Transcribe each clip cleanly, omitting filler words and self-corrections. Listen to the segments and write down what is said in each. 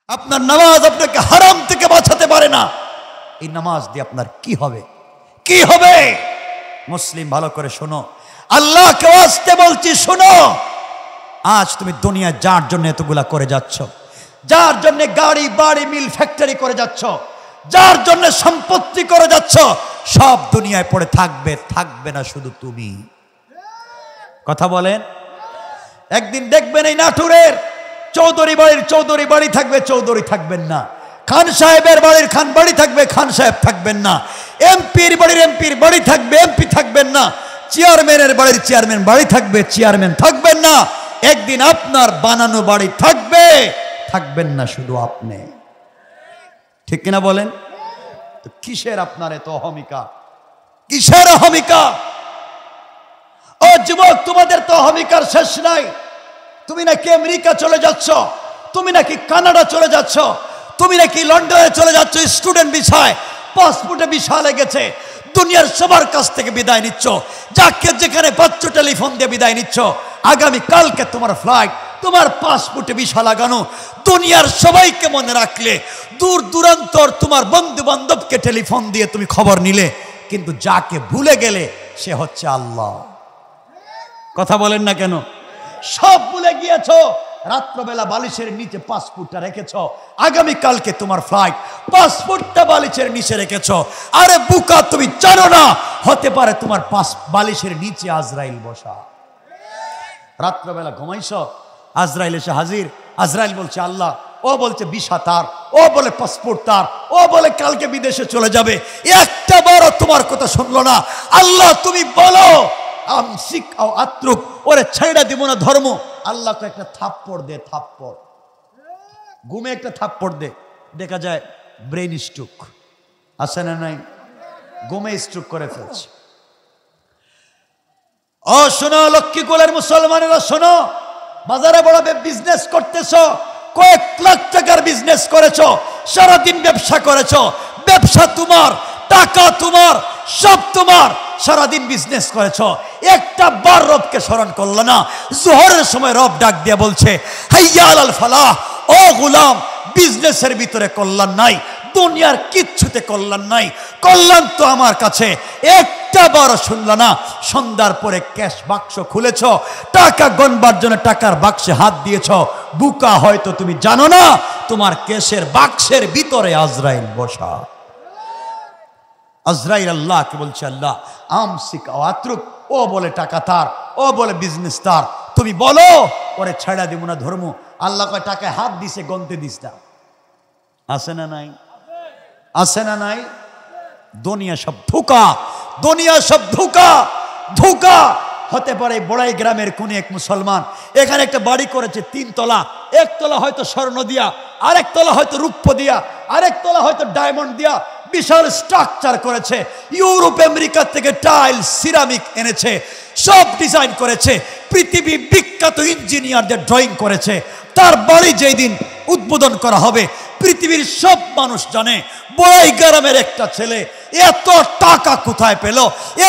আপনার নামাজ আপনাকে হারাম থেকে বাঁচাতে পারে না। এই নামাজ দিয়ে আপনার কি হবে? কি হবে? মুসলিম ভালো করে শোনো, আল্লাহকে ওয়াস্তে বলছি শোনো। আজ তুমি দুনিয়া যার জন্য এতগুলা করে যাচ্ছ, যার জন্য গাড়ি বাড়ি মিল ফ্যাক্টরি করে যাচ্ছ, যার জন্য সম্পত্তি করে যাচ্ছ, সব দুনিয়ায় পড়ে থাকবে, থাকবে না শুধু তুমি। কথা বলেন। একদিন দেখবেন এই নাটোরের চৌধুরী বাড়ির চৌধুরী বাড়ি থাকবে, চৌধুরী থাকবেন না। খান সাহেবের বাড়ির খান বাড়ি থাকবে, খান সাহেব থাকবেন না। এমপির বাড়ির এমপির বাড়ি থাকবে, এমপি থাকবেন না। চেয়ারম্যানের বাড়ির চেয়ারম্যান বাড়ি থাকবে, চেয়ারম্যান থাকবেন না। একদিন আপনার বানানো বাড়ি থাকবে, থাকবেন না শুধু আপনি। ঠিক কিনা বলেন? তো কিসের আপনার এত অহমিকা? কিসের অহমিকা? ও যুবক, তোমাদের তো অহমিকার শেষ নাই। তুমি নাকি আমেরিকা চলে যাচ্ছ, তুমি নাকি কানাডা চলে যাচ্ছ, তুমি নাকি লন্ডনে চলে যাচ্ছ স্টুডেন্ট ভিসায়, পাসপোর্টে ভিসা লেগেছে। দুনিয়ার সবার কাছ থেকে বিদায় নিচ্ছ, যাকে যেখানে পাচ্ছ টেলিফোন দিয়ে বিদায় নিচ্ছ। আগামী কালকে তোমার ফ্লাইট, তোমার পাসপোর্টে ভিসা লাগানো। দুনিয়ার সবাইকে মনে রাখলে, দূর দূরান্তর তোমার বন্ধু বান্ধবকে টেলিফোন দিয়ে তুমি খবর নিলে, কিন্তু যাকে ভুলে গেলে সে হচ্ছে আল্লাহ। কথা বলেন না কেন? সব ভুলে গিয়েছো। রাত্রবেলা বালিশের নিচে পাসপোর্টটা রেখেছো, আগামী কালকে তোমার ফ্লাইট, পাসপোর্টটা বালিশের নিচে রেখেছো। আরে বুকা, তুমি জানো না হতে পারে তোমার বালিশের নিচে আজরাইল বসা। রাত্রবেলা ঘুমাইছো, আজরাইল এসে হাজির। আজরাইল বলছে আল্লাহ, ও বলছে ভিসা তার, ও বলে পাসপোর্ট তার, ও বলে কালকে বিদেশে চলে যাবে। একটা বারও তোমার কথা শুনলো না। আল্লাহ তুমি বলো আমসিক আও আত্রুক, ওরে ছেড়ে দিব না ধর্ম। আল্লাহকে একটা থাপ্পড় দে, থাপ্পড়। ঘুমে একটা থাপ্পড় দে, দেখা যায় ব্রেন স্ট্রোক। আছে না নাই? ঘুমে স্ট্রোক করে ফেলছে। ও শোনো লক্ষ্মী কুলের মুসলমানেরা, শোনো। বাজারে বড় বিজনেস করতেছ, কয়েক লাখ টাকার বিজনেস করেছো, সারাদিন ব্যবসা করেছো। ব্যবসা তোমার, টাকা তোমার, সব তোমার। সারাদিন বিজনেস করেছো, একটা বার রবকে স্মরণ করলো না। জোহরের সময় রব ডাক দিয়ে বলছে হাইয়া আলাল ফালাহ। ও গোলাম, বিজনেসের ভিতরে কল্যাণ নাই, দুনিয়ার কিচ্ছুতে কল্যাণ নাই। কল্যাণ তো আমার কাছে। একটা বার শুনলো না। সন্ধ্যার পরে ক্যাশ বাক্স খুলেছ, টাকা গণবার জন্য টাকার বাক্সে হাত দিয়েছ। বুকা, হয়তো তুমি জানো না তোমার ক্যাশের বাক্সের ভিতরে আজরাইল বসা। আজরাইল আল্লাহকে বলছে আল্লাহ আমসিক আও আত্রুক, ও বলে টাকা তার, ও বলে বিজনেস তার, তুমি বলো ওরে ছেড়া দিব না ধর্ম। আল্লাহ কয় টাকায় হাত দিছে, গনতে দিস না। আছে না নাই? আছে না নাই? দুনিয়া সব ধোঁকা, দুনিয়া সব ধোঁকা, ধোঁকা। হতে পারে বড়াই গ্রামের কোন এক মুসলমান এখানে একটা বাড়ি করেছে 3 তলা। একতলা হয়তো স্বর্ণ দিয়া, আরেক তলা হয়তো রূপ্য দিয়া, আরেক তলা হয়তো ডায়মন্ড দিয়া বিশাল স্ট্রাকচার করেছে। ইউরোপ আমেরিকা থেকে টাইল সিরামিক এনেছে, সব ডিজাইন করেছে। পৃথিবী বিখ্যাত ইঞ্জিনিয়ারদের ড্রয়িং করেছে। তার বাড়ি যেই দিন উদ্বোধন করা হবে, পৃথিবীর সব মানুষ জানে বড়াই গ্রামের একটা ছেলে এত টাকা কোথায় পেল,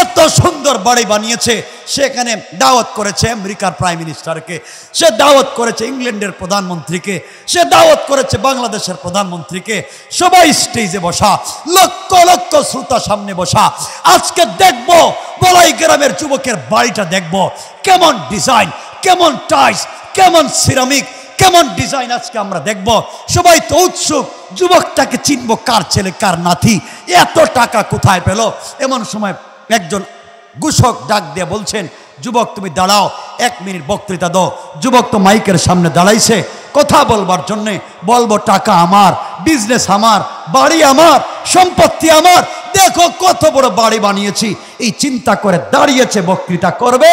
এত সুন্দর বাড়ি বানিয়েছে। সেখানে দাওয়াত করেছে আমেরিকার প্রাইম মিনিস্টারকে, সে দাওয়াত করেছে ইংল্যান্ডের প্রধানমন্ত্রীকে, সে দাওয়াত করেছে বাংলাদেশের প্রধানমন্ত্রীকে। সবাই স্টেজে বসা, লক্ষ লক্ষ শ্রোতা সামনে বসা। আজকে দেখবো বড়াই গ্রামের যুবকের বাড়িটা, দেখবো কেমন ডিজাইন, কেমন টাইলস, কেমন সিরামিক, কেমন ডিজাইন আজকে আমরা দেখব। সবাই তো উৎসুক, যুবকটাকে চিনবো, কার ছেলে কার নাতি, এত টাকা কোথায় পেল। এমন সময় একজন ঘোষক ডাক দিয়ে বলছেন যুবক তুমি দাঁড়াও, 1 মিনিট বক্তৃতা দাও। যুবক তো মাইকের সামনে দাঁড়াইছে কথা বলবার জন্যে। বলবো টাকা আমার, বিজনেস আমার, বাড়ি আমার, সম্পত্তি আমার, দেখো কত বড় বাড়ি বানিয়েছি, এই চিন্তা করে দাঁড়িয়েছে, বক্তৃতা করবে।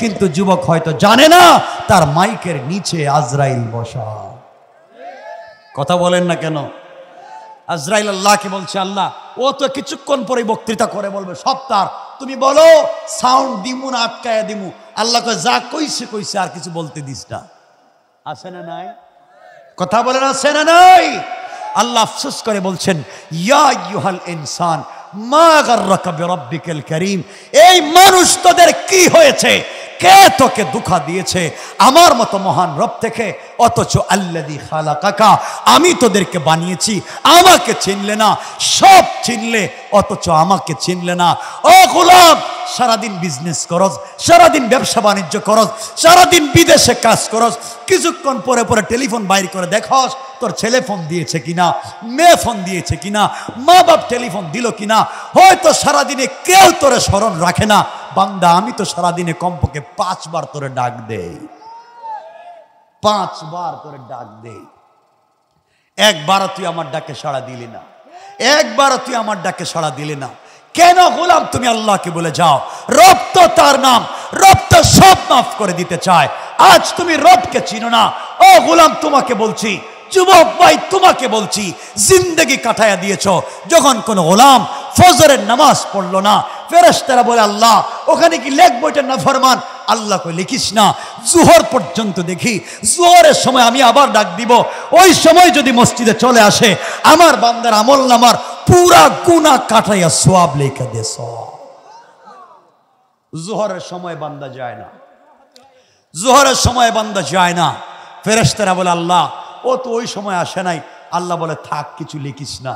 কিন্তু যুবক হয়তো জানে না তার মাইকের নিচে আজরাইল বসা। কথা বলেন না কেন? আজরাইল আল্লাহকে বলছে আল্লাহ ও তো কিছুক্ষণ পরে বক্তৃতা করে বলবে সব তার, তুমি বলো সাউন্ড দিমু না আটকায়া দিমু। আল্লাহ কয় যা কইছে কইছে, আর কিছু বলতে দিস না। আছে না নাই? কথা বলেন আছে না নাই? আল্লাহ আফসোস করে বলছেন ইয়া আইয়ুহাল ইনসান মা গাররাকা বিরাব্বিকাল কারীম। এই মানুষ তোদের কি হয়েছে, কে তোকে দুঃখা দিয়েছে আমার মতো মহান রব থেকে? অথচ আল্লাযী খালাকাকা, আমি তোদেরকে বানিয়েছি, আমাকে চিনলে না। সব চিনলে অথচ আমাকে চিনলে না। ও গোলাম, সারাদিন বিজনেস করস, সারাদিন ব্যবসা বাণিজ্য করস, সারাদিন বিদেশে কাজ করস, কিছুক্ষণ পরে পরে টেলিফোন বাইর করে দেখস তোর ছেলে ফোন দিয়েছে কিনা, মেয়ে ফোন দিয়েছে কিনা, মা বাপ টেলিফোন দিল কিনা। হয়তো সারাদিনে কেউ তোরে স্মরণ রাখে না। বান্দা, আমি তো সারাদিনে কমপক্ষে 5 বার তোরে ডাক দেই, 5 বার তোরে ডাক দেই। একবারও তুই আমার ডাকে সাড়া দিলি না, একবারও তুই আমার ডাকে সাড়া দিলি না। কেন গোলাম? তুমি আল্লাহকে বলে যাও, রব তো তার নাম, রব তো সব মাফ করে দিতে চায়। আজ তুমি রবকে চিনো না। ও গোলাম, তোমাকে বলছি, যুবক ভাই তোমাকে বলছি, জিন্দেগি কাটায়া দিয়েছো। যখন কোন গোলাম ফজরের নামাজ পড়লো না, ফেরেশতারা বলে আল্লাহ ওখানে কি লেখবো এটা নাফরমান? আল্লাহ কই লিখিস না, জোহর পর্যন্ত দেখি, জোহরের সময় আমি আবার ডাক দিব। ওই সময় যদি মসজিদে চলে আসে, আমার বান্দার আমল নামার পুরা গুনাহ কাটাইয়া সওয়াব লেখা দে। জোহরের সময় বান্দা যায় না, জোহরের সময় বান্দা যায় না। ফেরেশতারা বলে আল্লাহ ও তো ওই সময় আসে নাই। আল্লাহ বলে থাক, কিছু লিখিস না,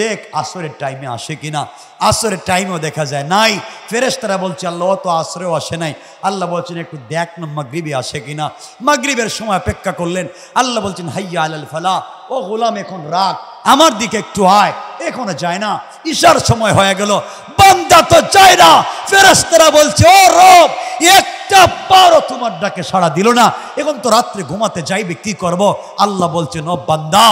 দেখ আসরের টাইমে আসে কিনা। আসরের টাইমেও দেখা যায় নাই। ফেরেশতারা বলছে আল্লাহ ও তো আসরেও আসে নাই। আল্লাহ বলছেন একটু দেখ না মাগরিবে আসে কিনা। মাগরিবের সময় অপেক্ষা করলেন। আল্লাহ বলছেন হাইয়া আলাল ফালাহ, ও গোলাম এখন রাখ, আমার দিকে একটু আয়। এখনো যায় না, ঈশার সময় হয়ে গেল, বান্দা তো যায় না। ফেরেশতারা বলছে ও রব, একটা বারও তোমার ডাকে সাড়া দিল না, এখন তো রাত্রে ঘুমাতে যাইবে, কি করব? আল্লাহ বলছেন ও বান্দা,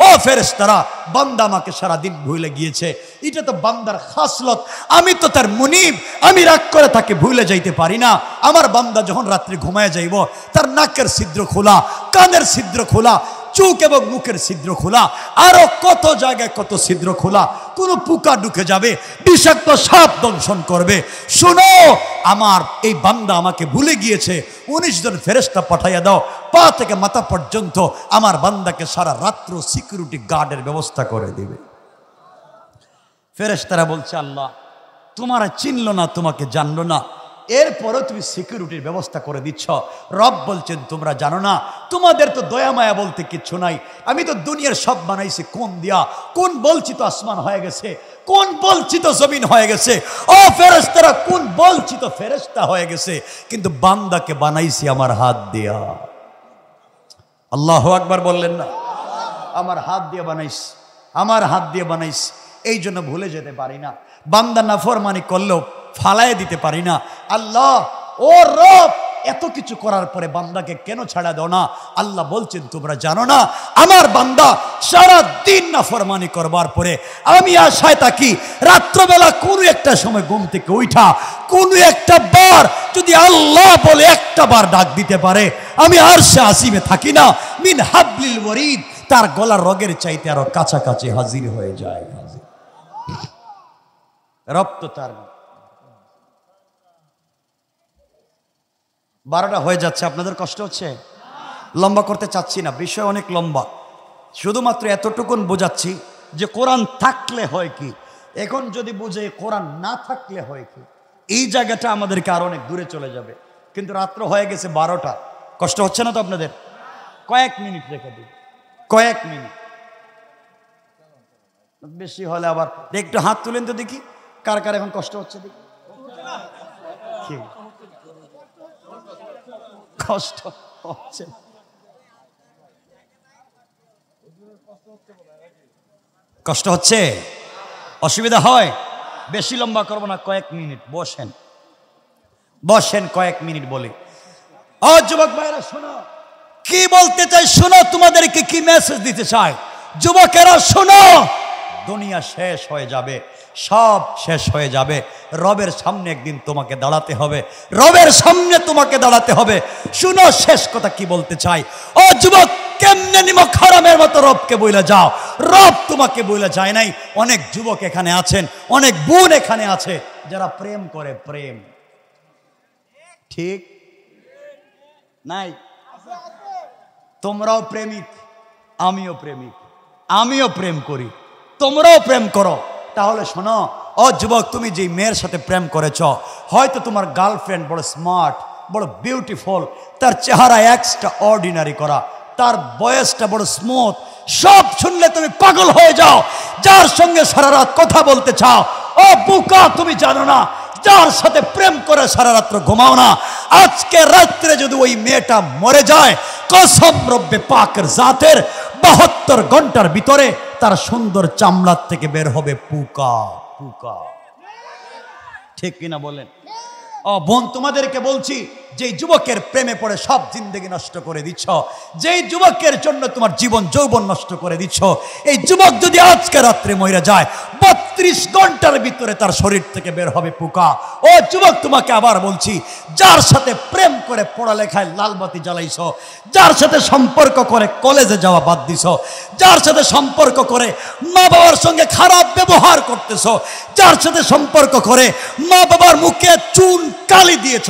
ও ফেরেশতারা, বান্দা আমাকে সারা দিন ভুলে গিয়েছে। এটা তো বান্দার খাসলত, আমি তো তার মুনিব, আমি রাগ করে তাকে ভুলে যাইতে পারি না। আমার বান্দা যখন রাত্রে ঘুমায় যাইব, তার নাকের ছিদ্র খোলা, কানের ছিদ্র খোলা, চোখ এবং মুখের ছিদ্র খোলা, আরো কত জায়গায় কত ছিদ্র খোলা, কোন পোকা ঢুকে যাবে, বিষাক্ত সাপ দংশন করবে। শোনো, আমার এই বান্দা আমাকে ভুলে গিয়েছে, 19 জন ফেরেশতা পাঠাইয়া দাও, পা থেকে মাথা পর্যন্ত আমার বান্দাকে সারা রাত্র সিকিউরিটি গার্ডের ব্যবস্থা করে দিবে। ফেরেশতারা বলছে আল্লাহ তোমারা চিনলো না, তোমাকে জানলো না, এরপরও তুমি সিকিউরিটির ব্যবস্থা করে দিচ্ছ। রব বলছেন তোমরা জানো না, তোমাদের তো দয়া মায়া বলতে কিচ্ছু নাই। আমি তো দুনিয়ার সব বানাইছি কোন দিয়া, কোন বলছি তো আসমান হয়ে গেছে, কোন বলছি তো জমিন হয়ে গেছে। ও ফেরেশতারা, কোন বলছি তো ফেরেশতা হয়ে গেছে, কিন্তু বান্দাকে বানাইছি আমার হাত দিয়া। আল্লাহু আকবার বললেন না? আমার হাত দিয়ে বানাইছি, আমার হাত দিয়ে বানাইছি। এই জন্য ভুলে যেতে পারি না। বান্দা নাফরমানি করলেও ফালায় দিতে পারি না। আল্লাহ ও রব, এত কিছু করার পরে বান্দাকে কেন ছাড়া দাও না? আল্লাহ বলছেন তোমরা জানো না, আমার বান্দা সারা দিন নাফরমানি করবার পরে আমি আশায় থাকি রাত্রবেলা কোন একটা সময় ঘুম থেকে উঠা কোন একটা বার যদি আল্লাহ বলে একটা বার ডাক দিতে পারে, আমি আরশে আসিমে থাকি না, মিন হাবলিল ওয়ারিদ, তার গলার রগের চাইতে আরো কাছাকাছি হাজির হয়ে যায়। রব তো তার। 12টা হয়ে যাচ্ছে, আপনাদের কষ্ট হচ্ছে? লম্বা করতে চাচ্ছি না, বিষয় অনেক লম্বা, শুধুমাত্র এতটুকুন বোঝাচ্ছি যে কোরআন থাকলে হয় কি, এখন যদি বুঝে কোরআন না থাকলে হয় কি, এই জায়গাটা আমাদেরকে আরো অনেক দূরে চলে যাবে। কিন্তু রাত্র হয়ে গেছে 12টা, কষ্ট হচ্ছে না তো আপনাদের? কয়েক মিনিট রেখে দিই, কয়েক মিনিট, বেশি হলে আবার একটু হাত তুলেন তো দেখি, কার কার এখন কষ্ট হচ্ছে দেখি। কষ্ট হচ্ছে, কষ্ট হচ্ছে, অসুবিধা হয়? বেশি লম্বা করবো না, কয়েক মিনিট বসেন, বসেন কয়েক মিনিট বলি। ও যুবক ভাইরা শোনো, কি বলতে চাই শোনো, তোমাদেরকে কি মেসেজ দিতে চাই। যুবকেরা শোনো, দুনিয়া শেষ হয়ে যাবে, সব শেষ হয়ে যাবে, রবের সামনে একদিন তোমাকে দাঁড়াতে হবে, রবের সামনে তোমাকে দাঁড়াতে হবে। শুনো, শেষ কথা কি বলতে চাই। ও যুবক, কেমনে নিমক হারামের মতো রবকে বইলা যাও? রব তোমাকে বইলা যায় নাই। অনেক যুবক এখানে আছেন, অনেক বোন এখানে আছে যারা প্রেম করে, প্রেম ঠিক নাই? তোমরাও প্রেমিক, আমিও প্রেমিক, আমিও প্রেম করি, তোমরাও প্রেম করো। তাহলে শোনো, ও যুবক, তুমি যে মেয়ের সাথে প্রেম করেছ, হয়তো তোমার গার্লফ্রেন্ড বড় স্মার্ট, বড় বিউটিফুল, তার চেহারা এক্সট্রা অর্ডিনারি করা, তার বয়সটা বড় স্মুথ, সব শুনলে তুমি পাগল হয়ে যাও, যার সঙ্গে সারা রাত কথা বলতে চাও। ও বুকা, তুমি জানো না যার সাথে প্রেম করে সারা রাত্র ঘুমাও না, আজকে রাত্রে যদি ওই মেয়েটা মরে যায়, কসম রব্বে পাকের জাতের 72 ঘন্টার ভিতরে তার সুন্দর চামড়ার থেকে বের হবে পুকা পুকা। ঠিক কিনা বলেন? ও বোন, তোমাদেরকে বলছি, যেই যুবকের প্রেমে পড়ে সব জিন্দেগি নষ্ট করে দিচ্ছ, যেই যুবকের জন্য তোমার জীবন যৌবন নষ্ট করে দিচ্ছ, এই যুবক যদি আজকে রাত্রে মরে যায়, 32 ঘন্টার ভিতরে তার শরীর থেকে বের হবে পোকা। ও যুবক, তোমাকে আবার বলছি, যার সাথে প্রেম করে পড়ালেখায় লালবাতি জ্বালাইছ, যার সাথে সম্পর্ক করে কলেজে যাওয়া বাদ দিছ, যার সাথে সম্পর্ক করে মা বাবার সঙ্গে খারাপ ব্যবহার করতেছ, যার সাথে সম্পর্ক করে মা বাবার মুখে চুন কালি দিয়েছ,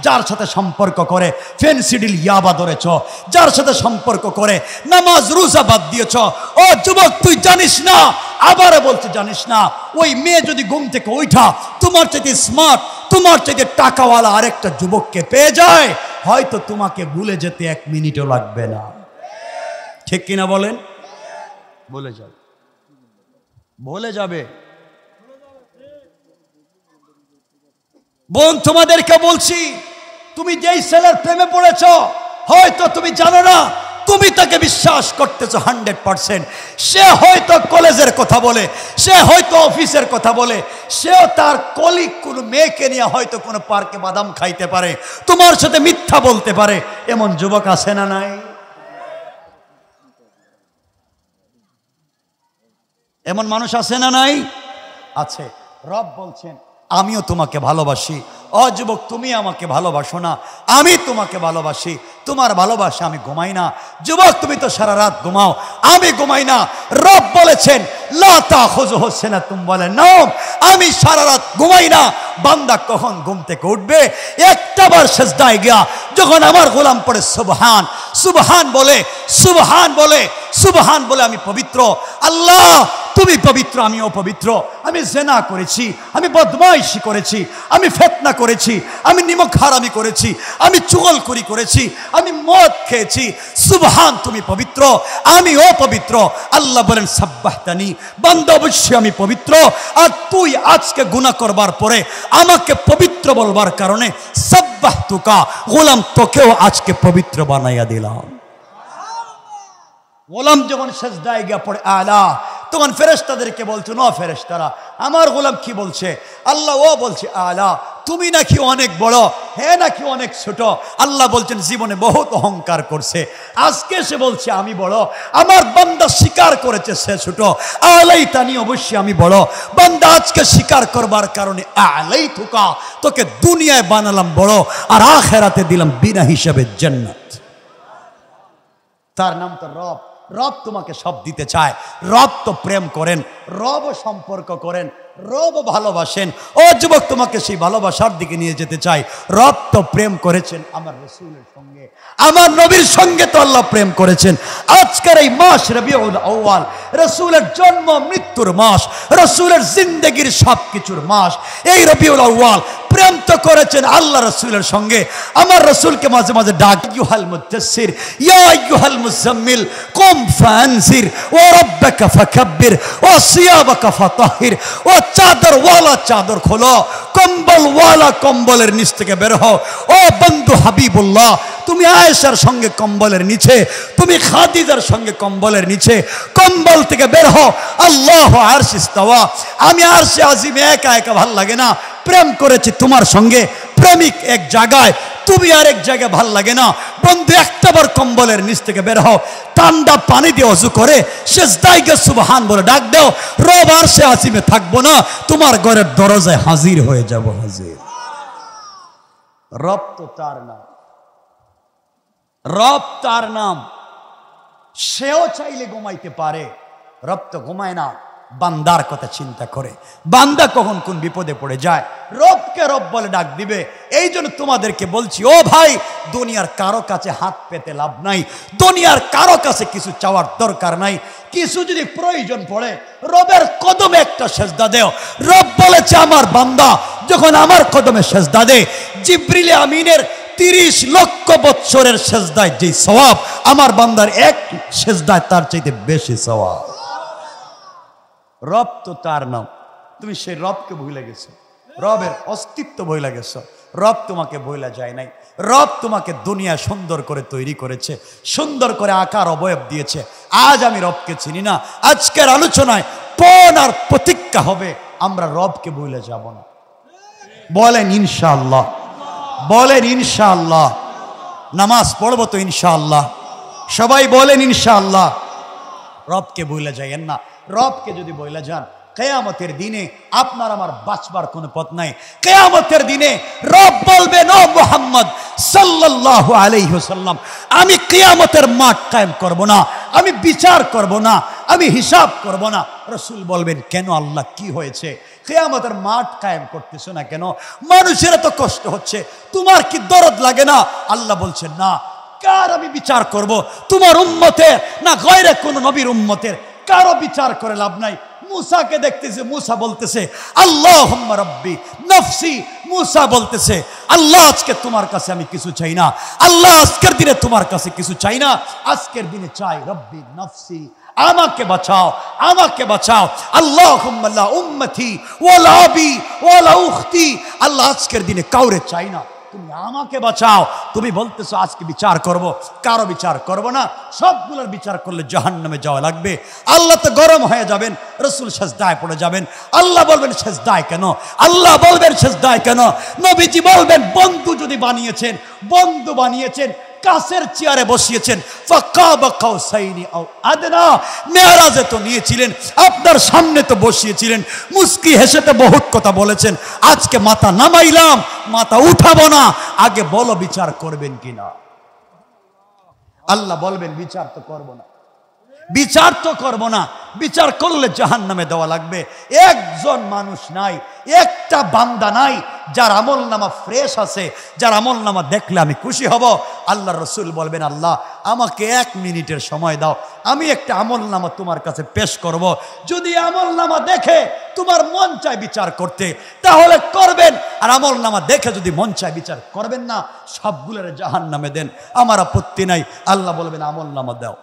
যার সাথে সম্পর্ক করে ফেন্সিডিল ইয়াবা ধরেছ, যার সাথে সম্পর্ক করে নামাজ রোজা বাদ দিয়েছ, ও যুবক তুই জানিস না, আবারও বলছি জানিস না, ওই মেয়ে যদি ঘুম থেকে ওইঠা তোমার চাইতে স্মার্ট, তোমার চাইতে টাকাওয়ালা আরেকটা যুবককে পেয়ে যায়, হয়তো তোমাকে ভুলে যেতে 1 মিনিটও লাগবে না। ঠিক কিনা বলেন? ভুলে যাবে, ভুলে যাবে। বোন, তোমাদেরকে বলছি, তুমি যেই ছেলের প্রেমে পড়েছ, হয়তো তুমি জানো না, তুমি তাকে বিশ্বাস করতেছো 100%। সে হয়তো কলেজের কথা বলে, সে হয়তো অফিসের কথা বলে, সেও তার কলিগ কোনো মেয়েকে নিয়ে হয়তো কোনো পার্কে বাদাম খাইতে পারে, তোমার সাথে মিথ্যা বলতে পারে। এমন যুবক আছে না নাই? এমন মানুষ আছে না নাই? আছে। রব বলছেন, আমিও তোমাকে ভালোবাসি। ও যুবক, তুমি আমাকে ভালোবাসো না, আমি তোমাকে ভালোবাসি। তোমার ভালোবাসা আমি ঘুমাই না। যুবক, তুমি তো সারা রাত ঘুমাও, আমি ঘুমাই না। রব বলেছেন, লা তাখুযুহু সিনাতুম ওয়ালা নাওম, আমি সারা রাত ঘুমাই না। বান্দা কখন ঘুম থেকে উঠবে? একটাবার সিজদায় গিয়া যখন আমার গোলাম পড়ে সুবহান সুবহান বলে, সুবহান বলে, সুবহান বলে, আমি পবিত্র, আল্লাহ তুমি পবিত্র, আমি অপবিত্র, আমি জেনা করেছি, আমি বদমাইশি করেছি, আমি ফিতনা করেছি, আমি নিমক হারামি করেছি, আমি চুগলখড়ি করেছি, আমি মদ খেয়েছি। সুবহান, তুমি পবিত্র, আমি অপবিত্র। আল্লাহ বলেন, সাব্বাহতানি, বান্দা অবশ্যই আমি পবিত্র, আর তুই আজকে গুনাহ করবার পরে আমাকে পবিত্র বলবার কারণে সাব্বাহতুকা, গোলাম তোকেও আজকে পবিত্র বানাইয়া দিলাম। গোলাম যখন সিজদায় গিয়া পড়ে আলা, তখন ফেরেশতাদেরকে বলছো, ন ফেরেশতারা, আমার গোলাম কি বলছে? আল্লাহ ও বলছে আলা, তুমি নাকি অনেক বড়, হে নাকি অনেক ছোট। আল্লাহ বলছেন, জীবনে বহুত অহংকার করছে, আজকে সে বলছে আমি বড়। আমার বান্দা স্বীকার করেছে সে ছোট, আলাই তানি, অবশ্যই আমি বড়। বান্দা আজকে স্বীকার করবার কারণে আলাই থুকা, তোকে দুনিয়ায় বানালাম বড়, আর আখেরাতে দিলাম বিনা হিসাবে জান্নাত। তার নাম তো রব। রব তোমাকে সব দিতে চায়। রব তো প্রেম করেন, রব সম্পর্ক করেন, রব ভালোবাসেন। ও যুবক, তোমাকে সেই ভালোবাসার দিকে নিয়ে যেতে চাই। রব তো প্রেম করেছেন আমার রাসূলের সঙ্গে, আমার নবীর সঙ্গে তো আল্লাহ প্রেম করেছেন। আজকের এই মাস রবিউল আউয়াল, রাসূলের জন্ম মৃত্যুর মাস, রাসূলের জিন্দেগির সবকিছুর মাস। এই রবিউল আউয়াল প্রেম তো করেছেন আল্লাহ রাসূলের সঙ্গে। আমার রাসূলকে মাঝে মাঝে ডাক, ইউহাল মুদাসসির, ইয়া আইয়ুহাল মুজাম্মিল, কুম ফানজির, ওয়া রাব্বাকা ফাকাব্বির, ওয়া সিয়াবাকা ফাতাহির। ও চাদরওয়ালা চাদর খোলো, কম্বলওয়ালা কম্বলের নিচ থেকে বের হও। ও বন্ধু হাবিবুল্লাহ, তুমি আয়েশার সঙ্গে কম্বলের নিচে, তুমি খাদিজার সঙ্গে কম্বলের নিচে, কম্বল থেকে বের হও। আল্লাহ আরশ ইস্তাওয়া, আমি আরশে আজিমে একা একা ভাল লাগে না, প্রেম করেছি তোমার সঙ্গে। প্রেমিক এক জায়গায়, তুমি আর এক জায়গায়, ভাল লাগে না। বন্ধু, একটাবার কম্বলের নিচ থেকে বের হও, ঠান্ডা পানি দিয়ে ওযু করে সিজদায় গিয়ে সুবহান বলে ডাক দাও। রব আরশে আজিমে থাকবো না, তোমার ঘরের দরজায় হাজির হয়ে যাব। হাজির। রব তো তার নাম, রব তার নাম। সেও চাইলে ঘুমাইতে পারে, রব তো ঘুমায় না। বান্দার কথা চিন্তা করে। বান্দা কখন কোন বিপদে পড়ে যায় রবকে রব বলে ডাক দিবে। এই জন্য তোমাদেরকে বলছি, ও ভাই, দুনিয়ার কারো কাছে হাত পেতে লাভ নাই, দুনিয়ার কারো কাছে কিছু চাওয়ার দরকার নাই। কিছু যদি প্রয়োজন পড়ে রবের কদমে একটা সেজদা দেও। রব বলেছে আমার বান্দা যখন আমার কদমে সেজদা দে, জিবরিল আমিনের 30 লক্ষ বৎসরের সেজদায় যে সওয়াব, আমার বান্দার এক সেজদায় তার চাইতে বেশি সওয়াব। রব তো তার নাম, তুমি সেই রবকে ভুলে গেছো, রবের অস্তিত্ব ভুলে গেছো। রব তোমাকে ভুলে যায় নাই। রব তোমাকে দুনিয়া সুন্দর করে তৈরি করেছে, সুন্দর করে আকার অবয়ব দিয়েছে। আজ আমি রবকে চিনি না, আজকের আলোচনায় পণ আর প্রতিজ্ঞা হবে আমরা রবকে ভুলে যাব না। বলেন ইনশাআল্লাহ, বলেন ইনশাআল্লাহ। নামাজ পড়বো তো ইনশাআল্লাহ, সবাই বলেন ইনশাআল্লাহ। রবকে ভুলে যাইয়েন না। রবকে যদি বইলা যান, কিয়ামতের দিনে আপনার আমার বাঁচবার কোনো পথ নাই। কিয়ামতের দিনে রব বলবেন, ও মুহাম্মদ সাল্লাল্লাহু আলাইহি ওয়াসাল্লাম, আমি কিয়ামতের মাঠ কায়েম করব না, আমি বিচার করব না, আমি হিসাব করব না। রাসূল বলবেন, কেন আল্লাহ, কি হয়েছে? কিয়ামতের মাঠ কায়েম করতেছো না কেন? মানুষের তো কষ্ট হচ্ছে, তোমার কি দরদ লাগে না? আল্লাহ বলছেন, না। কার আমি বিচার করব? তোমার উম্মতের না গয়রে কোন নবীর উম্মতের? কারো বিচার করে লাভ নাই। মুসাকে দেখতেছে, মুসা বলতেছে আল্লাহুম্মা রাব্বি নফসি। মুসা বলতেছে, আল্লাহ আজকে তোমার কাছে আমি কিছু চাই না, আল্লাহ আজকের দিনে তোমার কাছে কিছু চাই না, আজকের দিনে চাই রব্বি নফসি, আমাকে বাঁচাও, আমাকে বাঁচাও। আল্লাহুম্মা লা উম্মতি ওয়ালা আবি ওয়ালা উখতি। আল্লাহ আজকের দিনে কাউরে চাই না, তুমি আমাকে বাঁচাও। তুমি বলতেছো আজকে বিচার করব, কারো বিচার করব না, সবগুলোর বিচার করলে জাহান্নামে যাওয়া লাগবে। আল্লাহ তো গরম হয়ে যাবেন, রাসূল সেজদায় পড়ে যাবেন। আল্লাহ বলবেন সেজদায় কেন? আল্লাহ বলবেন সেজদায় কেন? নবীজি বলবেন, বন্ধু যদি বানিয়েছেন, বন্ধু বানিয়েছেন, কাছের চেয়ারে বসিয়েছেন, ফাকাবা কাউসাইনি আও আদনা, মেরাজে তো নিয়েছিলেন, আপনার সামনে তো বসিয়েছিলেন, মুস্কি হেসে তো বহুত কথা বলেছেন। আজকে মাথা নামাইলাম, মাথা উঠাবো না, আগে বলো বিচার করবেন কিনা? আল্লাহ বলবেন বিচার তো করব না, বিচার তো করব না, বিচার করলে জাহান্নামে দেওয়া লাগবে। একজন মানুষ নাই, একটা বান্দা নাই যার আমল নামা ফ্রেশ আছে, যার আমল নামা দেখলে আমি খুশি হব। আল্লাহর রাসূল বলবেন, আল্লাহ আমাকে 1 মিনিটের সময় দাও, আমি একটা আমল নামা তোমার কাছে পেশ করব। যদি আমল নামা দেখে তোমার মন চায় বিচার করতে, তাহলে করবেন, আর আমল নামা দেখে যদি মন চায় বিচার করবেন না, সবগুলোর জাহান্নামে দেন, আমার আপত্তি নাই। আল্লাহ বলবেন আমল নামা দাও।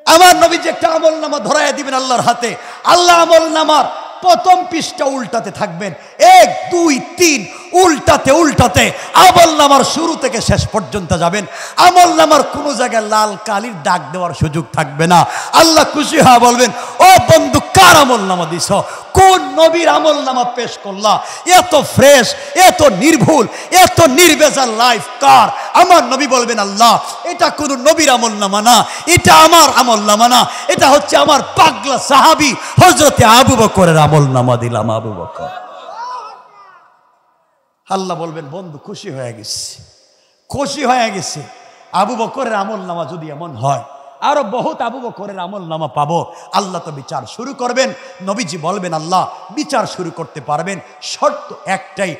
আমার নবীজি একটা আমল নামা ধরাইয়া দিবেন আল্লাহর হাতে। আল্লাহ আমল নামার প্রথম পৃষ্ঠা উল্টাতে থাকবেন, 1 2 3 উল্টাতে উল্টাতে আমল নামার শুরু থেকে শেষ পর্যন্ত যাবেন। আমল নামার কোনো জায়গায় লাল কালির দাগ দেওয়ার সুযোগ থাকবে না। আল্লাহ খুশি হয়ে বলবেন, ও বন্ধু, কার আমল নামা দিছ? কোন নবীর আমল নামা পেশ করলা? এত ফ্রেশ, এত নির্ভুল, এত নির্বেজাল লাইফ কার? আমার নবী বলবেন, আল্লাহ এটা কোন নবীর আমল নামা না, এটা আমার আমল নামা না, এটা হচ্ছে আমার পাগলা সাহাবী হযরতে আবু বকরের আমল নামা দিলাম, আবু বকর। আল্লাহ বলবেন, বন্ধু খুশি হয়ে গেছে, খুশি হয়ে গেছে। আবু বকরের আমল নামা যদি এমন হয়, আরো বহুত আবু বকরের আমল নামা পাবো। আল্লাহ তো বিচার শুরু করবেন। নবীজি বলবেন, আল্লাহ বিচার শুরু করতে পারবেন, শর্ত একটাই,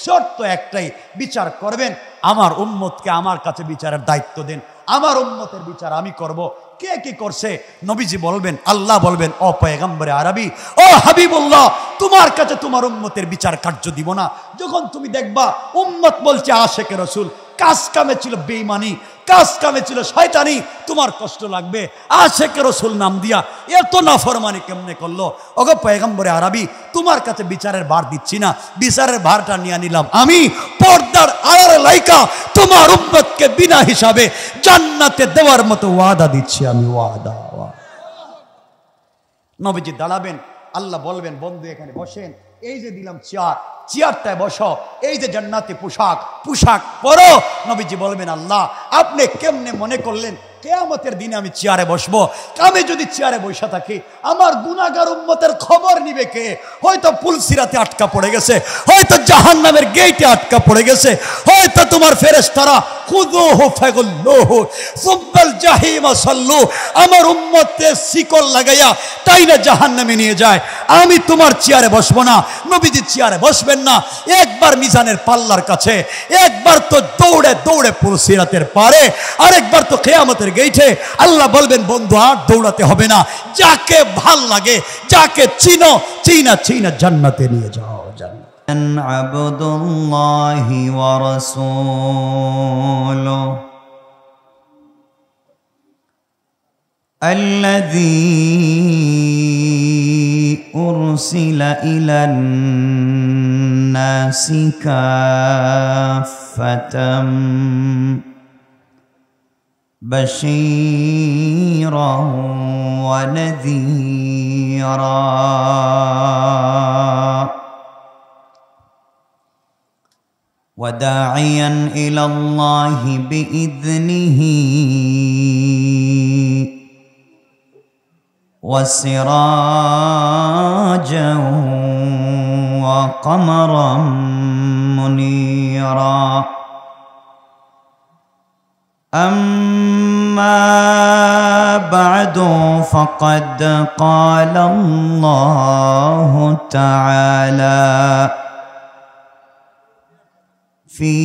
শর্ত একটাই, বিচার করবেন আমার উম্মতকে আমার কাছে বিচারের দায়িত্ব দেন, আমার উম্মতের বিচার আমি করব। কে কি করছে? নবীজি বলবেন, আল্লাহ বলবেন, ও পয়গম্বরে আরবি, ও হাবিবুল্লাহ, তোমার কাছে তোমার উম্মতের বিচার কার্য দিব না। যখন তুমি দেখবা উম্মত বলছে আশেকে রাসূল, কাজ কামে ছিল বেঈমানি, কাজ কামে ছিল শয়তানি, তোমার কষ্ট লাগবে। আশেকে রাসূল নাম দিয়া এত নাফরমানি কেমনে করলো? ওগো পয়গম্বরে আরবি, তোমার কাছে বিচারের ভার দিচ্ছি না, বিচারের ভারটা নিয়ে নিলাম আমি, পর্দার আড়ালে লাইকা তোমার উম্মতকে বিনা হিসাবে জান্নাতে দেওয়ার মতো ওয়াদা দিচ্ছি আমি, ওয়াদা। নবীজি দাঁড়াবেন, আল্লাহ বলবেন, বন্ধু এখানে বসেন, এই যে দিলাম চেয়ার, চেয়ারটায় বসো, এই যে জান্নাতি পোশাক, পোশাক পরো। নবীজি বলবেন, আল্লাহ আপনি কেমনে মনে করলেন কিয়ামতের দিনে আমি চেয়ারে বসবো? আমি যদি চেয়ারে বসে থাকি, আমার গুনাহগার উম্মতের খবর নিবে কে? হয়তো পুলসিরাতে আটকা পড়ে গেছে, হয়তো জাহান্নামের গেটে আটকা পড়ে গেছে, হয়তো ফেরেশতা তোমার ফেরেশতারা খুযুহু ফাগুল্লুহু সুব্বাল জাহিমা সাল্লু, আমার উম্মতকে শিকল লাগাইয়া তাই না জাহান্নামে নিয়ে যায়। আমি তোমার চেয়ারে বসবো না, নবীজির চেয়ারে বসবেন না। একবার মিজানের পাল্লার কাছে, একবার তো দৌড়ে দৌড়ে পুরসিরাতের পারে, আরেকবার তো কিয়ামতের গেইটে। আল্লাহ বলবেন বন্ধু আর দৌড়াতে হবে না, যাকে ভাল লাগে, যাকে চিনো, চিনা চিনা জান্নাতে নিয়ে যাও। জান্নাত আবদুল্লাহি ওয়া রাসূলুহু আল্লাযী উরসিলা ইলান নাসি কাফাতাম বাশীরান ওয়া নাযীরা وداعيا إلى الله بإذنه وسراجا وقمرا منيرا أما بعد فقد قال الله تعالى في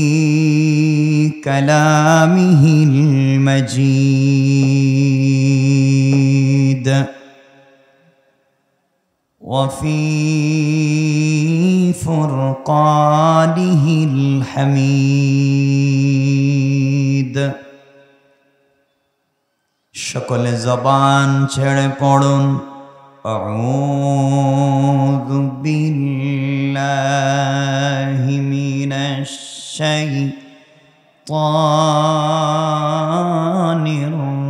كلامه المجيد وفي فرقانه الحميد সকল জবান ছেড়ে পড়ুন আউযু বিল্লাহি মিনাশ শাইতানির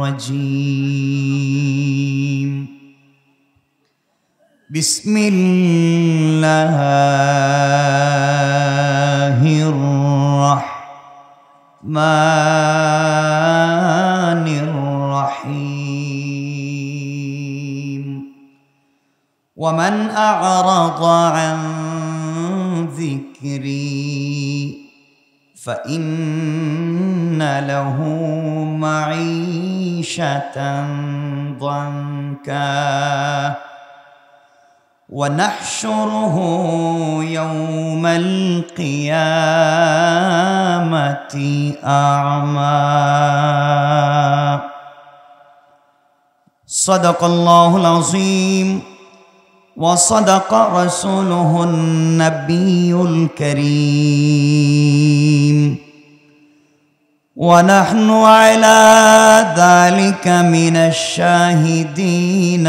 রাজীম বিসমিল্লাহির রাহমানির রাহিম ومن أعرض عن ذكري فإن له معيشة ضنكا ونحشره يوم القيامة أعمى صدق الله العظيم وصدق رسوله النبي الكريم ونحن على ذلك من الشاهدين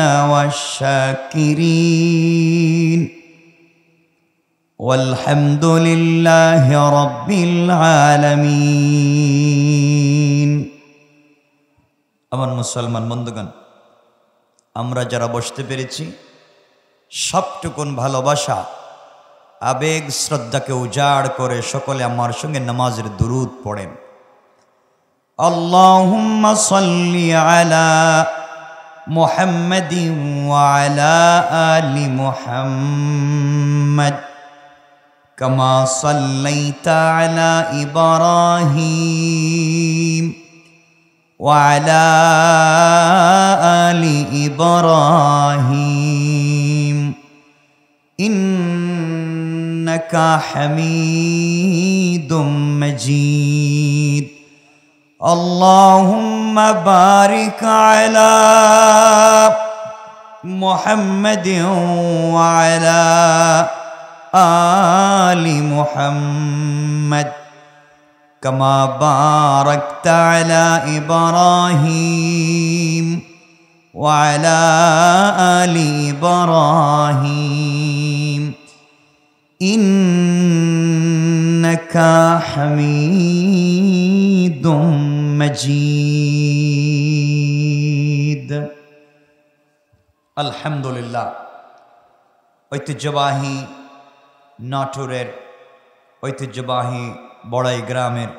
والشاكرين والحمد لله رب العالمين আমার মুসলমান বন্ধুগণ, আমরা যারা বসতে পেরেছি সবটুকুন ভালোবাসা আবেগ শ্রদ্ধাকে উজাড় করে সকলে আমার সঙ্গে নামাজের দুরূদ পড়েন। আল্লাহুম্মা সাল্লি আলা মুহাম্মাদিন ওয়া আলা আলি মুহাম্মাদ কামা সাল্লাইতা আলা ইব্রাহিম ওয়া আলা আলি ইব্রাহিম ইন্নাকা হামিদুম মাজিদ। আল্লাহুম্মা বারিক আলা মুহাম্মাদিন ওয়া আলা আলি মুহাম্মাদ কামা বারাকতা আলা ইব্রাহিম ওয়া আলা আলি ইব্রাহিম ইন্নাকা হামিদুম মাজিদ। আলহামদুলিল্লাহ, ঐতিহ্যবাহী নাটোরের, ঐতিহ্যবাহী বড়াই গ্রামের,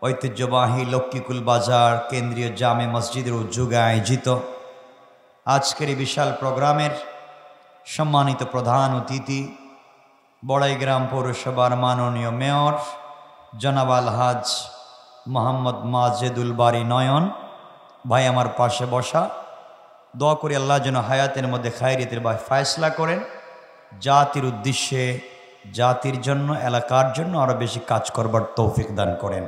ঐতিহ্যবাহী লক্ষ্মীকুল বাজার কেন্দ্রীয় জামে মসজিদের উদ্যোগে আয়োজিত আজকের এই বিশাল প্রোগ্রামের সম্মানিত প্রধান অতিথি বড়াইগ্রাম পৌরসভার মাননীয় মেয়র জনাব আলহাজ মোহাম্মদ মাজেদুল বারি নয়ন ভাই আমার পাশে বসা। দোয়া করি আল্লাহ যেন হায়াতের মধ্যে খায়রিয়তের ভাই ফায়সলা করেন, জাতির উদ্দেশ্যে, জাতির জন্য, এলাকার জন্য আরও বেশি কাজ করবার তৌফিক দান করেন।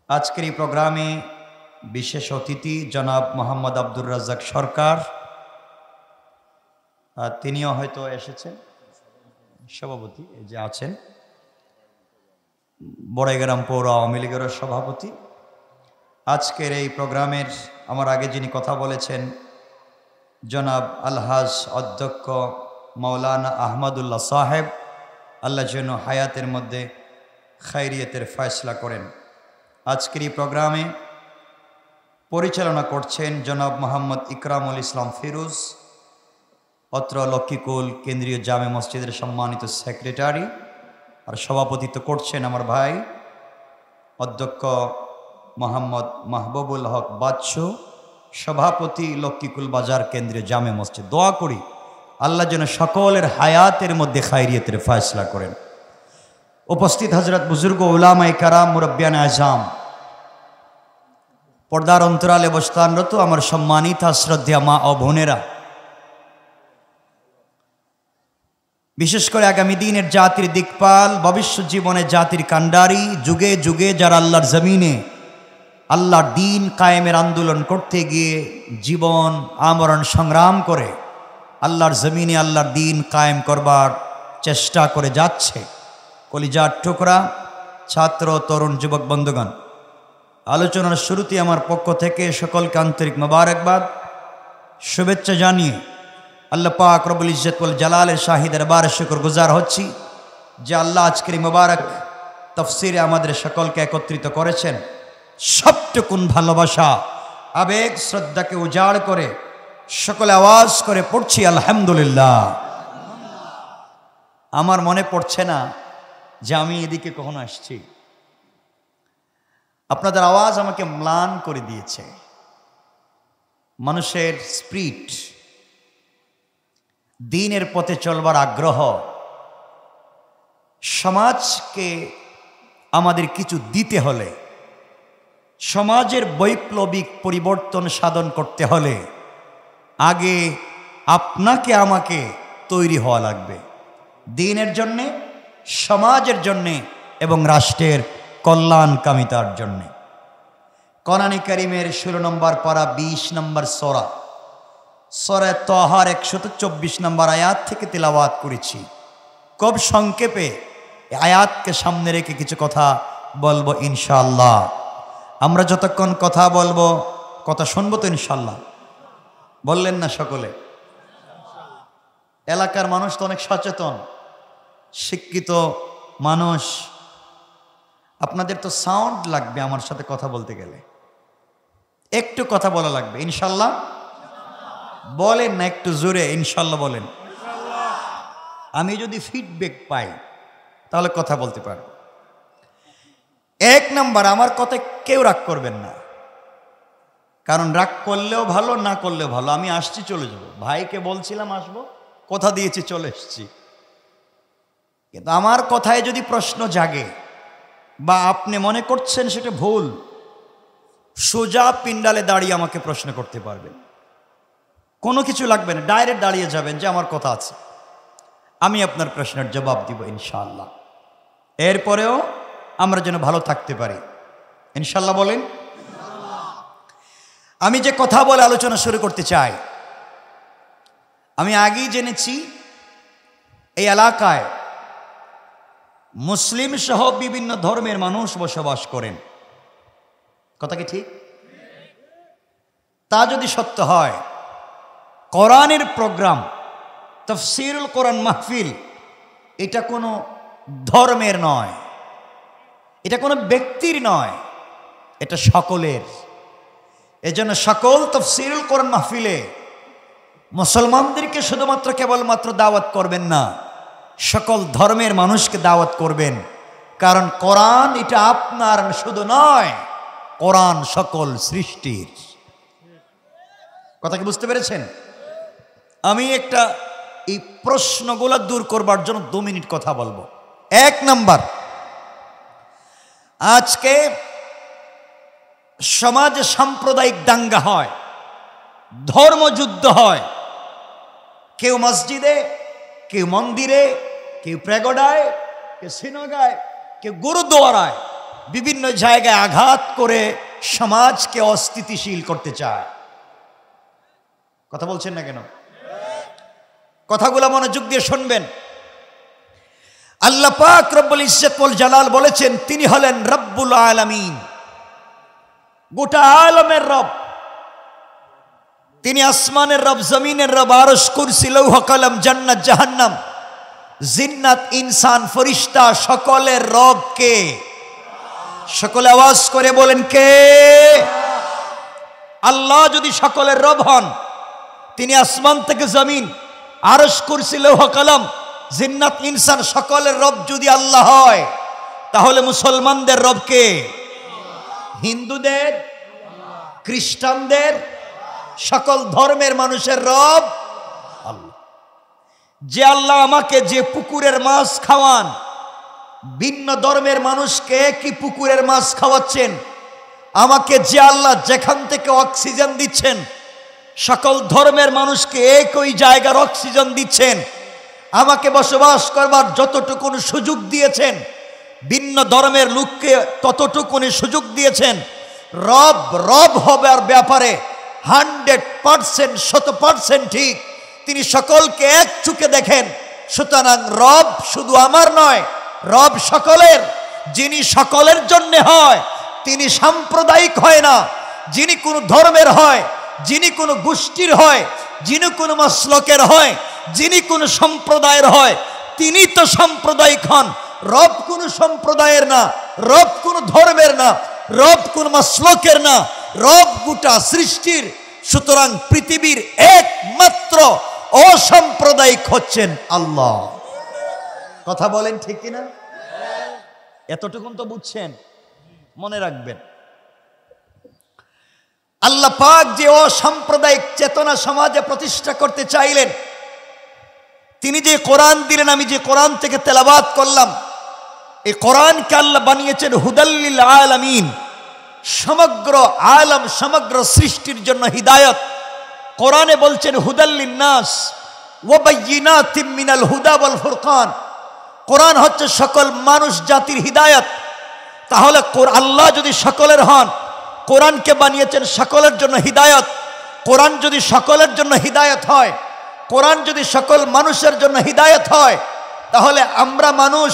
আজকের এই প্রোগ্রামে বিশেষ অতিথি জনাব মোহাম্মদ আব্দুর রাজ্জাক সরকার, তিনিও হয়তো এসেছেন, সভাপতি এই যে আছেন, বড়াইগ্রাম পৌর আওয়ামী লীগের সভাপতি। আজকের এই প্রোগ্রামের আমার আগে যিনি কথা বলেছেন জনাব আলহাজ অধ্যক্ষ মাওলানা আহমদুল্লাহ সাহেব, আল্লাহ যেন হায়াতের মধ্যে খায়রিয়তের ফয়সলা করেন। আজকের এই প্রোগ্রামে পরিচালনা করছেন জনাব মোহাম্মদ ইকরামুল ইসলাম ফিরোজ, অত্র লক্ষ্মীকুল কেন্দ্রীয় জামে মসজিদের সম্মানিত সেক্রেটারি, আর সভাপতিত্ব করছেন আমার ভাই অধ্যক্ষ মোহাম্মদ মাহবুবুল হক বাদশু, সভাপতি লক্ষ্মীকুল বাজার কেন্দ্রীয় জামে মসজিদ। দোয়া করি আল্লাহ যেন সকলের হায়াতের মধ্যে খায়রিয়তের ফয়সলা করেন। উপস্থিত হযরত বুজুর্গ উলামায়ে কেরাম, মুরব্বিয়ান আযম, পর্দার অন্তরালে অবস্থানরত আমার সম্মানিত শ্রদ্ধেয় মা ও বোনেরা, বিশেষ করে আগামী দিনের জাতির দিকপাল, ভবিষ্যৎ জীবনে জাতির কাণ্ডারি, যুগে যুগে যারা আল্লাহর জমিনে আল্লাহর দিন কায়েমের আন্দোলন করতে গিয়ে জীবন আমরণ সংগ্রাম করে আল্লাহর জমিনে আল্লাহর দিন কায়েম করবার চেষ্টা করে যাচ্ছে, কলিজার টুকরা ছাত্র, তরুণ, যুবক বন্ধুগণ, আলোচনার শুরুতে আমার পক্ষ থেকে সকলকে আন্তরিক মোবারকবাদ, শুভেচ্ছা জানিয়ে আল্লাহ পাক রব্বুল ইজ্জত ওয়াল জালালের শাহী দরবারে শুকরগুজার হচ্ছি যে আল্লাহ আজকের এই মোবারক তাফসিরে আমাদের সকলকে একত্রিত করেছেন। সবটুকুন ভালোবাসা, আবেগ, শ্রদ্ধাকে উজাড় করে সকলে আওয়াজ করে পড়ছি আলহামদুলিল্লাহ। আমার মনে পড়ছে না যে আমি এদিকে কখনো আসছি। আপনাদের আওয়াজ আমাকে ম্লান করে দিয়েছে। মানুষের স্পিরিট, দ্বীনের পথে চলবার আগ্রহ, সমাজকে আমাদের কিছু দিতে হলে, সমাজের বৈপ্লবিক পরিবর্তন সাধন করতে হলে আগে আপনাকে আমাকে তৈরি হওয়া লাগবে দ্বীনের জন্যে, সমাজের জন্যে এবং রাষ্ট্রের কল্যাণকামিতার জন্যে। কোরআন কারীমের 16 নম্বর পারা 20 নম্বর সূরা, সূরা তাহার 124 নম্বর আয়াত থেকে তেলাওয়াত করেছি। খুব সংক্ষেপে আয়াতকে সামনে রেখে কিছু কথা বলবো ইনশাআল্লাহ। আমরা যতক্ষণ কথা বলবো, কথা শুনবো তো ইনশাআল্লাহ? বললেন না সকলে? এলাকার মানুষ তো অনেক সচেতন, শিক্ষিত মানুষ, আপনাদের তো সাউন্ড লাগবে আমার সাথে কথা বলতে গেলে, একটু কথা বলা লাগবে ইনশাআল্লাহ। বলেন না একটু জোরে ইনশাআল্লাহ বলেন। আমি যদি ফিডব্যাক পাই তাহলে কথা বলতে পারবো। এক নাম্বার, আমার কথায় কেউ রাগ করবেন না, কারণ রাগ করলেও ভালো, না করলেও ভালো। আমি আসছি, চলে যাব। ভাইকে বলছিলাম আসবো, কথা দিয়েছি, চলে এসছি। কিন্তু আমার কথায় যদি প্রশ্ন জাগে বা আপনি মনে করছেন সেটা ভুল, সোজা পিন্ডালে দাঁড়িয়ে আমাকে প্রশ্ন করতে পারবেন, কোনো কিছু লাগবে না, ডাইরেক্ট দাঁড়িয়ে যাবেন যে আমার কথা আছে, আমি আপনার প্রশ্নের জবাব দিব ইনশাআল্লাহ। এরপরেও আমরা যেন ভালো থাকতে পারি ইনশাআল্লাহ বলেন। আমি যে কথা বলে আলোচনা শুরু করতে চাই, আমি আগেই জেনেছি এই এলাকায় মুসলিম সহ বিভিন্ন ধর্মের মানুষ বসবাস করেন। কথা কি ঠিক? তা যদি সত্য হয়, কোরআনের প্রোগ্রাম, তাফসীরুল কোরআন মাহফিল, এটা কোনো ধর্মের নয়, এটা কোনো ব্যক্তির নয়, এটা সকলের। এজন্য সকল তাফসীরুল কোরআন মাহফিলে মুসলমানদেরকে শুধুমাত্র কেবলমাত্র দাওয়াত করবেন না, সকল ধর্মের মানুষকে দাওয়াত করবেন। কারণ কোরআন এটা আপনার শুধু নয়, কোরআন সকল সৃষ্টির। কথা কি বুঝতে পেরেছেন? আমি একটা এই প্রশ্নগুলো দূর করবার জন্য 2 মিনিট কথা বলবো। 1 নাম্বার, আজকে সমাজে সাম্প্রদায়িক দাঙ্গা হয়, ধর্মযুদ্ধ হয়, কেউ মসজিদে, কেউ মন্দিরে, কেউ প্রেগোডায়, কেউ সিনাগায়, কেউ গুরুদ্বারায়, বিভিন্ন জায়গায় আঘাত করে সমাজকে অস্থিতিশীল করতে চায়। কথা বলছেন না কেন? কথাগুলো মনোযোগ দিয়ে শুনবেন। আল্লাহ পাক রব্বুল ইজ্জত ওয়াল জালাল বলেছেন তিনি হলেন রব্বুল আলামিন, গোটা আলমের রব। তিনি আসমানের রব, জমিনের রব, আরশ, কুরসি, লৌহ কলম, জান্নাত, জাহান্নাম, জিন্নাত, ইনসান, ফেরেশতা, সকলের রব কে? সকলে আওয়াজ করে বলেন কে? আল্লাহ যদি সকলের রব হন, তিনি আসমান থেকে জমিন, আরশ, কুরসি, লৌহ কলম, জিন্নাত, ইনসান সকলের রব যদি আল্লাহ হয়, তাহলে মুসলমানদের রব কে? হিন্দুদের, খ্রিস্টানদের, সকল ধর্মের মানুষের রব আল্লাহ। যে আল্লাহ আমাকে যে পুকুরের মাছ খাওয়ান, ভিন্ন ধর্মের মানুষকে কি পুকুরের মাছ খাওয়াচ্ছেন? আমাকে যে আল্লাহ যেখান থেকে অক্সিজেন দিচ্ছেন, সকল ধর্মের মানুষকে একই জায়গার অক্সিজেন দিচ্ছেন, আমাকে বসবাস করবার যতটুকুন সুযোগ দিয়েছেন, ভিন্ন ধর্মের লোককে ততটুকুনি সুযোগ দিয়েছেন। রব রব হবার ব্যাপারে 100% 100% ঠিক। তিনি সকলকে এক চোখে দেখেন। সুতরাং রব শুধু আমার নয়, রব সকলের। যিনি সকলের জন্য হয়, তিনি সাম্প্রদায়িক হয় না। যিনি কোনো ধর্মের হয়, যিনি কোনো গোষ্ঠীর হয়, যিনি কোনো মাসলকের হয়, যিনি কোনো সম্প্রদায়ের হয়, তিনি তো সাম্প্রদায়িক হন। রব কোনো সম্প্রদায়ের না, রব কোনো ধর্মের না, রব কোন মাসলকের না, রব গোটা সৃষ্টির। সুতরাং পৃথিবীর একমাত্র অসাম্প্রদায়িক হচ্ছেন আল্লাহ। কথা বলেন ঠিক কিনা? এতটুকুন তো বুঝছেন, মনে রাখবেন। আল্লাহ পাক যে অসাম্প্রদায়িক চেতনা সমাজে প্রতিষ্ঠা করতে চাইলেন, তিনি যে কোরআন দিলেন, আমি যে কোরআন থেকে তেলাওয়াত করলাম, এই কোরআনকে আল্লাহ বানিয়েছেন হুদাল্লিল আলামিন, সমগ্র আলম, সমগ্র সৃষ্টির জন্য হিদায়ত। কোরআনে বলছেন হুদাল্লিন নাস ওয়া বাইয়িনাতিম মিনাল হুদা ওয়াল ফুরকান। কোরআন হচ্ছে সকল মানুষ জাতির হিদায়ত। তাহলে আল্লাহ যদি সকলের হন, কোরআনকে বানিয়েছেন সকলের জন্য হিদায়ত। কোরআন যদি সকলের জন্য হিদায়ত হয়, কোরআন যদি সকল মানুষের জন্য হিদায়ত হয়, তাহলে আমরা মানুষ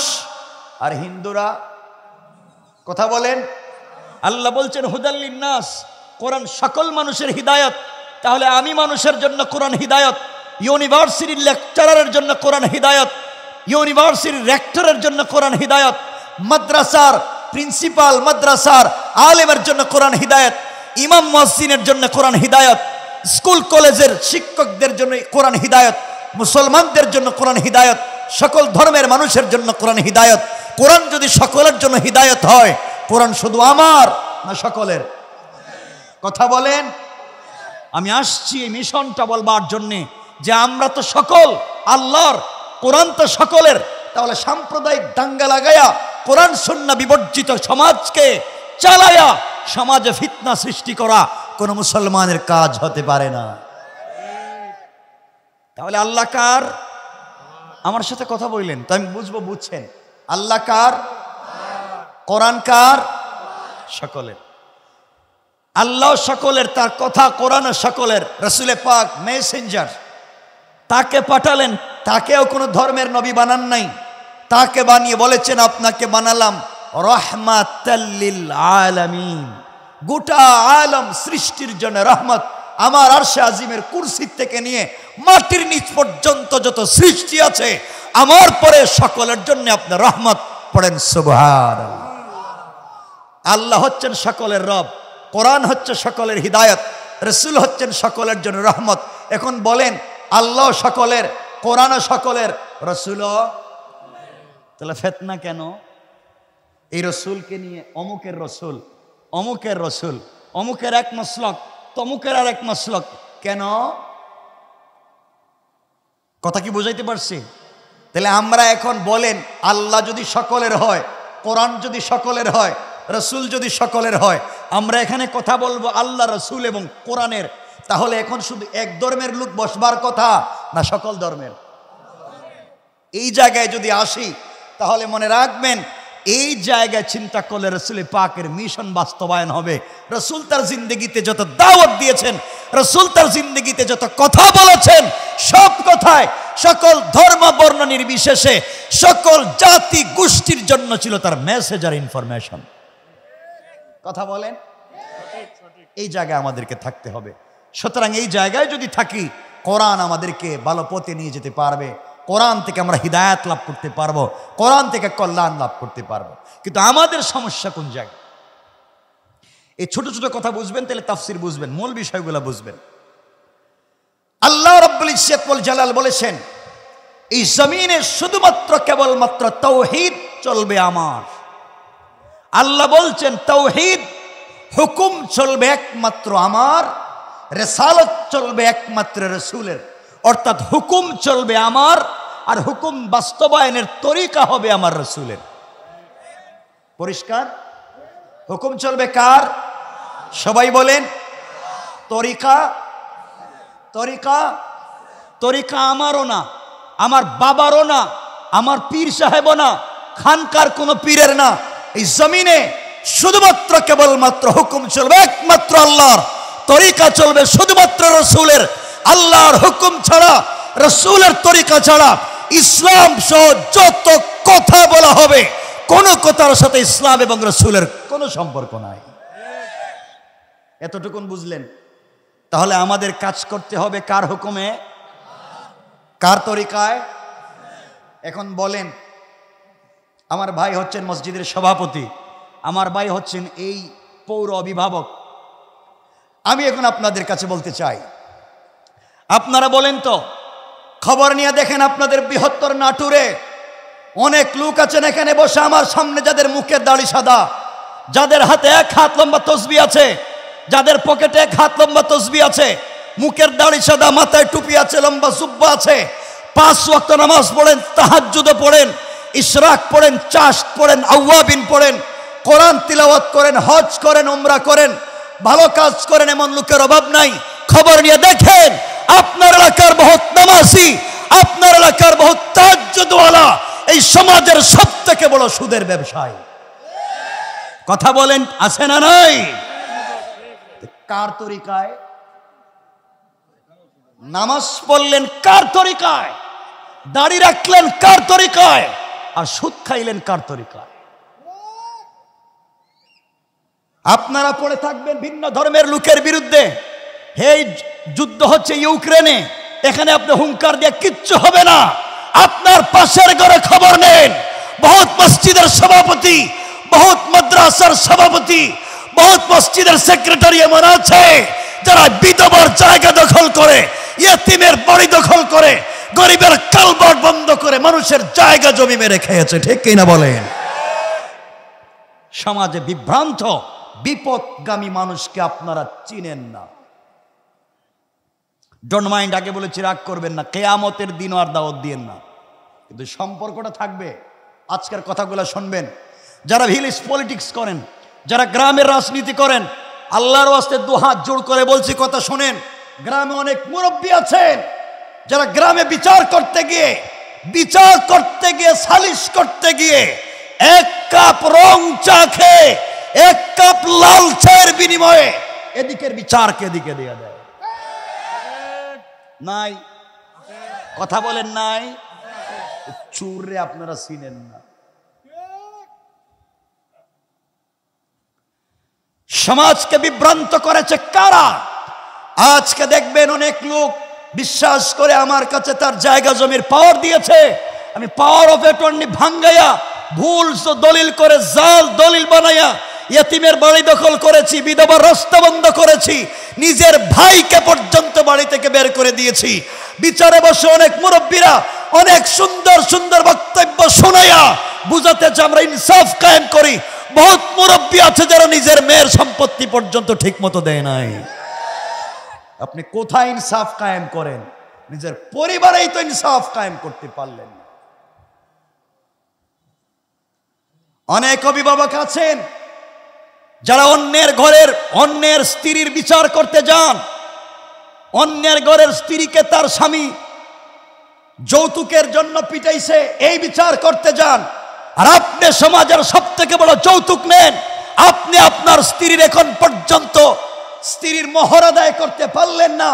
আর হিন্দুরা? কথা বলেন। আল্লাহ বলছেন হুদাল্লিন নাস, কোরআন সকল মানুষের হিদায়ত। তাহলে আমি মানুষের জন্য কোরআন হিদায়ত, ইউনিভার্সিটির লেকচারারের জন্য কোরআন হিদায়ত, ইউনিভার্সিটির রেক্টরের জন্য কোরআন হিদায়ত, মাদ্রাসার প্রিন্সিপাল, মাদ্রাসার আলেমের জন্য কোরআন হিদায়ত, ইমাম মুয়াজ্জিনের জন্য কোরআন হিদায়ত, স্কুল কলেজের শিক্ষকদের জন্য কোরআন হিদায়ত, মুসলমানদের জন্য কোরআন হিদায়ত, সকল ধর্মের মানুষের জন্য কোরআন হিদায়ত। কোরআন যদি সকলের জন্য হিদায়ত হয়, কোরআন শুধু আমার না সকলের? কথা বলেন। আমি আসছি এই মিশনটা বলবার জন্যে যে আমরা তো সকল আল্লাহর, কোরআন তো সকলের। তাহলে সাম্প্রদায়িক দাঙ্গা লাগায়া কোরআন সুন্নাহ বিবর্জিত সমাজকে চালায়া সমাজে ফিতনা সৃষ্টি করা কোন মুসলমানের কাজ হতে পারে না। তাহলে আল্লাহ কার? আমার সাথে কথা বললেন তো আমি বুঝবো, বুঝছেন? আল্লাহ কার? কোরআন কার? সকলের। আল্লাহ সকলের, তার কথা কোরআন সকলের। রাসূল পাক মেসেঞ্জার, তাকে পাঠালেন, তাকেও কোনো ধর্মের নবী বানান নাই। তাকে বানিয়ে বলেছেন আপনাকে বানালাম রাহমাতাল লিল আলামিন, গোটা আলম সৃষ্টির জন্য রহমত। আমার আরশে আজিমের কুরসি থেকে নিয়ে মাটির নিচ পর্যন্ত যত সৃষ্টি আছে, আমার পরে সকলের জন্য আপনার রহমত। পড়েন সুবহানাল্লাহ। আল্লাহ হচ্ছেন সকলের রব, কোরআন হচ্ছে সকলের হিদায়ত, রাসূল হচ্ছেন সকলের জন্য রহমত। এখন বলেন, আল্লাহ সকলের, কোরআনও সকলের, রাসূলও? তাহলে ফিতনা কেন? এই রসুলকে নিয়ে অমুকের রসুল, অমুকের রসুল, অমুকের এক মাসলক, তমুকের আর এক মাসলক। কেন? কথা কি বুঝাইতে পারছি? তাহলে আমরা এখন বলেন, আল্লাহ যদি সকলের হয়, কোরআন যদি সকলের হয়, রসুল যদি সকলের হয়, আমরা এখানে কথা বলবো আল্লাহ, রসুল এবং কোরআনের, তাহলে এখন শুধু এক ধর্মের লোক বসবার কথা না সকল ধর্মের? এই জায়গায় যদি আসি তাহলে মনে রাখবেন, এই জায়গায় চিন্তা করলে রসুল পাকের মিশন বাস্তবায়ন হবে। রসুল তার জিন্দগিতে যত দাওয়াত দিয়েছেন, রসুল তার জিন্দগিতে যত কথা বলেছেন, সব কথায় সকল ধর্ম বর্ণ নির্বিশেষে সকল জাতি গোষ্ঠীর জন্য ছিল তার মেসেজ আর ইনফরমেশন। কথা বলেন, এই জায়গায় আমাদেরকে থাকতে হবে। সুতরাং এই জায়গায় যদি থাকি, কোরআন আমাদেরকে ভালো পথে নিয়ে যেতে পারবে, কোরআন থেকে আমরা হিদায়াত লাভ করতে পারবো, কোরআন থেকে কল্যাণ লাভ করতে পারবো। কিন্তু আমাদের সমস্যা কোন জায়গায়? এই ছোট ছোট কথা বুঝবেন, তাহলে তাফসির বুঝবেন, মূল বিষয়গুলো বুঝবেন। আল্লাহ রাব্বুল ইজ্জত ওয়াল জালাল বলেছেন, এই জমিনে শুধুমাত্র কেবলমাত্র তাওহীদ চলবে আমার। আল্লাহ বলছেন তাওহীদ, হুকুম চলবে একমাত্র আমার, রিসালাত চলবে একমাত্র রাসূলের। অর্থাৎ হুকুম চলবে আমার, আর হুকুম বাস্তবায়নের তরিকা হবে আমার রাসূলের। পরিষ্কার? হুকুম চলবে কার? সবাই বলেন তরিকা। তরিকা তরিকা আমারও না, আমার বাবারও না, আমার পীর সাহেবও না, খানকার কোনো পীরের না। এই জমিনে শুধুমাত্র কেবলমাত্র হুকুম চলবে একমাত্র আল্লাহর, তরিকা চলবে শুধুমাত্র রসুলের। আল্লাহর হুকুম ছাড়া, রসুলের তরিকা ছাড়া ইসলাম সহ যত কথা বলা হবে, কোনো কথার সাথে ইসলাম এবং রসুলের কোনো সম্পর্ক নাই। এতটুকুন বুঝলেন? তাহলে আমাদের কাজ করতে হবে কার হুকুমে, কার তরিকায়? এখন বলেন, আমার ভাই হচ্ছেন মসজিদের সভাপতি, আমার ভাই হচ্ছেন এই পৌর অভিভাবক। আমি এখন আপনাদের কাছে বলতে চাই, আপনারা বলেন তো, খবর নিয়ে দেখেন আপনাদের বৃহত্তর নাটোরে অনেক লোক আছেন এখানে বসে আমার সামনে, যাদের মুখের দাড়ি সাদা, যাদের হাতে 1 হাত লম্বা তসবিহ আছে, যাদের পকেটে 1 হাত লম্বা তসবিহ আছে, মুখের দাড়ি সাদা, মাথায় টুপি আছে, লম্বা জুব্বা আছে, 5 ওয়াক্ত নামাজ পড়েন, তাহাজ্জুদ পড়েন, ইশরাক পড়েন, চাশ পড়েন, আওয়াবিন পড়েন, কোরআন তিলাওয়াত করেন, হজ করেন, উমরা করেন, ভালো কাজ করেন, এমন লোকের অভাব নাই। খবর নিয়ে দেখেন আপনার এলাকার বহুত নামাজি, আপনার এলাকার বহুত তাহাজ্জুদওয়ালা এই সমাজের সবথেকে বড় সুদের ব্যবসায়ী। কথা বলেন, আছে না নাই? কার তরিকায় নামাজ পড়লেন? কার তরিকায় দাড়ি রাখলেন? কার তরিকায়? আর সুদ খাইলেন কার তরিকায়? আপনারা পড়ে থাকবেন ভিন্ন ধর্মের লোকের বিরুদ্ধে, এই যুদ্ধ হচ্ছে ইউক্রেনে, এখানে আপনি হুঙ্কার দিয়ে কিচ্ছু হবে না। আপনার পাশের ঘরে খবর নেন, বহুত মসজিদের সভাপতি, বহুত মাদ্রাসার সভাপতি, বহুত মসজিদের সেক্রেটারি এমন আছে যারা বিধবার জায়গা দখল করে, ইয়েতিমের বাড়ি দখল করে, গরিবের কালভার্ট বন্ধ করে মানুষের জায়গা জমি মেরে খেয়েছে। ঠিক কিনা বলেন? সমাজে বিভ্রান্ত বিপদগামী মানুষকে আপনারা চিনেন না। ডোন্ট মাইন্ড, আগে বলেছি রাগ করবেন না, কিয়ামতের দিন আর দাওয়াত দিয়েন না, কিন্তু সম্পর্কটা থাকবে। আজকের কথাগুলো শুনবেন, যারা ভিলেজ পলিটিক্স করেন, যারা গ্রামের রাজনীতি করেন, আল্লাহর ওয়াস্তে 2 হাত জোড় করে বলছি, কথা শুনেন। গ্রামে অনেক মুরব্বী আছেন যারা গ্রামে বিচার করতে গিয়ে সালিশ করতে গিয়ে 1 কাপ রং চা খেয়ে 1 কাপ লাল চায়ের বিনিময়ে এদিকের বিচারকে এদিকে দিয়ে দেয়। নাই? কথা বলেন নাই? চুরে আপনারা চিনেন না। সমাজকে বিভ্রান্ত করেছে কারা? আজকে দেখবেন অনেক লোক বিশ্বাস করে আমার কাছে তার জায়গা জমির পাওয়ার দিয়েছে, আমি পাওয়ার অফ অ্যাটর্নি ভাঙ্গাইয়া ভুল দলিল করে জাল দলিল বানাইয়া ইয়েতিমের বাড়ি দখল করেছি, বিধবার রাস্তা বন্ধ করেছি, নিজের ভাইকে পর্যন্ত বাড়ি থেকে বের করে দিয়েছি। বিচারে বসে অনেক মুরব্বীরা অনেক সুন্দর সুন্দর বক্তব্য শোনাইয়া বুঝাতে যে আমরা ইনসাফ কায়েম করি। বহুত মুরব্বী আছে যারা নিজের মেয়ের সম্পত্তি পর্যন্ত ঠিক মতো দেয় নাই। আপনি কোথায় ইনসাফ কায়েম করেন? নিজের পরিবারেই তো ইনসাফ কায়েম করতে পারলেন না। অনেক অভিভাবক আছেন যারা অন্যের স্ত্রীর বিচার করতে যান, অন্যের ঘরের স্ত্রীকে তার স্বামী যৌতুকের জন্য পিটাইছে, এই বিচার করতে যান, আর আপনি সমাজের সব থেকে বড় যৌতুক নেন, আপনি আপনার স্ত্রীর এখন পর্যন্ত স্ত্রীর মোহর আদায় করতে পারলেন না,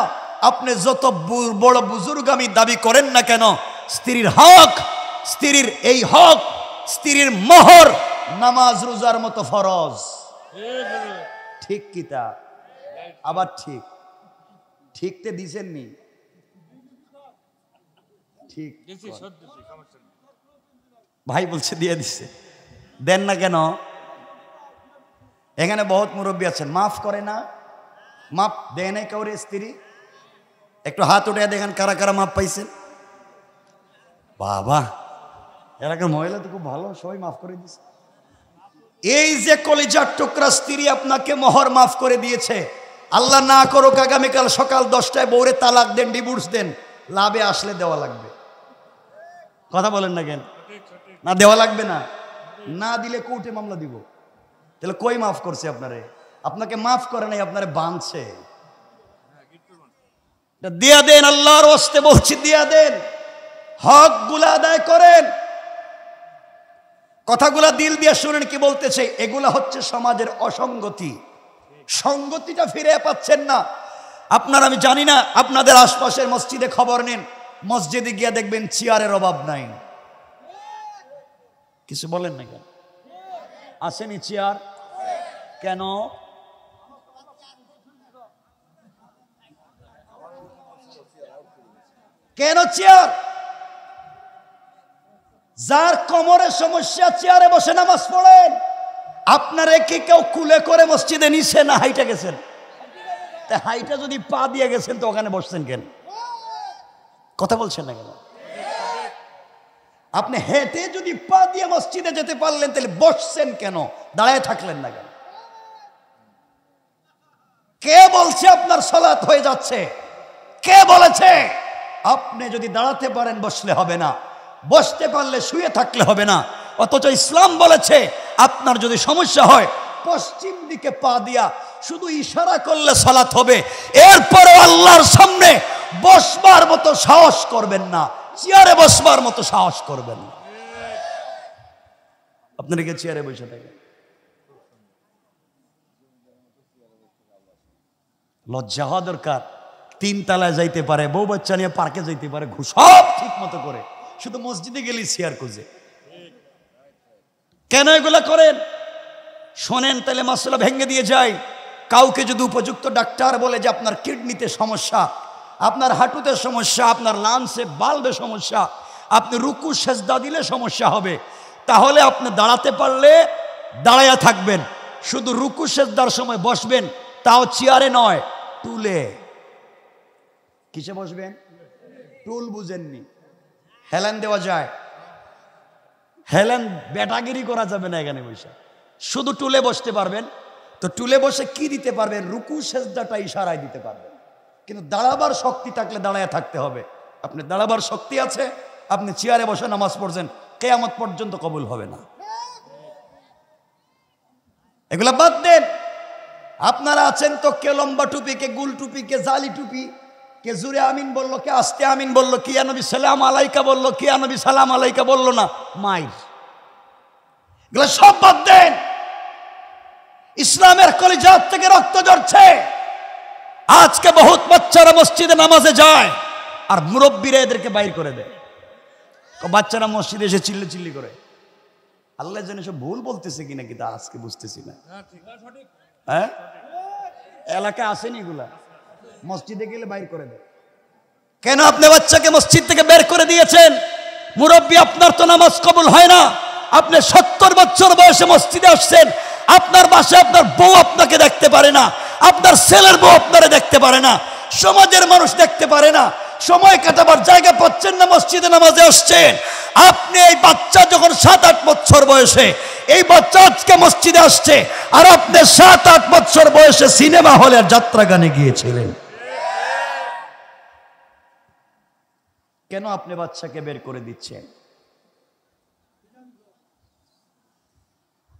আপনি যত বড় বুজুর্গামি দাবি করেন না কেন, স্ত্রীর হক, স্ত্রীর এই হক, স্ত্রীর মোহর নামাজ রোজার মতো ফরজ। ঠিক কিতা আবার ঠিক ঠিকতে দিছেননি? ঠিক ভাই বলছে দিয়ে দিচ্ছে, দেন না কেন? এখানে বহুত মুরব্বী আছেন, মাফ করে না, মাফ দেয় নাই কাউরে স্ত্রী? একটু হাত উঠে দেখেন কারা কারা মাফ পাইছেন। বাবা, এলাকার মহিলা তো খুব ভালো, সবাই মাফ করে দিচ্ছে। এই যে কলিজার টুকরা স্ত্রী আপনাকে মোহর মাফ করে দিয়েছে, আল্লাহ না করুক আগামীকাল সকাল 10টায় বউরে তালাক দেন, ডিভোর্স দেন, লাভে আসলে দেওয়া লাগবে। কথা বলেন না কেন? না দেওয়া লাগবে না, না দিলে কোর্টে মামলা দিব। তাহলে কই মাফ করছে আপনারে? আপনাকে মাফ করে নাই, আপনারে বাঁধছে। দিয়া দেন, আল্লাহর ওয়াস্তে বলছি দিয়া দেন, হক গুলা আদায় করেন। কথাগুলা দিল দিয়ে শুনেন কি বলতেছে। এগুলা হচ্ছে সমাজের অসঙ্গতি, সঙ্গতিটা ফিরে পাচ্ছেন না আপনারা। আমি জানি না আপনাদের আশপাশের মসজিদে খবর নেন, মসজিদে গিয়া দেখবেন চেয়ারের অভাব নাই। কিছু বলেন না কেন? আসেনি চেয়ার কেন? কেন চেয়ার? যার কোমরের সমস্যা চেয়ারে বসে নামাজ পড়েন। আপনারে কি কেউ কুলে করে মসজিদে নিছে না হাইটা গেছেন? তা হাইটা যদি পা দিয়ে গেছেন তো ওখানে বসছেন কেন? কথা বলছেন না কেন? আপনি হেঁটে যদি পা দিয়ে মসজিদে যেতে পারলেন তাহলে বসছেন কেন? দাঁড়ায় থাকলেন না কেন? কে বলছে আপনার সালাত হয়ে যাচ্ছে? কে বলেছে? আপনি যদি দাঁড়াতে পারেন বসলে হবে না, বসতে পারলে শুয়ে থাকলে হবে না। অথচ ইসলাম বলেছে আপনার যদি সমস্যা হয় পশ্চিম দিকে পা দিয়া শুধু ইশারা করলে সালাত হবে। এরপরে আল্লাহর সামনে বসবার মতো সাহস করবেন না, চেয়ারে বসবার মতো সাহস করবেন না। আপনারা কি চেয়ারে বসে থাকেন? লজ্জা হওয়া দরকার। 3 তলায় যাইতে পারে, বউ বাচ্চা নিয়ে পার্কে যাইতে পারে, সব ঠিক মতো করে, শুধু মসজিদে গেলেই চেয়ার খুঁজে। কেন এগুলা করেন? শোনেন, তাহলে মাসলা ভেঙে দিয়ে যায়। কাউকে যদি উপযুক্ত ডাক্তার বলে যে আপনার কিডনিতে সমস্যা, আপনার হাঁটুতে সমস্যা, আপনার লাংসে বাল্বে সমস্যা, আপনি রুকু সেজদা দিলে সমস্যা হবে, তাহলে আপনি দাঁড়াতে পারলে দাঁড়ায়া থাকবেন, শুধু রুকু সেজদার সময় বসবেন, তাও চেয়ারে নয়, টুলে। কিসে বসবেন? টুল বুঝেননি? হেলান দেওয়া যায়, হেলান বেটাগিরি করা যাবে না এখানে বসে, শুধু টুলে বসতে পারবেন। তো টুলে বসে কি দিতে পারবেন? রুকু সেজদাটা ইশারায় দিতে পারবেন, কিন্তু দাঁড়াবার শক্তি থাকলে দাঁড়ায় থাকতে হবে। আপনি দাঁড়াবার শক্তি আছে, আপনি চেয়ারে বসে নামাজ পড়ছেন, কিয়ামত পর্যন্ত কবুল হবে না। এগুলা বাদ দেন। আপনারা আছেন তো, কে লম্বা টুপি, কে গুল টুপি, কে জালি টুপি, কে জুরে আমিন বললো, কে আস্তে আমিন বললো, কে নবী সালাম আলাইকা বললো, কে নবী সালাম আলাইকা বললো না, মাইর। এগুলো সব বাদ দেন। ইসলামের কলিজাত থেকে রক্ত ঝরছে। আজকে বহুত বাচ্চারা মসজিদে নামাজে যায় আর মুরব্বীরা এদেরকে বাইর করে দেয়। বাচ্চারা মসজিদে এসে চিল্লি চিল্লি করে। আল্লাহ জানে সব ভুল বলতেছে কিনা, কিন্তু আজকে বুঝতেছি না। হ্যাঁ, এলাকায় আসেনি এগুলা, মসজিদে গেলে বাইর করে দেয়। কেন আপনি বাচ্চাকে মসজিদ থেকে বের করে দিয়েছেন? মুরব্বী, আপনার তো নামাজ কবুল হয় না। আপনি 70 বছর বয়সে মসজিদে আসছেন, আপনার বাসায় আপনার বউ আপনাকে দেখতে পারে না, আপনার ছেলের বউ আপনারে দেখতে পারে না, সমাজের মানুষ দেখতে পারে না, সময় কাটাবার জায়গা পাচ্ছেন না, মসজিদে নামাজে আসছেন। আপনি এই বাচ্চা যখন 7-8 বছর বয়সে, এই বাচ্চা আজকে মসজিদে আসছে, আর আপনি 7-8 বছর বয়সে সিনেমা হলে যাত্রা গানে গিয়েছিলেন। কেন আপনি বাচ্চাকে বের করে দিচ্ছেন?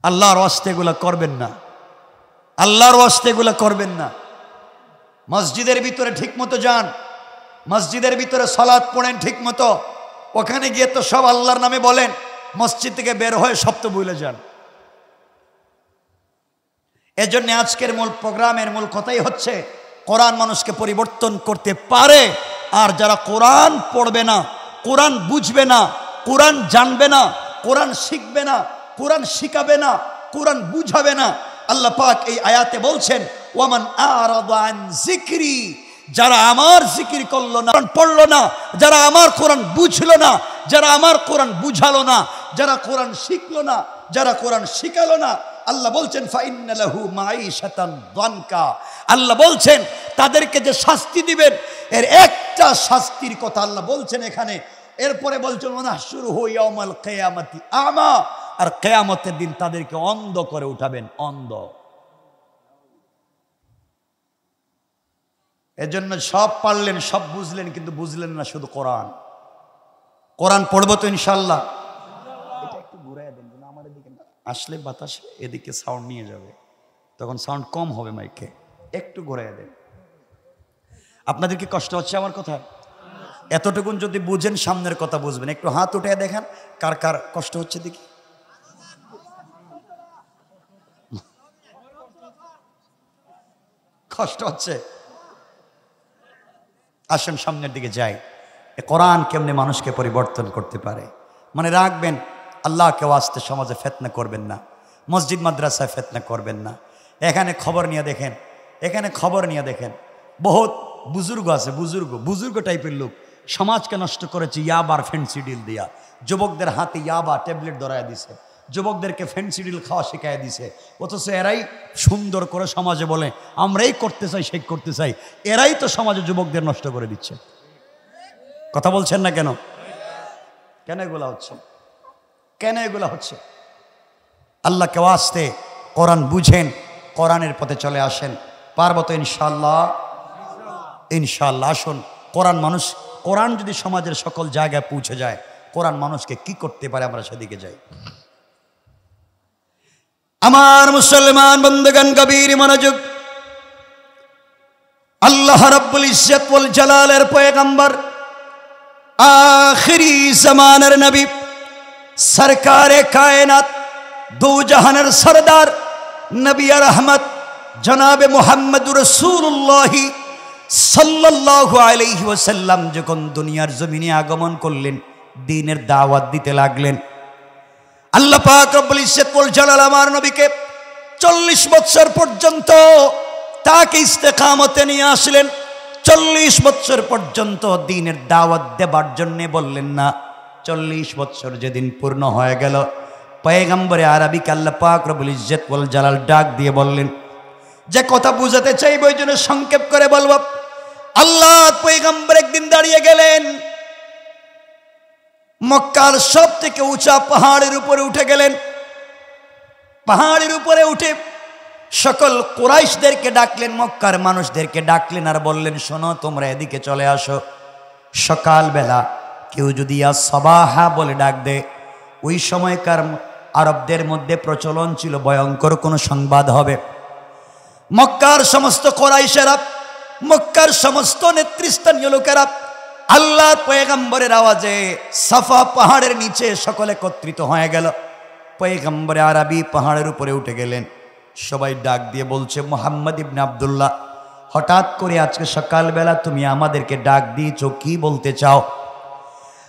আল্লাহর ওয়াস্তে এগুলা করবেন না। আল্লাহর ওয়াস্তে এগুলো করবেন না। মসজিদের ভিতরে ঠিক মতো যান, মসজিদের ভিতরে সালাত পড়েন ঠিক মতো, ওখানে গিয়ে তো সব আল্লাহর নামে বলেন, মসজিদ থেকে বের হয়ে সব তো ভুলে যান। এজন্য আজকের মূল প্রোগ্রামের মূল কথাই হচ্ছে কোরআন মানুষকে পরিবর্তন করতে পারে। আর যারা কোরআন পড়বে না, কোরআন বুঝবে না, কোরআন জানবে না, কোরআন শিখবে না, কোরআন শিখাবে না, কোরআন বুঝাবে না, আল্লাহ পাক এই আয়াতে বলছেন ওয়ামান আরাদা আন যিকরি, যারা আমার জিকির করলো না, পড়লো না, যারা আমার কোরআন বুঝলো না, যারা আমার কোরআন বুঝালো না, যারা কোরআন শিখলো না, যারা কোরআন শিখালো না, আল্লাহ বলছেন ফাইন্না লাহু মাঈশাতান দানকা, আল্লাহ বলছেন তাদেরকে যে শাস্তি দিবেন এর একটা শাস্তির কথা আল্লাহ বলছেন এখানে। এরপরে বলছেন ওয়ানাহশুরুহু ইয়াওমাল কিয়ামাতি আমা, আর কিয়ামতের দিন তাদেরকে অন্ধ করে উঠাবেন, অন্ধ। এজন্য সব পারলেন, সব বুঝলেন, কিন্তু বুঝলেন না শুধু কোরআন। কোরআন পড়বো তো ইনশাআল্লাহ। এটা একটু ঘুরাই দেন, আমার এদিকে আসলে বাতাস এদিকে সাউন্ড নিয়ে যাবে, তখন সাউন্ড কম হবে মাইকে, একটু ঘুরাই দেন। আপনাদের কি কষ্ট হচ্ছে আমার কথা? এতটুকুন যদি বুঝেন সামনের কথা বুঝবেন। একটু হাত উঠে দেখেন কার কার কষ্ট হচ্ছে দেখি। কষ্ট হচ্ছে? আসেন সামনের দিকে যাই। কোরআন কেমনে মানুষকে পরিবর্তন করতে পারে। মানে রাখবেন, আল্লাহকে ওয়াস্তে সমাজে ফিতনা করবেন না, মসজিদ মাদ্রাসায় ফিতনা করবেন না। এখানে খবর নিয়ে দেখেন, এখানে খবর নিয়ে দেখেন, বহুত বুজুর্গ আছে, বুজুর্গ টাইপের লোক সমাজকে নষ্ট করেছে ইয়াবার ফেন্সিডিল দিয়া। যুবকদের হাতে ইয়াবা ট্যাবলেট ধরায় দিছে, যুবকদেরকে ফেন্সিডিল খাওয়া শেখায় দিছে, অথচ এরাই সুন্দর করে সমাজে বলে আমরাই করতে চাই, শেখ করতে চাই। এরাই তো সমাজে যুবকদের নষ্ট করে দিচ্ছে। কথা বলছেন না কেন? কেন এগুলা হচ্ছে? কেন এগুলা হচ্ছে? আল্লাহকে ওয়াস্তে কোরআন বুঝেন, কোরআনের পথে চলে আসেন। পারবো তো ইনশাআল্লাহ? ইনশাআল্লাহ। আসুন, কোরআন যদি সমাজের সকল জায়গায় পৌঁছে যায়, কোরআন মানুষকে কি করতে পারে আমরা সেদিকে যাই। আমার মুসলমান বন্ধুগণ, গভীর মনোযোগ। আল্লাহ রাব্বুল ইজ্জত ওয়াল জালালের পয়গম্বর, আখিরি জামানের নবী, সরকারে কায়নাত, দু জাহানের সরদার, নবী রহমত জনাবে মুহাম্মদুর রাসূলুল্লাহ সাল্লাল্লাহু আলাইহি ওয়াসাল্লাম যখন দুনিয়ার জমিনে আগমন করলেন, দ্বীনের দাওয়াত দিতে লাগলেন। আল্লাহ পাক রব্বুল ইজ্জত ওয়াল জালাল আমার নবীকে 40 বছর পর্যন্ত তাকে ইস্তেকামতে নিয়ে আসলেন। 40 বছর পর্যন্ত দ্বীনের দাওয়াত দেবার জন্য বললেন না। 40 বছর যেদিন পূর্ণ হয়ে গেল, পয়গম্বরে আরবিকে আল্লাহ পাক রব্বুল ইজ্জত ওয়াল জালাল ডাক দিয়ে বললেন, যে কথা বুঝাতে চাইব ওই জন্য সংক্ষেপ করে বলবো। আল্লাহ পয়গম্বর একদিন দাঁড়িয়ে গেলেন, মক্কার সব থেকে উঁচা পাহাড়ের উপরে উঠে গেলেন। পাহাড়ের উপরে উঠে সকল কুরাইশদেরকে ডাকলেন, মক্কার মানুষদেরকে ডাকলেন, আর বললেন, শোনো তোমরা এদিকে চলে আসো। সকালবেলা কেউ যদি ইয়া সবাহা বলে ডাক দে, ওই সময়কার আরবদের মধ্যে প্রচলন ছিল ভয়ঙ্কর কোনো সংবাদ হবে। মক্কার সমস্ত কুরাইশেরা, মক্কার সমস্ত নেতৃস্থানীয় লোকেরা আল্লাহর পয়গম্বরের আওয়াজে সাফা পাহাড়ের নিচে সকলে একত্রিত হয়ে গেল। পয়গম্বরে আরবি পাহাড়ের উপরে উঠে গেলেন। সবাই ডাক দিয়ে বলছে, মুহাম্মদ ইবনে আব্দুল্লাহ, হঠাৎ করে আজকে সকালবেলা তুমি আমাদেরকে ডাক দিয়েছো, কি বলতে চাও?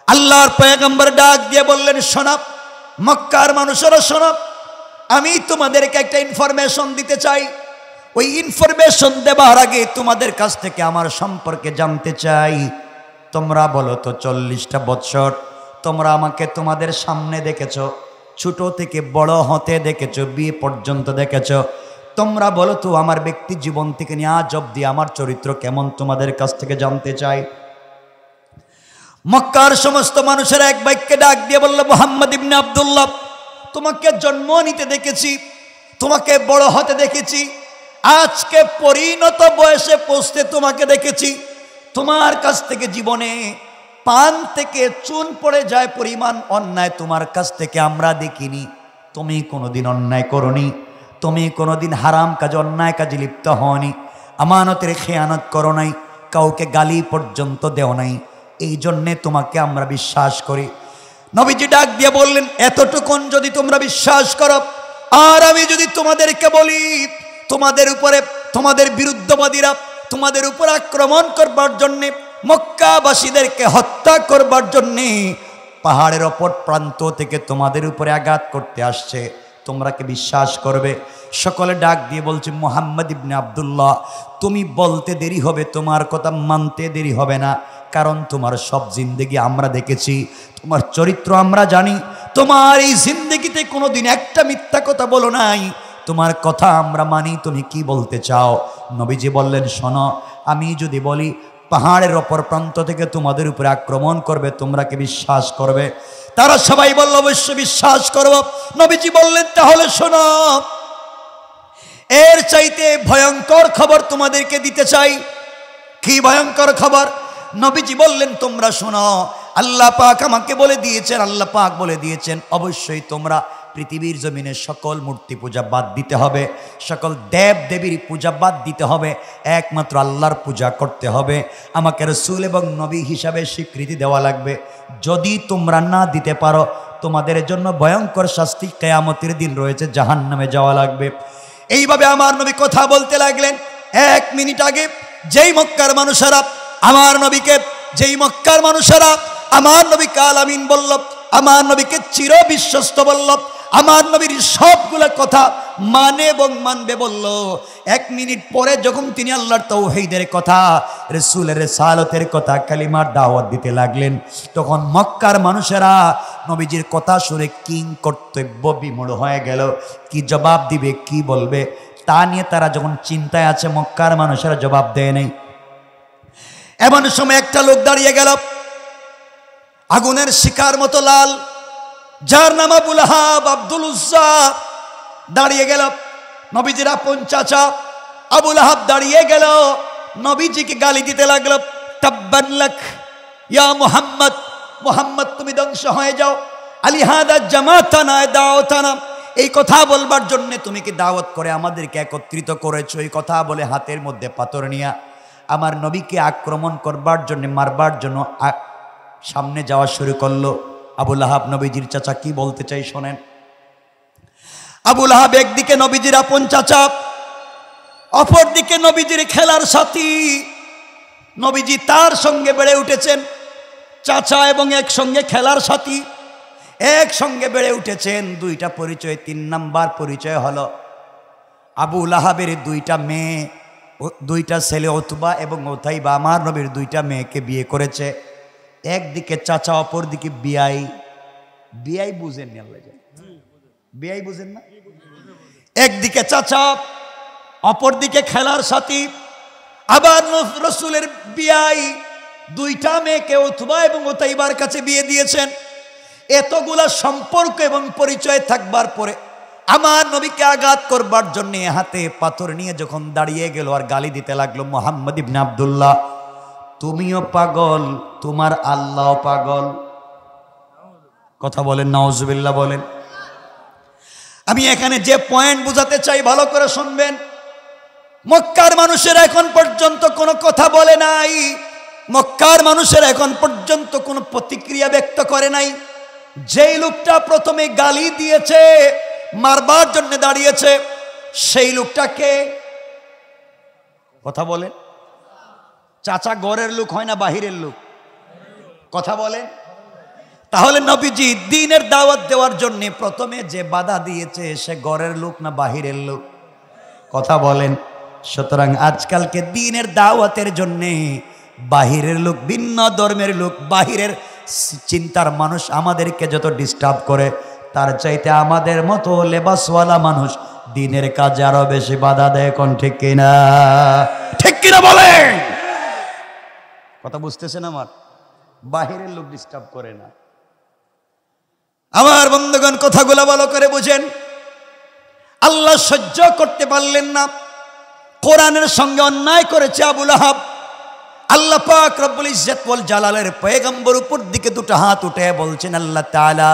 আল্লাহর পয়গম্বর ডাক দিয়ে বললেন, শোনো মক্কার মানুষেরা, শোনো, আমি তোমাদেরকে একটা ইনফরমেশন দিতে চাই। ওই ইনফরমেশন দেবার আগে তোমাদের কাছ থেকে আমার সম্পর্কে জানতে চাই। তোমরা বলো তো, 40টা বছর তোমরা আমাকে তোমাদের সামনে দেখেছো, ছোট থেকে বড় হতে দেখেছো, বিয়ে পর্যন্ত দেখেছো। তোমরা বলো তো, আমার ব্যক্তি জীবন থেকে নিয়ে আজ অব্দি আমার চরিত্র কেমন তোমাদের কাছ থেকে জানতে চাই। মক্কার সমস্ত মানুষের এক বাক্যে ডাক দিয়ে বলল, মুহাম্মদ ইবনে আব্দুল্লাহ, তোমাকে জন্ম নিতে দেখেছি, তোমাকে বড় হতে দেখেছি, আজকে পরিণত বয়সে পৌঁছতে তোমাকে দেখেছি। তোমার কাছ থেকে জীবনে পান থেকে চুন পড়ে যায় পরিমাণ অন্যায় তোমার কাছ থেকে আমরা দেখিনি। তুমি কোনোদিন অন্যায় করনি, তুমি কোনোদিন হারাম কাজে অন্যায় কাজে লিপ্ত হওনি, আমানতের খেয়ানত করো নাই, কাউকে গালি পর্যন্ত দেও নাই, এই জন্যে তোমাকে আমরা বিশ্বাস করি। নবীজি ডাক দিয়ে বললেন, এতটুকুন যদি তোমরা বিশ্বাস করো, আর আমি যদি তোমাদেরকে বলি তোমাদের উপরে তোমাদের বিরুদ্ধবাদীরা তোমাদের উপর আক্রমণ করবার জন্যে, মক্কাবাসীদেরকে হত্যা করবার জন্যে পাহাড়ের অপর প্রান্ত থেকে তোমাদের উপরে আঘাত করতে আসছে, তোমরা কি বিশ্বাস করবে? সকলে ডাক দিয়ে বলছে, মুহাম্মদ ইবনে আব্দুল্লাহ, তুমি বলতে দেরি হবে, তোমার কথা মানতে দেরি হবে না, কারণ তোমার সব জিন্দেগি আমরা দেখেছি, তোমার চরিত্র আমরা জানি, তোমার এই জিন্দেগিতে কোনোদিন একটা মিথ্যা কথা বলো নাই, তোমার কথা আমরা মানি, তুমি কি বলতে চাও? নবীজি বললেন, শোনো, আমি যদি বলি পাহাড়ের অপর প্রান্ত থেকে তোমাদের উপরে আক্রমণ করবে, তোমরা কি বিশ্বাস করবে? তারা সবাই বলল, অবশ্যই বিশ্বাস করব। নবীজি বললেন, তাহলে শোনো, এর চাইতে ভয়ঙ্কর খবর তোমাদেরকে দিতে চাই। কি ভয়ঙ্কর খবর? নবীজি বললেন, তোমরা শোনো, আল্লাহ পাক আমাকে বলে দিয়েছেন, আল্লাহ পাক বলে দিয়েছেন, অবশ্যই তোমরা পৃথিবীর জমিনে সকল মূর্তি পূজা বাদ দিতে হবে, সকল দেব দেবীর পূজা বাদ দিতে হবে, একমাত্র আল্লাহর পূজা করতে হবে, আমাকে রাসূল এবং নবী হিসাবে স্বীকৃতি দেওয়া লাগবে। যদি তোমরা না দিতে পারো, তোমাদের জন্য ভয়ঙ্কর শাস্তি কিয়ামতের দিন রয়েছে, জাহান্নামে যাওয়া লাগবে। এইভাবে আমার নবী কথা বলতে লাগলেন। 1 মিনিট আগে যেই মক্কার মানুষেরা আমার নবীকে আমার নবীকে আল আমিন বলল, আমার নবীকে চির বিশ্বস্ত বলল, আমার নবীর সবগুলো কথা মানে এবং মানবে বলল, 1 মিনিট পরে যখন তিনি আল্লাহর তাওহীদের কথা, রাসূলের রিসালাতের কথা, কালিমার দাওয়াত দিতে লাগলেন, তখন মক্কার মানুষেরা নবীজির কথা শুনে কিং কর্তব্য বিমূঢ় হয়ে গেল। কি জবাব দিবে, কি বলবে, তা নিয়ে তারা যখন চিন্তায় আছে, মক্কার মানুষেরা জবাব দেয় নাই। এমন সময় একটা লোক দাঁড়িয়ে গেল, আগুনের শিকার মতো লাল, যার নাম আবুল আহাব আব্দুল উজ্জা, দাঁড়িয়ে গেল। নবীজির আপন চাচা আবুল আহাব দাঁড়িয়ে গেল, নবীজিকে গালি দিতে লাগলো, তাব্বান লাক ইয়া মুহাম্মদ, মুহাম্মদ তুমি ধ্বংস হয়ে যাও, আলিহাদা জামাতানা দাওতানা, এই কথা বলবার জন্য তুমি কি দাওয়াত করে আমাদেরকে একত্রিত করেছো? এই কথা বলে হাতের মধ্যে পাথর নিয়া আমার নবীকে আক্রমণ করবার জন্য, মারবার জন্য সামনে যাওয়া শুরু করলো। আবুল আহাব নবীজির চাচা কি বলতে চাই শোনেন। আবুল আহাব একদিকে নবীজির আপন চাচা, অপরদিকে নবীজির খেলার সাথী, নবীজি তার সঙ্গে বেড়ে উঠেছেন, চাচা এবং একসঙ্গে খেলার সাথী, একসঙ্গে বেড়ে উঠেছেন। দুইটা পরিচয়, 3 নাম্বার পরিচয় হলো আবুল আহাবের 2টা মেয়ে, 2টা ছেলে উতবা এবং উতাইবা আমার নবীর 2টা মেয়েকে বিয়ে করেছে। একদিকে চাচা, অপর দিকে বিয়াই। বিয়াই বুঝেন না? বিয়াই বুঝেন না? একদিকে চাচা, অপর দিকে খেলার সাথী, আবার রাসূলের বিয়াই 2টা মেয়েকে উতবা এবং উতাইবার কাছে বিয়ে দিয়েছেন। এতগুলা সম্পর্ক এবং পরিচয় থাকবার পরে আমার নবীকে আঘাত করবার জন্য হাতে পাথর নিয়ে যখন দাঁড়িয়ে গেল আর গালি দিতে লাগলো, মুহাম্মদ ইবনে আব্দুল্লাহ, তুমিও পাগল, তোমার আল্লাহ পাগল। কথা বলেন, নাউজুবিল্লাহ বলেন। আমি এখানে যে পয়েন্ট বুঝাতে চাই ভালো করে শুনবেন। মক্কার মানুষেরা এখন পর্যন্ত কোনো কথা বলে নাই, মক্কার মানুষেরা এখন পর্যন্ত কোনো প্রতিক্রিয়া ব্যক্ত করে নাই। যেই লোকটা প্রথমে গালি দিয়েছে, মারবার জন্য দাঁড়িয়েছে, সেই লোকটাকে কথা বলেন, চাচা ঘরের লোক হয় না বাহিরের লোক? কথা বলেন। তাহলে নবীজি দ্বীনের দাওয়াত দেওয়ার জন্য প্রথমে যে বাধা দিয়েছে সে ঘরের লোক না বাহিরের লোক? কথা বলেন। সুতরাং আজকালকে দ্বীনের দাওয়াতের জন্য বাহিরের লোক, ভিন্ন ধর্মের লোক, বাহিরের চিন্তার মানুষ আমাদেরকে যত ডিস্টার্ব করে, তার চাইতে আমাদের মতো লেবাসওয়ালা মানুষ দ্বীনের কাজে আরো বেশি বাধা দেয়। কোন ঠিক কিনা? ঠিক কিনা বলেন? কথা বুঝতেছেন আমার? বাহিরের লোক ডিস্টার্ব করে না। আমার বন্ধুগণ, কথাগুলো ভালো করে বুঝেন। আল্লাহ সহ্য করতে পারলেন না, কোরআনের সঙ্গে অন্যায় করেছে আবুল আহাব। আল্লাহ পাক রব্বুল ইজ্জত ওয়াল জালালের পয়গম্বর উপর দিকে 2টা হাত উঠে বলছেন, আল্লাহ তাআলা,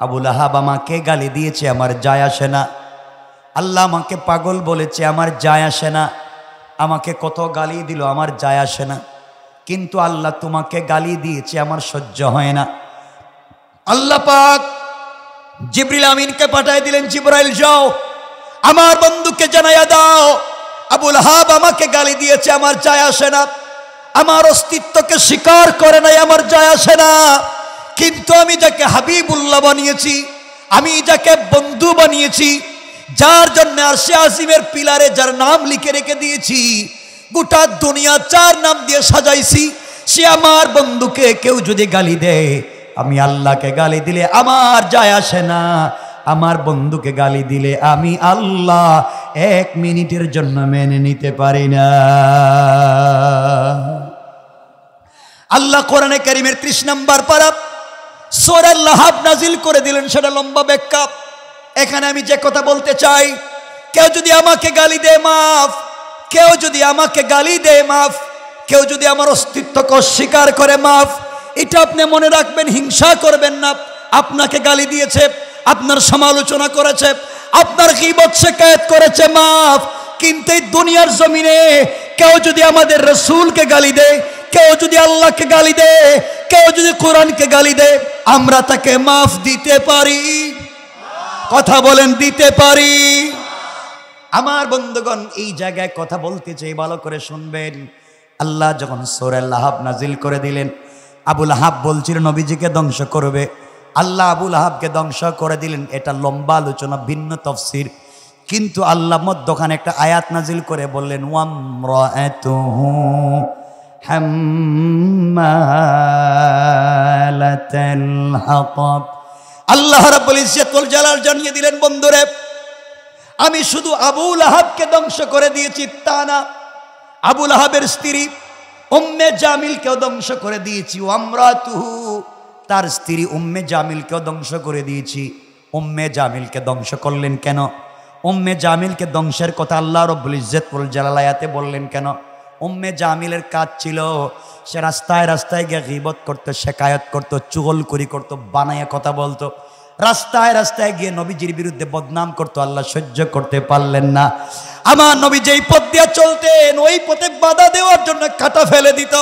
আবুল আহাব আমাকে গালি দিয়েছে, আমার যায় আসে না। আল্লাহ আমাকে পাগল বলেছে, আমার যায় আসে না, আমাকে কত গালি দিল, আমার যায় আসে না, কিন্তু আল্লাহ তোমাকে গালি দিয়েছে, আমার সহ্য হয় না। আল্লাহ পাক জিবরিল আমিনকে পাঠিয়ে দিলেন, জিবরাইল যাও আমার বন্ধুকে জানাইয়া দাও, আবুল আহাব আমাকে গালি দিয়েছে, আমার যায় আসে না, আমার অস্তিত্বকে স্বীকার করে নাই, আমার যায় আসে না, কিন্তু আমি যাকে হাবিবুল্লাহ বানিয়েছি, আমি যাকে বন্ধু বানিয়েছি, যার জন্য আরশে আজিমের পিলারে যার নাম লিখে রেখে দিয়েছি, গোটা দুনিয়া যার নাম দিয়ে সাজাইছি, সে আমার বন্ধুকে কেউ যদি গালি দেয়, আমি আল্লাহকে গালি দিলে আমার যায় আসে না, আমার বন্ধুকে গালি দিলে আমি আল্লাহ 1 মিনিটের জন্য মেনে নিতে পারি না। আল্লাহ কোরআনে কারীমের 30 নম্বর পারা সূরা লাহাব নাজিল করে দিলেন, সেটা লম্বা ব্যাখ্যা। এখানে আমি যে কথা বলতে চাই, কেউ যদি আমাকে গালি দেয় মাফ, কেউ যদি আমাকে গালি দেয় মাফ, কেউ যদি আমার অস্তিত্বকে অস্বীকার করে মাফ। এটা আপনি মনে রাখবেন, হিংসা করবেন না। আপনাকে গালি দিয়েছে, আপনার সমালোচনা করেছে, আপনার গীবত শিকায়েত করেছে, মাফ। কিন্তু এই দুনিয়ার জমিনে কেউ যদি আমাদের রাসূলকে গালি দেয়, কেউ যদি আল্লাহকে গালি দেয়, কেউ যদি কোরআনকে গালি দেয়, আমরা তাকে মাফ দিতে পারি। কথা বলেন, দিতে পারি? আমার বন্ধুগণ, এই জায়গায় কথা বলতে চাই, ভালো করে শুনবেন। আল্লাহ যখন সূরা লাহাব নাজিল করে দিলেন, আবুল আহাব বলছিল নবীজিকে ধ্বংস করবে, আল্লাহ আবুল আহাবকে ধ্বংস করে দিলেন। এটা লম্বা আলোচনা, ভিন্ন তাফসীর, কিন্তু আল্লাহ মধ্যখানে একটা আয়াত নাজিল করে বললেন, ওয়ামরাআতুহু হাম্মালাতাল হাতাব। আল্লাহ রাব্বুল ইজ্জতুল জালাল জানিয়ে দিলেন, বন্ধুরে আমি শুধু আবুল আহাবকে ধ্বংস করে দিয়েছি তা না, আবুল আহাবের স্ত্রী উম্মে জামিলকেও ধ্বংস করে দিয়েছি। ওয়ামরাতুহু, তার স্ত্রী উম্মে জামিলকেও ধ্বংস করে দিয়েছি। উম্মে জামিলকে ধ্বংস করলেন কেন? উম্মে জামিলকে ধ্বংসের কথা আল্লাহ রাব্বুল ইজ্জতুল জালাল আয়াতে বললেন কেন? উম্মে জামিলের কাজ ছিল সে রাস্তায় রাস্তায় গিয়ে গীবত করতো, শেকায়ত করতো, চুগলখড়ি করতো, বানায়া কথা বলতো, রাস্তায় রাস্তায় গিয়ে নবীজির বিরুদ্ধে বদনাম করতো। আল্লাহ সহ্য করতে পারলেন না। আমার নবী যেই পথ দিয়ে চলতেন, ওই পথে বাধা দেওয়ার জন্য কাঁটা ফেলে দিত।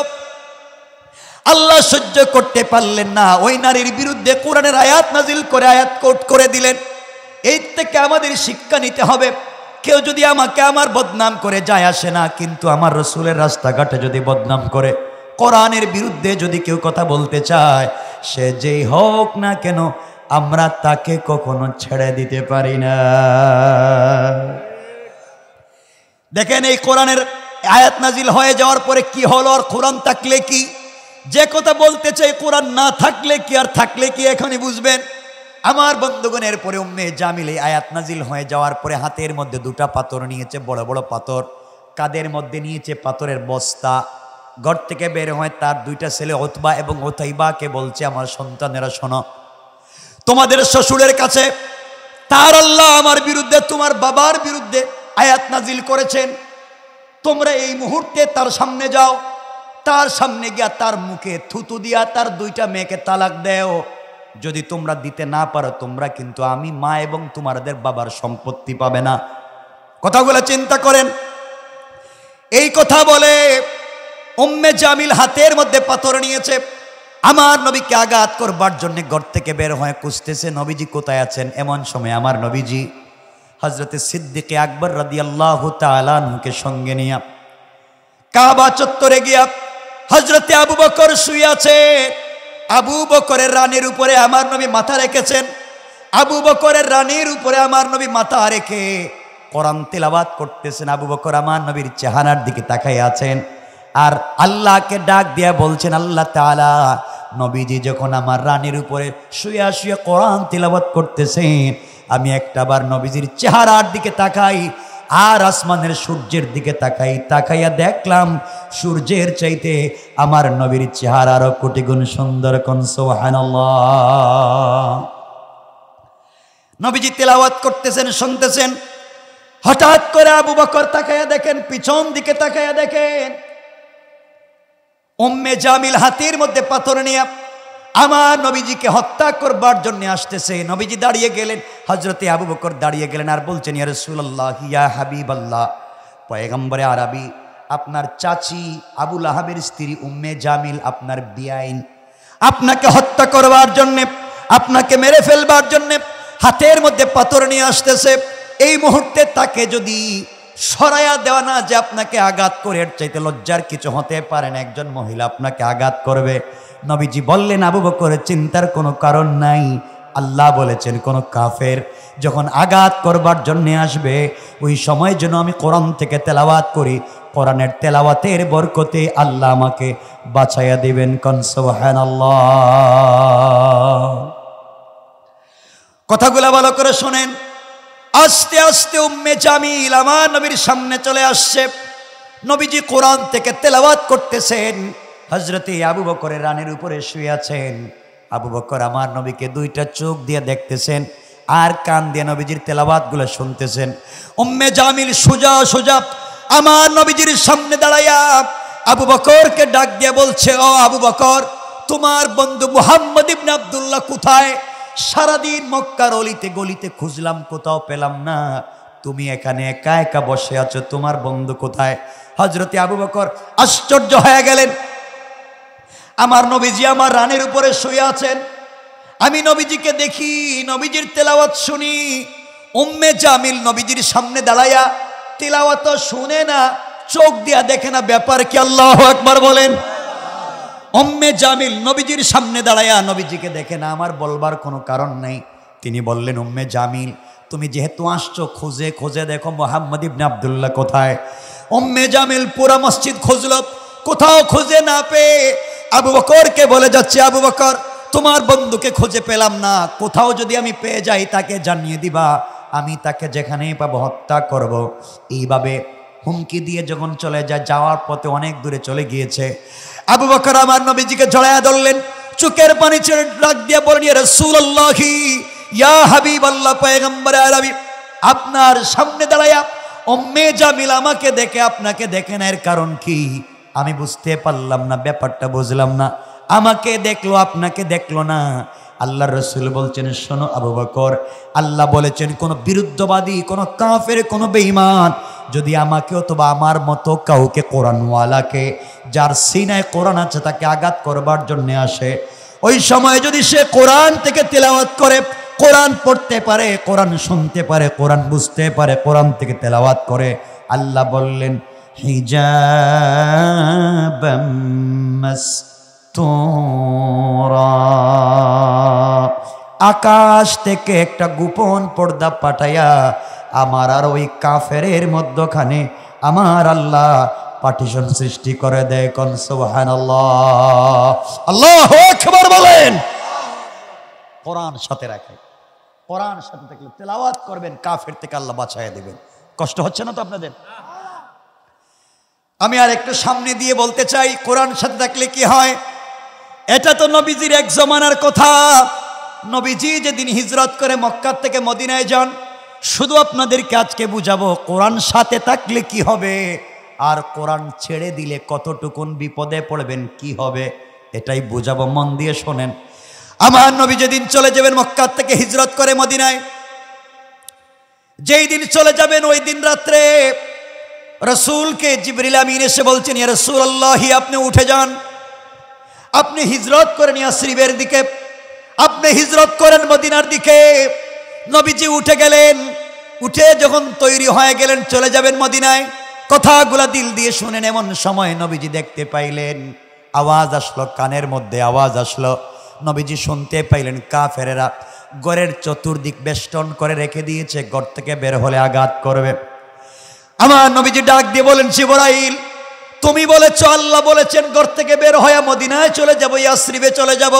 আল্লাহ সহ্য করতে পারলেন না, ওই নারীর বিরুদ্ধে কোরআনের আয়াত নাজিল করে আয়াত কোট করে দিলেন। এই থেকে আমাদের শিক্ষা নিতে হবে, কেউ যদি আমাকে আমার বদনাম করে যায় আসে না, কিন্তু আমার রসুলের রাস্তাঘাটে যদি বদনাম করে, কোরআনের বিরুদ্ধে যদি কেউ কথা বলতে চায়, সে যেই হোক না কেন, আমরা তাকে কখনো ছেড়ে দিতে পারি না। দেখেন, এই কোরআনের আয়াত নাজিল হয়ে যাওয়ার পরে কি হলো, আর কোরআন থাকলে কি, যে কথা বলতে চাই কোরআন না থাকলে কি আর থাকলে কি, এখনই বুঝবেন। আমার বন্ধুগণের পরে উম্মে জামিল এই আয়াত নাজিল হয়ে যাওয়ার পরে হাতের মধ্যে 2টা পাথর নিয়েছে, বড় বড় পাথর, কাদের মধ্যে নিয়েছে পাথরের বস্তা। ঘর থেকে বের হয় তার 2টা ছেলে উতবা এবং উতাইবাকে বলছে, আমার সন্তানেরা শোনো, তোমাদের শ্বশুরের কাছে তার আল্লাহ আমার বিরুদ্ধে, তোমার বাবার বিরুদ্ধে আয়াত নাজিল করেছেন, তোমরা এই মুহূর্তে তার সামনে যাও, তার সামনে গিয়া তার মুখে থুতু দিয়া তার 2টা মেয়েকে তালাক দেও। যদি তোমরা দিতে না পারো, তোমরা কিন্তু আমি মা এবং তোমাদের বাবার সম্পত্তি পাবে না। কথাগুলো চিন্তা করেন। এই কথা বলে উম্মে জামিল হাতের মধ্যে পাথর নিয়েছে, আমার নবীকে আঘাত করবার জন্য ঘর থেকে বের হয়ে খুঁজতেছে নবীজি কোথায় আছেন। এমন সময় আমার নবীজি হযরতে সিদ্দিক আকবর রাদিয়াল্লাহু তাআলা আনহুকে সঙ্গে নিয়ে কাবা চত্বরে গিয়া হযরতে আবু বকর শুয়ে আছে। আবু বকরের রানীর উপরে আমার নবী মাথা রেখেছেন। আবু বকরের রানীর উপরে আমার নবী মাথা রেখে কোরআন তেলাওয়াত করতেছেন। আবু বকর আমার নবীর চেহারার দিকে তাকাই আছেন আর আল্লাহকে ডাক দিয়া বলছেন, আল্লাহ তাআলা, নবীজি যখন আমার রানীর উপরে শুয়ে শুয়ে কোরআন তেলাওয়াত করতেছেন, আমি একটাবার নবীজির চেহারার দিকে তাকাই আর আসমানের সূর্যের দিকে তাকাই, তাকাইয়া দেখলাম সূর্যের চাইতে আমার নবীর চেহারা আরো কোটি গুণ সুন্দর। কোন সুবহানাল্লাহ। নবীজি তেলাওয়াত করতেছেন, শুনতেছেন। হঠাৎ করে আবু বকর তাকাইয়া দেখেন, পিছন দিকে তাকাইয়া দেখেন উম্মে জামিল হাতের মধ্যে পাথর নিয়ে আমার নবীজিকে হত্যা করবার জন্য আসতেছে। নবীজি দাঁড়িয়ে গেলেন, হযরতে আবু বকর দাঁড়িয়ে গেলেন আর বলছেন, ইয়া রাসূলুল্লাহ, ইয়া হাবিবাল্লাহ, পয়গম্বরে আরবি, আপনার চাচি আবু লাহাবের স্ত্রী উম্মে জামিল আপনার বেয়াইন, আপনাকে হত্যা করবার জন্যে, আপনাকে মেরে ফেলবার জন্যে হাতের মধ্যে পাথর নিয়ে আসতেছে। এই মুহূর্তে তাকে যদি সরাইয়া দেওয়া না যে আপনাকে আঘাত করে, এর চাইতে লজ্জার কিছু হতে পারে না, একজন মহিলা আপনাকে আঘাত করবে। নবীজি বললেন, আবু বকর চিন্তার কোনো কারণ নাই, আল্লাহ বলেছেন কোন কাফের যখন আঘাত করবার জন্য আসবে ওই সময় যেন আমি কোরআন থেকে তেলাওয়াত করি, কোরআনের তেলাওয়াতের বরকতে আল্লাহ আমাকে বাঁচাইয়া দিবেন। কোন সুবহানাল্লাহ। কথাগুলো ভালো করে শোনেন। আস্তে আস্তে উম্মে জামিল আমার নবীর সামনে চলে আসছে। নবীজি কোরআন থেকে তেলাওয়াত করতেছেন, হযরতে আবু বকরের রানের উপরে শুয়ে আছেন। আবু বকর আমার নবীকে দুইটা চোখ দিয়ে দেখতেছেন আর কান দিয়ে নবীজির তেলাওয়াতগুলো শুনতেছেন। উম্মে জামিল সোজা সোজা আমার নবীজির সামনে দাঁড়াইয়া আবু বকরকে ডাক দিয়ে বলছে, ও আবু বকর, তোমার বন্ধু মুহাম্মদ ইবনে আব্দুল্লাহ কোথায়? সারাদিন মক্কার অলিতে গলিতে খুঁজলাম, কোথাও পেলাম না, তুমি এখানে একা একা বসে আছো, তোমার বন্ধু কোথায়? হযরতে আবু বকর আশ্চর্য হয়ে গেলেন। আমার নবীজি আমার রানের উপরে শুয়ে আছেন, আমি নবীজিকে দেখি, নবীজির তেলাওয়াত শুনি। উম্মে জামিল নবীজির সামনে দাঁড়াইয়া তেলাওয়াত শুনে না, চোখ দিয়া দেখে না, ব্যাপার কি? আল্লাহু আকবার বলেন। উম্মে জামিল নবীজির সামনে দাঁড়াইয়া নবীজিকে দেখে না, আমার বলবার কোনো কারণ নাই। তিনি বললেন, উম্মে জামিল, তুমি যেহেতু আসছো, খুঁজে খুঁজে দেখো মুহাম্মদ ইবনে আব্দুল্লাহ কোথায়। উম্মে জামিল পুরা মসজিদ খুঁজলো, কোথাও খুঁজে না পেয়ে আবু বকরকে বলে যাচ্ছে, আবু বকর, তোমার বন্ধুকে খুঁজে পেলাম না, কোথাও যদি আমি পেয়ে যাই তাকে জানিয়ে দিবা, আমি তাকে যেখানেই পাবো হত্যা করব। এইভাবে হুমকি দিয়ে যখন চলে যায়, যাওয়ার পথে অনেক দূরে চলে গিয়েছে। আবু বকর আমার নবীজিকে জড়ায়া ধরলেন, চোখের পানি ছেড়ে ডাক দিয়ে বলেন, ইয়া রাসূলুল্লাহি, ইয়া হাবিবাল্লাহ, পয়গম্বরে আরবি, আপনার সামনে দাঁড়ায়া উম্মে জামিল আমাকে দেখে আপনাকে দেখে না, এর কারণ কি? আমি বুঝতে পারলাম না, ব্যাপারটা বুঝলাম না, আমাকে দেখলো আপনাকে দেখলো না। আল্লাহর রাসূল বলছেন, শোনো আবু বকর, আল্লাহ বলেছেন কোন বিরুদ্ধবাদী, কোন কাফের, কোন বেঈমান যদি আমাকে অথবা আমার মতো কাউকে, কোরআনওয়ালাকে, যার সিনায় কোরআন আছে, তাকে আঘাত করবার জন্য আসে, ওই সময় যদি সে কোরআন থেকে তেলাওয়াত করে, কোরআন পড়তে পারে, কোরআন শুনতে পারে, কোরআন বুঝতে পারে, কোরআন থেকে তেলাওয়াত করে, আল্লাহ বললেন হিজাবাম মাসতুরা, আকাশ থেকে একটা গোপন পর্দা পাঠাইয়া আমার আর ওই কাফেরের মধ্যখানে আমার আল্লাহ পার্টিশন সৃষ্টি করে দেয়। কোন সুবহানাল্লাহ। আল্লাহু আকবার বলেন। কোরআন সাথে রাখে, কোরআন সাথে থাকলে তেলাওয়াত করবেন, কাফের থেকে আল্লাহ বাঁচাইয়া দিবেন। কষ্ট হচ্ছে না তো আপনাদের? আমি আর একটু সামনে দিয়ে বলতে চাই, কোরআন সাথে থাকলে কি হয়। এটা তো নবীজির এক জমানার কথা। নবীজি যেদিন হিজরত করে মক্কা থেকে মদিনায় যান, শুধু আপনাদেরকে আজকে বুঝাবো কোরআন সাথে থাকলে কি হবে, আর কোরআন ছেড়ে দিলে কতটুকুন বিপদে পড়বেন, কি হবে, এটাই বুঝাবো। মন দিয়ে শোনেন। আমার নবী যেদিন চলে যাবেন মক্কা থেকে হিজরত করে মদিনায়, যেই দিন চলে যাবেন ওই দিন রাত্রে রসুলকে জিবরিল আমিন এসে বলছেন, ইয়া রাসূলুল্লাহ, আপনি উঠে যান, আপনি হিজরত করেন ইয়াসরিবের দিকে, আপনি হিজরত করেন মদিনার দিকে। নবীজি উঠে গেলেন, উঠে যখন তৈরি হয়ে গেলেন চলে যাবেন মদিনায়, কথাগুলা দিল দিয়ে শুনেন। এমন সময় নবীজি দেখতে পাইলেন, আওয়াজ আসলো, কানের মধ্যে আওয়াজ আসলো। নবীজি শুনতে পাইলেন কাফেরেরা ঘরের চতুর্দিক বেষ্টন করে রেখে দিয়েছে, ঘর থেকে বের হলে আঘাত করবে। আমার নবীজি ডাক দিয়ে বলেন, জিবরাইল, তুমি বলেছ, আল্লাহ বলেছেন ঘর থেকে বের হয়ে মদিনায় চলে যাব, ইয়াসরিবে চলে যাব,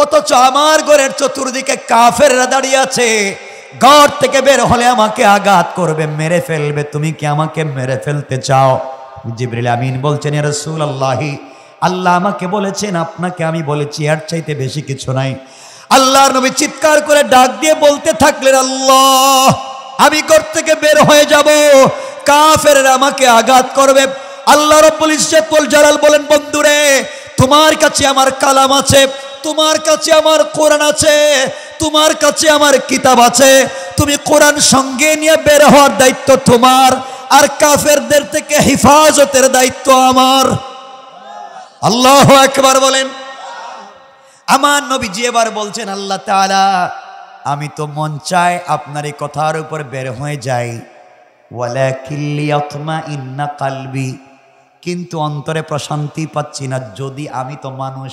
অথচ আমার ঘরের চতুর্দিকে কাফেররা দাঁড়িয়ে আছে, ঘর থেকে বের হলে আমাকে আঘাত করবে, মেরে ফেলবে, তুমি কি আমাকে মেরে ফেলতে চাও? জিবরিল আমিন বলছেন, ইয়া রাসূলুল্লাহ, আল্লাহ আমাকে বলেছেন, আপনাকে আমি বলেছি, এর চাইতে বেশি কিছু নাই। আল্লাহর নবী চিৎকার করে ডাক দিয়ে বলতে থাকলেন, আল্লাহ, আমি ঘর থেকে বের হয়ে যাব, কাফেররা আমাকে আঘাত করবে। আল্লাহ রাব্বুল ইজ্জত ওয়াল জালাল বলেন, বন্ধুরে, তোমার কাছে আমার কালাম আছে, তোমার কাছে আমার কোরআন আছে, তোমার কাছে আমার কিতাব আছে, তুমি কোরআন সঙ্গে নিয়ে বের হওয়ার দায়িত্ব তোমার, আর কাফেরদের থেকে হেফাজতের দায়িত্ব আমার। আল্লাহু আকবার বলেন। আমার নবীজি এবার বলছেন, আল্লাহ তাআলা আমি তো মন চাই আপনার এই কথার উপর বের হয়ে যাই, ওয়ালাকিন লিয়াতমাইন্না কলবি, কিন্তু অন্তরে প্রশান্তি পাচ্ছি না। যদি আমি তো মানুষ,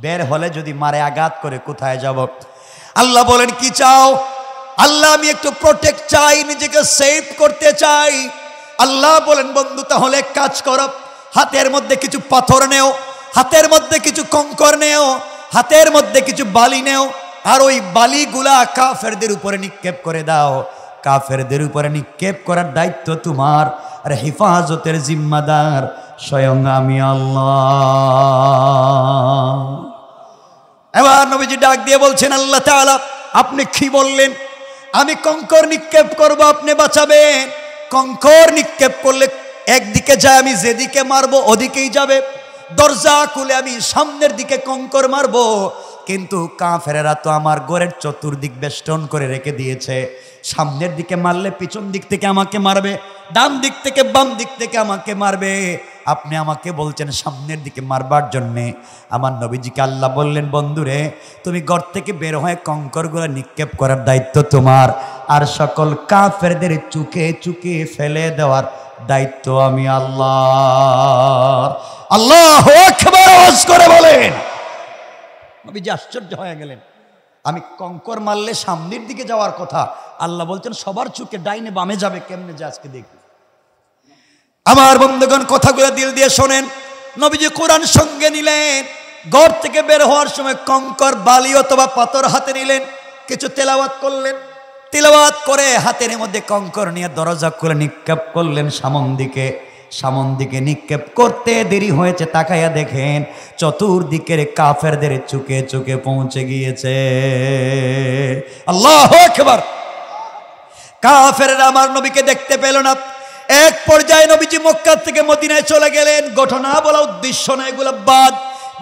বের হলে যদি মারে আঘাত করে কোথায় যাব? আল্লাহ বলেন কি চাও? আল্লাহ আমি একটু প্রোটেক্ট চাই, নিজেকে সেভ করতে চাই। আল্লাহ বলেন বন্ধু তাহলে কাজ করো, হাতের মধ্যে কিছু পাথর নেও, হাতের মধ্যে কিছু কঙ্কর নেও, হাতের মধ্যে কিছু বালি নেও, আর ওই বালিগুলা কাফেরদের উপরে নিক্ষেপ করে দাও। কাফেরদের উপরে নিক্ষেপ করার দায়িত্ব তোমার, আর হেফাজতের জিম্মাদার স্বয়ং আমি আল্লাহ। এবার নবীজি ডাক দিয়ে বলছেন, আল্লাহ তাআলা আপনি কি বললেন? আমি কঙ্কর নিক্ষেপ করব, আপনি বাঁচাবেন। কঙ্কর নিক্ষেপ করলে একদিকে যায়, আমি যেদিকে মারবো ওদিকেই যাবে। দরজা খুলে আমি সামনের দিকে কঙ্কর মারবো, কিন্তু কাফেরেরা তো আমার ঘরের চতুর্দিক বেষ্টন করে রেখে দিয়েছে। সামনের দিকে মারলে পিছন দিক থেকে আমাকে মারবে, ডান দিক থেকে বাম দিক থেকে আমাকে মারবে। আপনি আমাকে বলছেন সামনের দিকে মারবার জন্যে। আমার নবীজিকে আল্লাহ বললেন, বন্ধুরে তুমি ঘর থেকে বের হয়ে কঙ্করগুলো নিক্ষেপ করার দায়িত্ব তোমার, আর সকল কাফেরদের চুকে চুকে ফেলে দেওয়ার দায়িত্ব আমি আল্লাহ। আল্লাহু আকবার আওয়াজ করে বলেন। নবীজি আশ্চর্য হয়ে গেলেন, আমি কঙ্কর মারলে সামনের দিকে যাওয়ার কথা, আল্লাহ বলছেন সবার চুকে ডাইনে বামে যাবে, কেমনে যে আজকে দেখি। আমার বন্ধুগণ কথাগুলো দিল দিয়ে শোনেন। নবীজি কোরআন সঙ্গে নিলেন, ঘর থেকে বের হওয়ার সময় কঙ্কর বালি অথবা পাথর হাতে নিলেন, কিছু তেলাওয়াত করলেন, তেলাওয়াত করে হাতের মধ্যে কঙ্কর নিয়ে দরজা খুলে নিক্ষেপ করলেন সামন দিকে। সামন দিকে নিক্ষেপ করতে দেরি হয়েছে, তাকাইয়া দেখেন চতুর্দিকের কাফেরদের চুকে চুকে পৌঁছে গিয়েছে। আল্লাহু আকবার। কাফেররা আমার নবীকে দেখতে পেল না। এক পর্যায়ে নবীজি মক্কা থেকে মদিনায় চলে গেলেন। ঘটনা বলা উদ্দেশ্য না, এগুলো বাদ।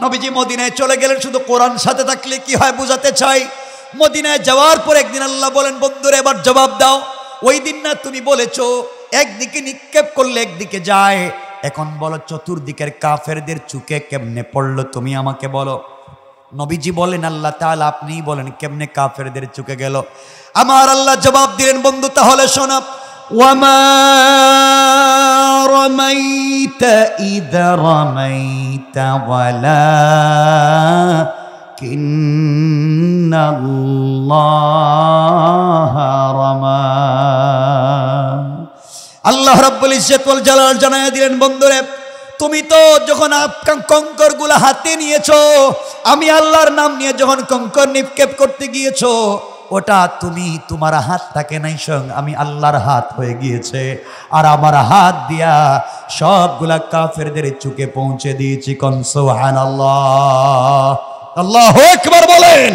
নবীজি মদিনায় চলে গেলেন, শুধু কোরআন সাথে থাকলে কি হয় বুঝাতে চাই। মদিনায় যাওয়ার পর একদিন আল্লাহ বলেন, বন্ধুরে এবার জবাব দাও, ওই দিন না তুমি বলেছো একদিকে নিক্ষেপ করলে একদিকে যায়, এখন বলো চতুর্দিকের কাফেরদের চুকে কেমনে পড়লো, তুমি আমাকে বলো। নবীজি বলেন, আল্লাহ তাআলা আপনিই বলেন কেমনে কাফেরদের চুকে গেল। আমার আল্লাহ জবাব দিলেন, বন্ধু তাহলে শোনো, ওয়ামা রামাইতা ইযা রামাইতা ওয়ালাকিন্নাল্লাহা রামা। আল্লাহ রাব্বুল ইজ্জত ওয়াল জালাল জানায়া দিলেন, বন্ধুরে তুমি তো যখন কঙ্করগুলো হাতে নিয়েছো, আমি আল্লাহর নাম নিয়ে যখন কঙ্কর নিক্ষেপ করতে গিয়েছো, ওটা তুমি তোমার হাত থাকে নাই, স্বয়ং আমি আল্লাহর হাত হয়ে গিয়েছে। আর আমার হাত দিয়া সবগুলা কাফেরদের চুকে পৌঁছে দিয়েছি। কোন সুবহানাল্লাহ। আল্লাহু আকবার বলেন।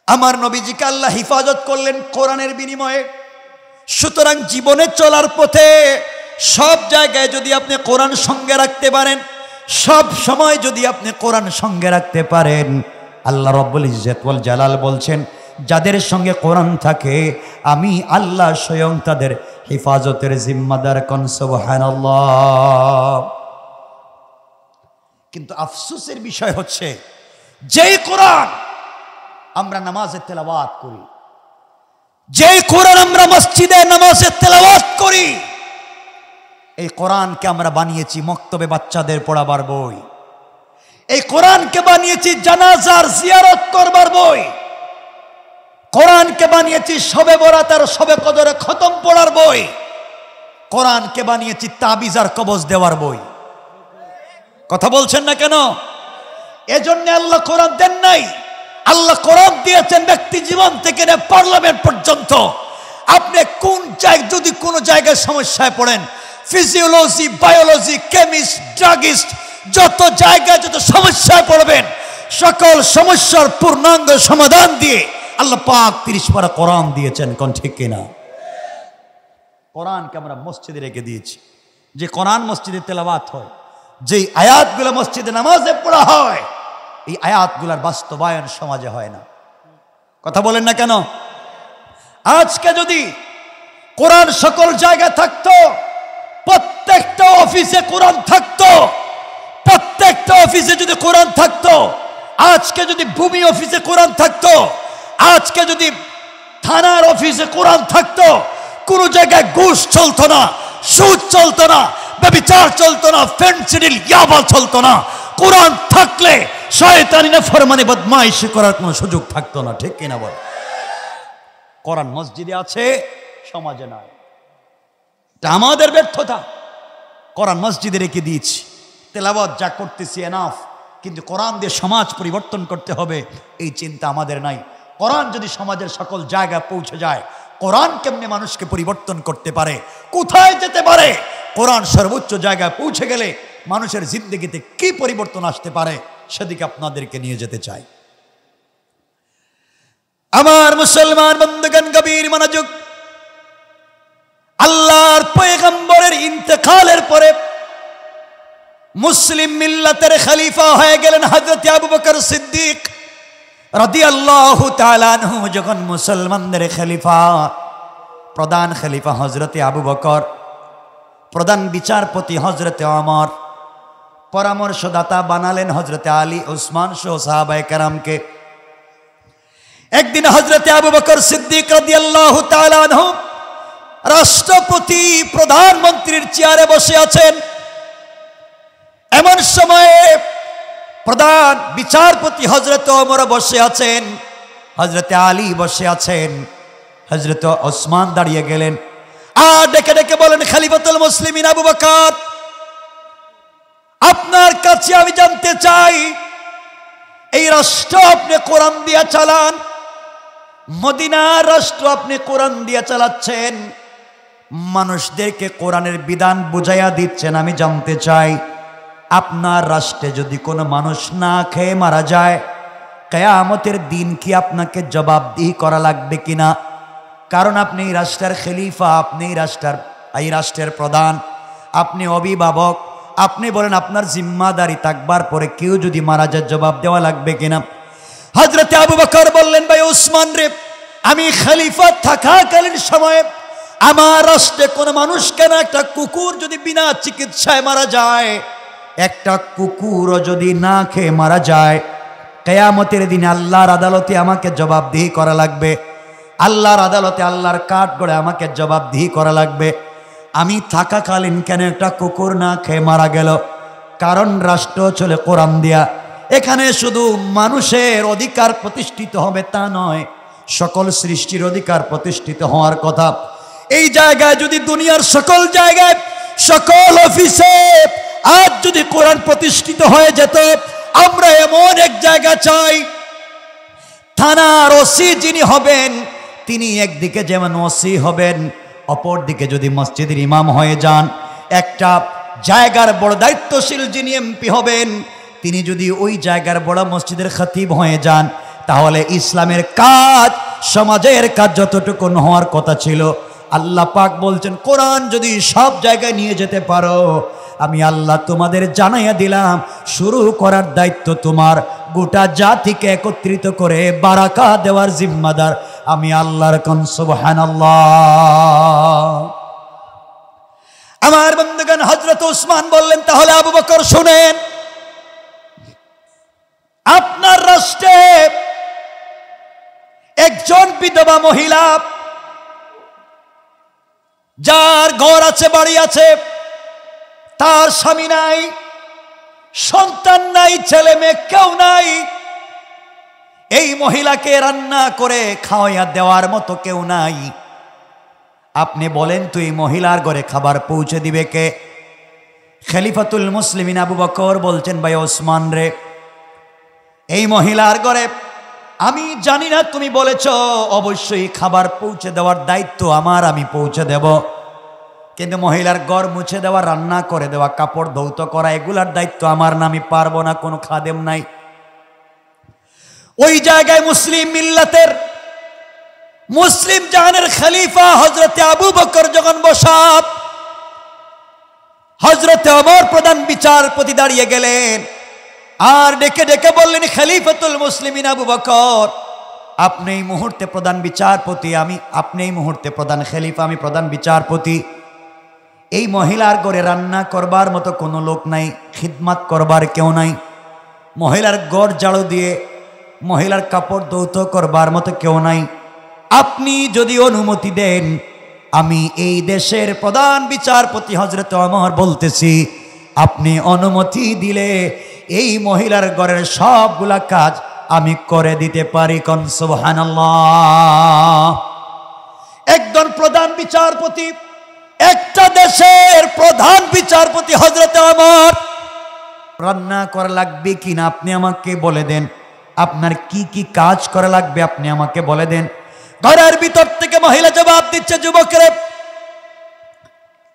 আমার নবীজিকে আল্লাহ হিফাজত করলেন কোরআনের বিনিময়ে। সুতরাং জীবনে চলার পথে সব জায়গায় যদি আপনি কোরআন সঙ্গে রাখতে পারেন, সব সময় যদি আপনি কোরআন সঙ্গে রাখতে পারেন, আল্লাহ রাব্বুল ইজ্জত ওয়াল জালাল বলছেন যাদের সঙ্গে কোরআন থাকে আমি আল্লাহ স্বয়ং তাদের হেফাজতের জিম্মাদার। কোন সুবহানাল্লাহ। কিন্তু আফসোসের বিষয় হচ্ছে, যেই কোরআন আমরা নামাজে তেলাওয়াত করি, যেই কোরআন আমরা মসজিদে নামাজে তেলাওয়াত করি, এই কোরআনকে আমরা বানিয়েছি মক্তবে বাচ্চাদের পড়াবার বই, এই কোরআনকে বানিয়েছি জানাজার জিয়ারত করবার বই, কোরআনকে বানিয়েছি শবে বরাত আর শবে কদরে খতম পড়ার বই, কোরআনকে বানিয়েছি তাবিজ আর কবজ দেওয়ার বই। কথা বলছেন না কেন? এজন্য আল্লাহ কোরআন দেন নাই, আল্লাহ কোরআন দিয়েছেন ব্যক্তি জীবন থেকে পার্লামেন্ট পর্যন্ত। আপনি কোন জায়গায় যদি কোনো জায়গায় সমস্যায় পড়েন, ফিজিওলজি, বায়োলজি, কেমিস্ট, ড্রাগিস্ট, যত জায়গায় যত সমস্যায় পড়বেন, সকল সমস্যার পূর্ণাঙ্গ সমাধান দিয়ে আল্লাহ পাক 30 পারা কোরআন দিয়েছেন। কোন ঠিক কিনা? কোরআনকে আমরা মসজিদে রেখে দিয়েছি। যে কোরআন মসজিদে তেলাওয়াত হয়, যে আয়াতগুলো মসজিদে নামাজে পড়া হয়, এই আয়াতগুলার বাস্তবায়ন সমাজে হয় না। কথা বলেন না কেন? আজকে যদি কোরআন সকল জায়গায় থাকতো, প্রত্যেকটা অফিসে কোরআন থাকতো, প্রত্যেকটা অফিসে যদি কোরআন থাকতো, আজকে যদি ভূমি অফিসে কোরআন থাকতো, আজকে যদি থানার অফিসে কোরআন থাকতো, কোন জায়গায় ঘুষ চলতো না, সুদ চলতো না, ব্যভিচার চলতো না, ফেন্সিডিল ইয়াবা চলতো না। কোরআন থাকলে শয়তানি নাফরমানি বদমাইশি করার কোনো সুযোগ থাকতো না। ঠিক কিনা বল? কোরআন মসজিদে আছে, সমাজে নাই। এটা আমাদের ব্যর্থতা। কোরআন মসজিদে রেখে দিয়েছি, তেলাওয়াত যা করতেছি এনাফ, কিন্তু কোরআন দিয়ে সমাজ পরিবর্তন করতে হবে এই চিন্তা আমাদের নাই। কোরআন যদি সমাজের সকল জায়গায় পৌঁছে যায়, কোরআন কেমনে মানুষকে পরিবর্তন করতে পারে, কোথায় যেতে পারে, কোরআন সর্বোচ্চ জায়গায় পৌঁছে গেলে মানুষের জিন্দগিতে কি পরিবর্তন আসতে পারে, সেদিকে আপনাদেরকে নিয়ে যেতে চাই। আমার মুসলমান বন্ধুগণ, গভীর মনোযোগ। আল্লাহর পয়গম্বরের ইন্তেকালের পরে মুসলিম মিল্লাতের খলিফা হয়ে গেলেন হযরত আবু বকর সিদ্দিক রাদিয়াল্লাহু তাআলা আনহু। যখন মুসলমানদের খলিফা, প্রধান খলিফা হযরত আবু বকর, প্রধান বিচারপতি হযরত ওমর, পরামর্শদাতা বানালেন হযরত আলী, উসমান সহ সাহাবায়ে কেরামকে। একদিন হযরত আবু বকর সিদ্দিক রাদিয়াল্লাহু তাআলা আনহু রাষ্ট্রপতি প্রধানমন্ত্রীর চেয়ারে বসে আছেন। এমন সময়ে প্রধান বিচারপতি হযরত ওমর বসে আছেন, হযরত আলী বসে আছেন, হযরত ওসমান দাঁড়িয়ে গেলেন। আর ডেকে ডেকে বলেন, খলিফাতুল মুসলিমিন আবু বকর, আপনার কাছে আমি জানতে চাই, এই রাষ্ট্র আপনি কোরআন দিয়ে চালান, মদিনার রাষ্ট্র আপনি কোরআন দিয়ে চালাচ্ছেন, মানুষদেরকে কোরআনের বিধান বুঝাইয়া দিচ্ছেন। আমি জানতে চাই, আপনার রাষ্ট্রে যদি কোনো মানুষ না খেয়ে মারা যায়, কিয়ামতের দিন কি আপনাকে জবাবদিহি করা লাগবে কিনা? কারণ আপনি এই রাষ্ট্রের খলিফা, আপনি এই রাষ্ট্রের প্রধান, আপনি অভিভাবক। আপনি বলেন আপনার জিম্মাদারি থাকবার পরে কেউ যদি মারা যায় জবাব দেওয়া লাগবে কিনা? হযরত আবু বকর বললেন, ভাই উসমান রে, আমি খলিফা থাকাকালীন সময়ে আমার রাষ্ট্রে কোন মানুষ কেন, একটা কুকুর যদি বিনা চিকিৎসায় মারা যায়, একটা কুকুরও যদি না খেয়ে মারা যায়, কিয়ামতের দিনে আল্লাহর আদালতে আমাকে জবাবদিহি করা লাগবে। আল্লাহর আদালতে, আল্লাহর কাঠগড়ে আমাকে জবাবদিহি করা লাগবে। আমি থাকাকালীন কেন একটা কুকুর না খেয়ে মারা গেল? কারণ রাষ্ট্র চলে কোরআন দিয়া। এখানে শুধু মানুষের অধিকার প্রতিষ্ঠিত হবে তা নয়, সকল সৃষ্টির অধিকার প্রতিষ্ঠিত হওয়ার কথা। এই জায়গায় যদি দুনিয়ার সকল জায়গায়, সকল অফিসে আজ যদি কোরআন প্রতিষ্ঠিত হয়ে যেত, আমরা এমন এক জায়গা চাই, থানার ওসি যিনি হবেন তিনি একদিকে যেমন ওসি হবেন, অপর দিকে যদি মসজিদের ইমাম হয়ে যান, একটা জায়গার বড় দায়িত্বশীল যিনি এমপি হবেন তিনি যদি ওই জায়গার বড় মসজিদের খতিব হয়ে যান, তাহলে ইসলামের কাজ, সমাজের কাজ যতটুকু হওয়ার কথা ছিল, আল্লাহ পাক বলছেন, কোরআন যদি সব জায়গায় নিয়ে যেতে পারো, আমি আল্লাহ তোমাদের জানাইয়া দিলাম, শুরু করার দায়িত্ব তোমার। গোটা জাতিকে একত্রিত করে বারাকা দেওয়ার জিম্মাদার আমি আল্লাহর। কোন সুবহানাল্লাহ। আমার বন্ধুগণ, হযরত উসমান বললেন, তাহলে আবু বকর শুনেন, আপনার রাষ্ট্রে একজন বিধবা মহিলা, যার ঘর আছে, বাড়ি আছে, তার স্বামী নাই, সন্তান নাই, ছেলে মেয়ে কেউ নাই, এই মহিলাকে রান্না করে খাওয়াইয়া দেওয়ার মতো কেউ নাই। আপনি বলেন তো এই মহিলার ঘরে খাবার পৌঁছে দিবে কে? খলিফাতুল মুসলিমিন আবু বকর বলছেন, ভাই ওসমান রে, এই মহিলার ঘরে আমি জানি না, তুমি বলেছ অবশ্যই খাবার পৌঁছে দেওয়ার দায়িত্ব আমার, আমি পৌঁছে দেব, কিন্তু মহিলার ঘর মুছে দেওয়া, রান্না করে দেওয়া, কাপড় ধৌত করা, এগুলার দায়িত্ব আমার না, আমি পারবো না, কোনো খাদেম নাই। ওই জায়গায় মুসলিম মিল্লাতের, মুসলিম জাহানের খলিফা হযরত আবু বকর যখন বসা, হযরত ওমর প্রধান বিচারপতি দাঁড়িয়ে গেলেন, আর ডেকে ডেকে বললেন, খলিফাতুল মুসলিমিন আবু বকর, আপনি এই মুহূর্তে প্রধান বিচারপতি, আপনি এই মুহূর্তে প্রধান খলিফা, আমি প্রধান বিচারপতি। এই মহিলার ঘরে রান্না করবার মতো কোনো লোক নাই, খিদমত করবার কেউ নাই, মহিলার গড় ঝাড়ু দিয়ে মহিলার কাপড় ধৌত করবার মতো কেউ নাই। আপনি যদি অনুমতি দেন, আমি এই দেশের প্রধান বিচারপতি হযরত ওমর বলতেছি, আপনি অনুমতি দিলে এই মহিলার ঘরের সবগুলা কাজ আমি করে দিতে পারি। কোন সুবহানাল্লাহ। একজন প্রধান বিচারপতি, একটা দেশের প্রধান বিচারপতি হযরত ওমর, রান্না করা লাগবে কিনা আপনি আমাকে বলে দেন, আপনার কি কি কাজ করা লাগবে আপনি আমাকে বলে দেন। ঘরের ভিতর থেকে মহিলা জবাব দিচ্ছে, যুবকরে,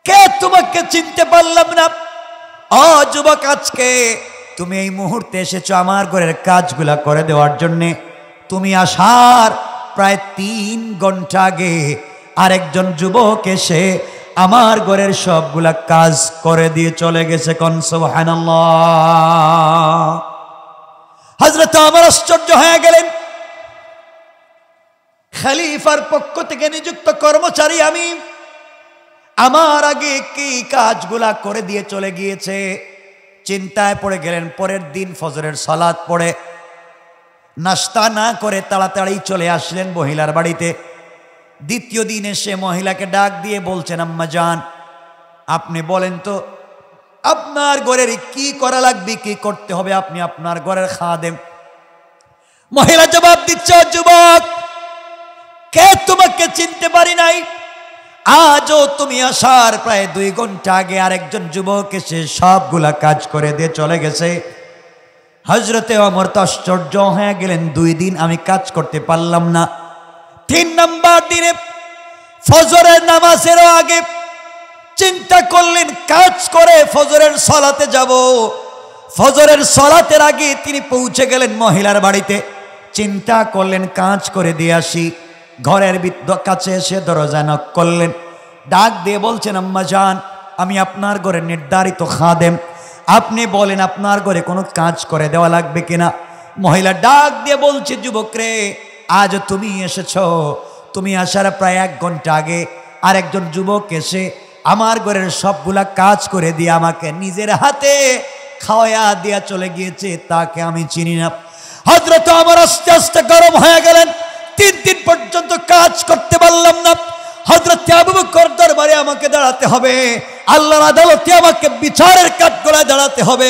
কে তোমাকে চিনতে পারলাম না। ও যুবক, আজকে তুমি এই মুহূর্তে এসেছো আমার ঘরের কাজগুলা করে দেওয়ার জন্যে। তুমি আসার প্রায় 3 ঘন্টা আগে আরেকজন যুবক এসে আমার ঘরের সবগুলা কাজ করে দিয়ে চলে গেছে। কোন সুবহানাল্লাহ। হযরত ওমর আশ্চর্য হয়ে গেলেন, খলিফার পক্ষ থেকে নিযুক্ত কর্মচারী আমি, আমার আগে কি কাজগুলা করে দিয়ে চলে গিয়েছে। চিন্তায় পড়ে গেলেন। পরের দিন ফজরের সালাত পড়ে নাস্তা না করে তাড়াতাড়ি চলে আসলেন মহিলার বাড়িতে। দ্বিতীয় দিন এসে মহিলাকে ডাক দিয়ে বলছেন, আম্মা জান, আপনি বলেন তো আপনার ঘরের কি করা লাগবে, কি করতে হবে, আপনি আপনার ঘরের খাদেম। মহিলা জবাব দিচ্ছে, যুবক, কে তোমাকে চিনতে পারি নাই। আজও তুমি আসার প্রায় 2 ঘন্টা আগে আরেকজন যুবক এসে সবগুলা কাজ করে দিয়ে চলে গেছে। হযরতে ওমর তো আশ্চর্য হয়ে গেলেন, 2 দিন আমি কাজ করতে পারলাম না। 3 নম্বর দিনে ফজরের নামাজেরও আগে চিন্তা করলেন কাজ করে ফজরের সালাতে যাব। ফজরের সালাতের আগে তিনি পৌঁছে গেলেন মহিলার বাড়িতে। চিন্তা করলেন কাজ করে দিয়ে আসি। ঘরের কাছে এসে দরজা নক করলেন, ডাক দিয়ে বলছেন, আম্মা জান, আমি আপনার ঘরে নির্ধারিত খাদেম, আপনি বলেন আপনার ঘরে কোনো কাজ করে দেওয়া লাগবে কিনা। মহিলা ডাক দিয়ে বলছে, যুবক রে, আজ তুমি এসেছো, তুমি আসার প্রায় 1 ঘন্টা আগে আরেকজন যুবক এসে আমার ঘরের সবগুলা কাজ করে দিয়ে আমাকে নিজের হাতে খাওয়া দিয়া চলে গিয়েছে, তাকে আমি চিনি না। হযরত ওমর আস্তে আস্তে গরম হয়ে গেলেন। 3 দিন পর্যন্ত কাজ করতে পারলাম না। হযরত আবু বকর দরবারে আমাকে দাঁড়াতে হবে, আল্লাহর আদালতে আমাকে বিচারের কাঠগড়ায় দাঁড়াতে হবে।